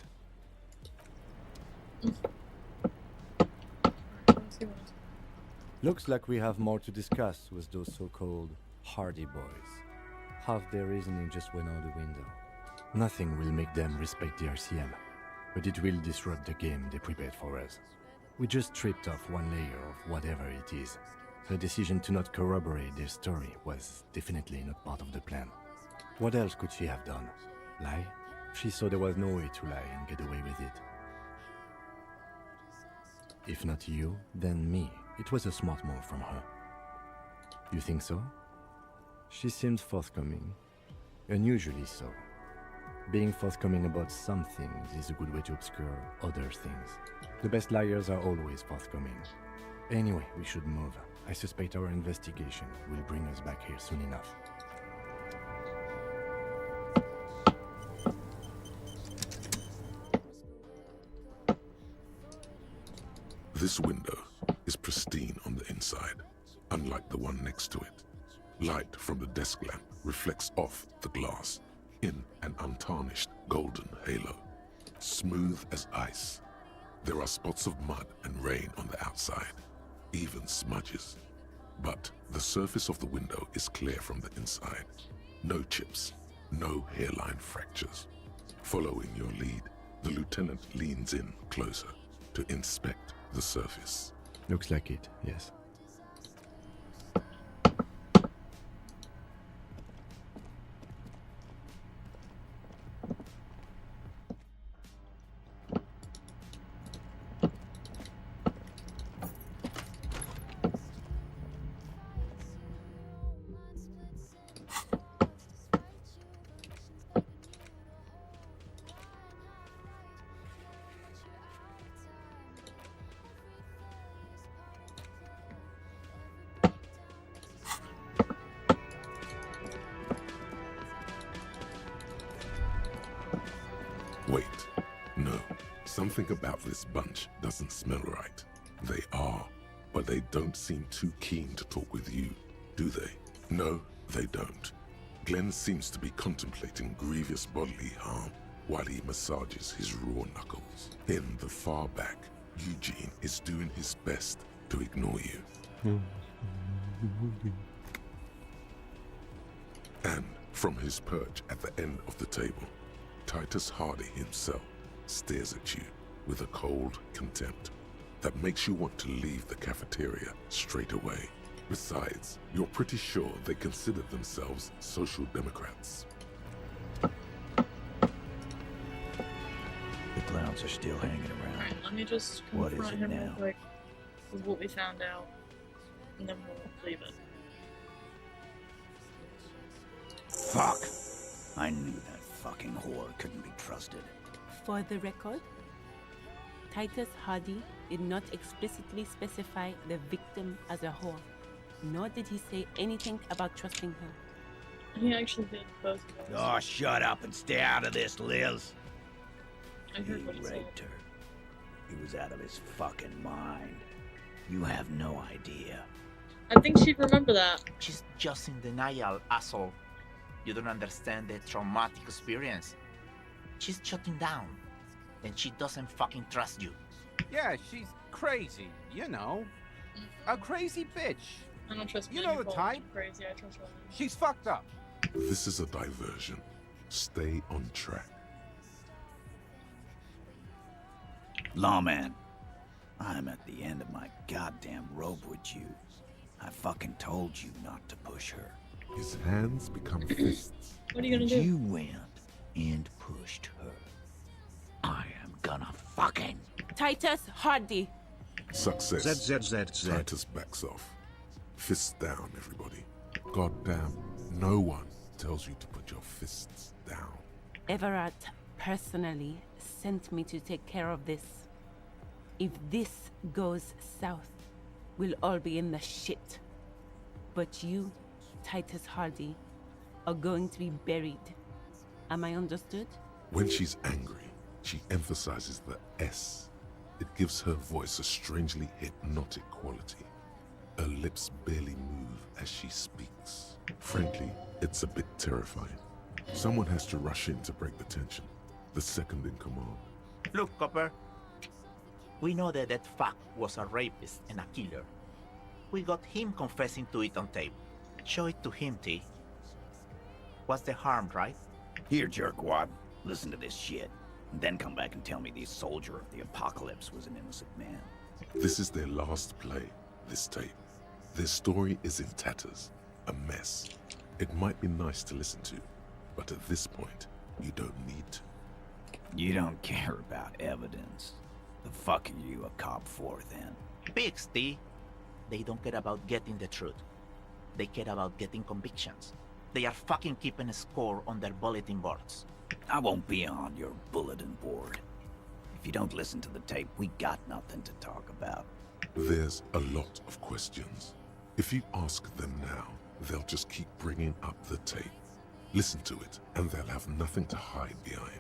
Looks like we have more to discuss with those so-called Hardy boys. Half their reasoning just went out the window. Nothing will make them respect the RCM, but it will disrupt the game they prepared for us. We just stripped off one layer of whatever it is. Her decision to not corroborate their story was definitely not part of the plan. What else could she have done? Lie? She saw there was no way to lie and get away with it. If not you, then me. It was a smart move from her. You think so? She seemed forthcoming. Unusually so. Being forthcoming about some things is a good way to obscure other things. The best liars are always forthcoming. Anyway, we should move. I suspect our investigation will bring us back here soon enough. This window is pristine on the inside, unlike the one next to it. Light from the desk lamp reflects off the glass in an untarnished golden halo, smooth as ice. There are spots of mud and rain on the outside, even smudges. But the surface of the window is clear from the inside. No chips, no hairline fractures. Following your lead, the lieutenant leans in closer to inspect the surface. Looks like it, yes. Wait, no. Something about this bunch doesn't smell right. They are, but they don't seem too keen to talk with you, do they? No, they don't. Glenn seems to be contemplating grievous bodily harm while he massages his raw knuckles. In the far back, Eugene is doing his best to ignore you. And from his perch at the end of the table, Titus Hardy himself stares at you with a cold contempt that makes you want to leave the cafeteria straight away. Besides, you're pretty sure they consider themselves social democrats. The clowns are still hanging around. Alright, let me just What is confront it him real now? quick with what we found out, and then we'll leave it. Fuck! I knew that fucking whore couldn't be trusted. For the record, Titus Hardy did not explicitly specify the victim as a whore, nor did he say anything about trusting her. He actually did both of those. Oh, shut up and stay out of this, Liz. I He heard what he said. raped her. He was out of his fucking mind. You have no idea. I think she'd remember that. She's just in denial, asshole. You don't understand the traumatic experience. She's shutting down. And she doesn't fucking trust you. Yeah, she's crazy, you know. A crazy bitch. I don't trust You men know who the call type. Crazy, I trust women. She's fucked up. This is a diversion. Stay on track. Lawman, I'm at the end of my goddamn rope with you. I fucking told you not to push her. His hands become fists. What are you gonna do? You went and pushed her. I am gonna fucking... Titus Hardy! Success. ZZZZ. Titus backs off. Fists down, everybody. Goddamn, no one tells you to put your fists down. Everard personally sent me to take care of this. If this goes south, we'll all be in the shit. But you, Titus Hardy, are going to be buried. Am I understood? When she's angry, she emphasizes the S. It gives her voice a strangely hypnotic quality. Her lips barely move as she speaks. Frankly, it's a bit terrifying. Someone has to rush in to break the tension. The second in command. Look, Copper. We know that that fuck was a rapist and a killer. We got him confessing to it on tape. Show it to him, T. What's the harm, right? Here, jerkwad. Listen to this shit. And then come back and tell me the soldier of the apocalypse was an innocent man. This is their last play, this tape. Their story is in tatters, a mess. It might be nice to listen to, but at this point, you don't need to. You don't care about evidence. The fuck are you a cop for, then? Pigs, T. They don't care about getting the truth. They care about getting convictions. They are fucking keeping a score on their bulletin boards. I won't be on your bulletin board. If you don't listen to the tape, we got nothing to talk about. There's a lot of questions. If you ask them now, they'll just keep bringing up the tape. Listen to it, and they'll have nothing to hide behind.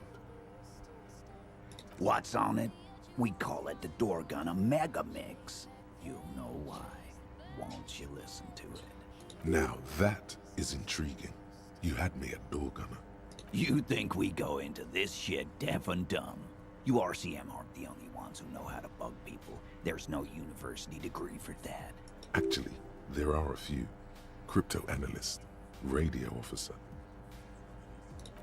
What's on it? We call it the door gun a mega mix. You'll know why. Won't you listen to it? Now that is intriguing. You had me at door gunner. You think we go into this shit deaf and dumb? You RCM aren't the only ones who know how to bug people. There's no university degree for that. Actually, there are a few. Crypto analyst, radio officer.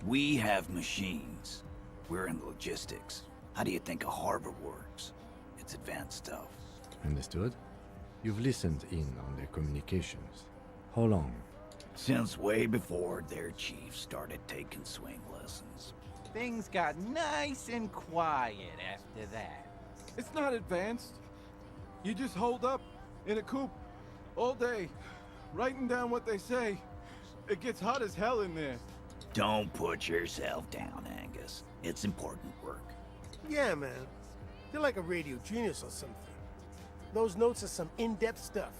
We have machines. We're in logistics. How do you think a harbor works? It's advanced stuff. Understood? You've listened in on their communications. How long? Since way before their chief started taking swing lessons. Things got nice and quiet after that. It's not advanced. You just hold up in a coop all day, writing down what they say. It gets hot as hell in there. Don't put yourself down, Angus. It's important work. Yeah, man. You're like a radio genius or something. Those notes are some in-depth stuff.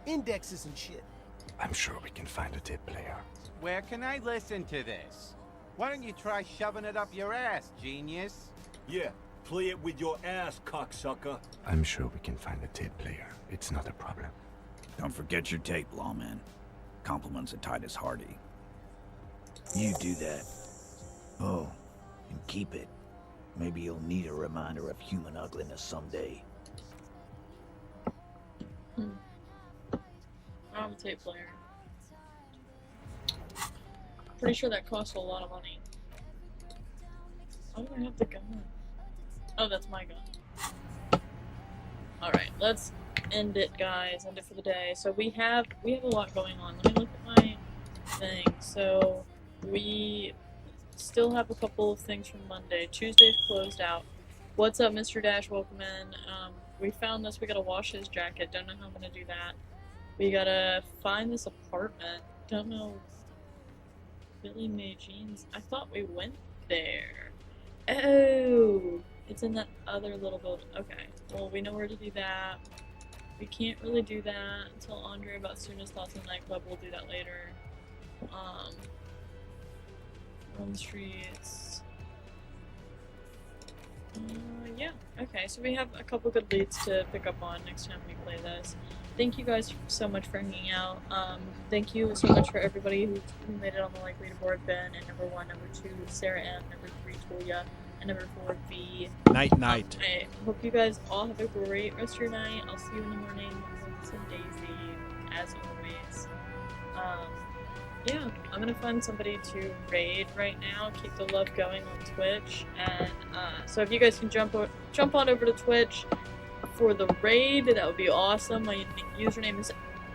Indexes and shit. I'm sure we can find a tape player. Where can I listen to this? Why don't you try shoving it up your ass, genius? Yeah, play it with your ass, cocksucker. I'm sure we can find a tape player. It's not a problem. Don't forget your tape, lawman. Compliments of Titus Hardy. You do that. Oh, and keep it. Maybe you'll need a reminder of human ugliness someday. I have a tape player. Pretty sure that costs a lot of money. Why do I have the gun? Oh, that's my gun. Alright, let's end it, guys. End it for the day. So we have a lot going on. Let me look at my thing. So we still have a couple of things from Monday. Tuesday's closed out. What's up, Mr. Dash? Welcome in. We found this. We gotta wash his jacket. Don't know how I'm gonna do that. We gotta find this apartment. Don't know. Billy Mae Jeans. I thought we went there. Oh! It's in that other little building. Okay. Well, we know where to do that. We can't really do that until Andre about students' thoughts in the nightclub. We'll do that later. On the streets. Yeah. Okay, so we have a couple good leads to pick up on next time we play this. Thank you guys so much for hanging out. Thank you so much for everybody who made it on the like leaderboard. Ben and number 1, number 2, Sarah M, number 3, Toya, and number 4, V. Night, night. I hope you guys all have a great rest of your night. I'll see you in the morning with some Daisy, as always. Yeah, I'm gonna find somebody to raid right now. Keep the love going on Twitch, and so if you guys can jump on over to Twitch for the raid, that would be awesome. My username is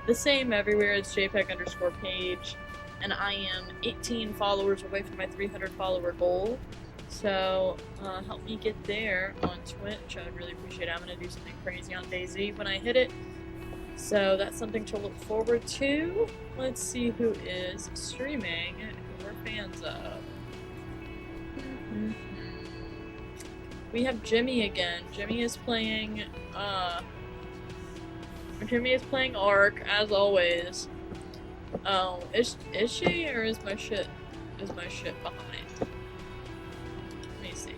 the same everywhere. It's JPEG_page, and I am 18 followers away from my 300 follower goal. So help me get there on Twitch. I would really appreciate it. I'm gonna do something crazy on Daisy when I hit it. So that's something to look forward to. Let's see who is streaming, who we're fans of. We have Jimmy again. Jimmy is playing Ark, as always. Oh, is she, or is my shit behind? Let me see.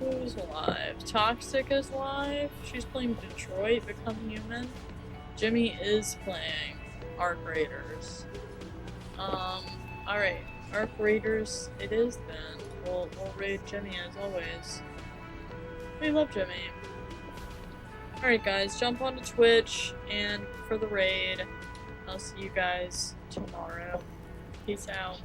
Who's live? Toxic is live. She's playing Detroit Become Human. Jimmy is playing Ark Raiders. Alright. Ark Raiders it is then. We'll raid Jimmy as always. We love Jimmy. Alright guys, jump onto Twitch and for the raid. I'll see you guys tomorrow. Peace out.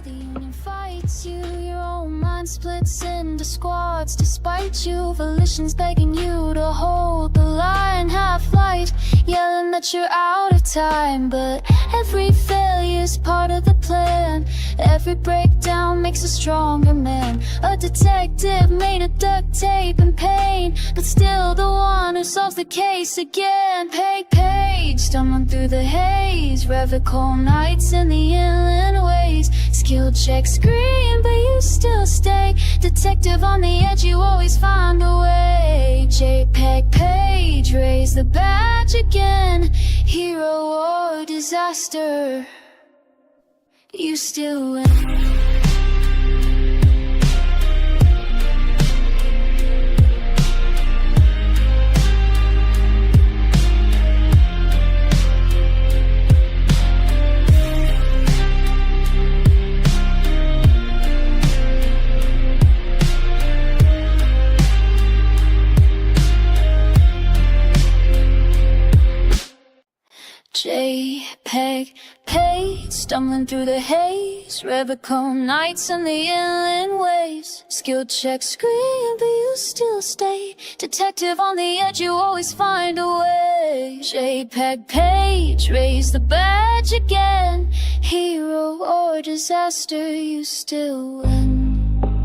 The union fights you, your own mind splits into squads. Despite you, volition's begging you to hold the line. Half-light, yelling that you're out of time. But every failure's part of the plan. Every breakdown makes a stronger man. A detective made of duct tape and pain, but still the one who solves the case again. Page, stumbling through the haze. Revical nights in the inland ways. Skill check screen, but you still stay. Detective on the edge, you always find a way. JPEG page, raise the badge again. Hero or disaster, you still win. JPEG page, stumbling through the haze. Revical nights on the inland waves. Skill check screen, but you still stay. Detective on the edge, you always find a way. JPEG page, raise the badge again. Hero or disaster, you still win.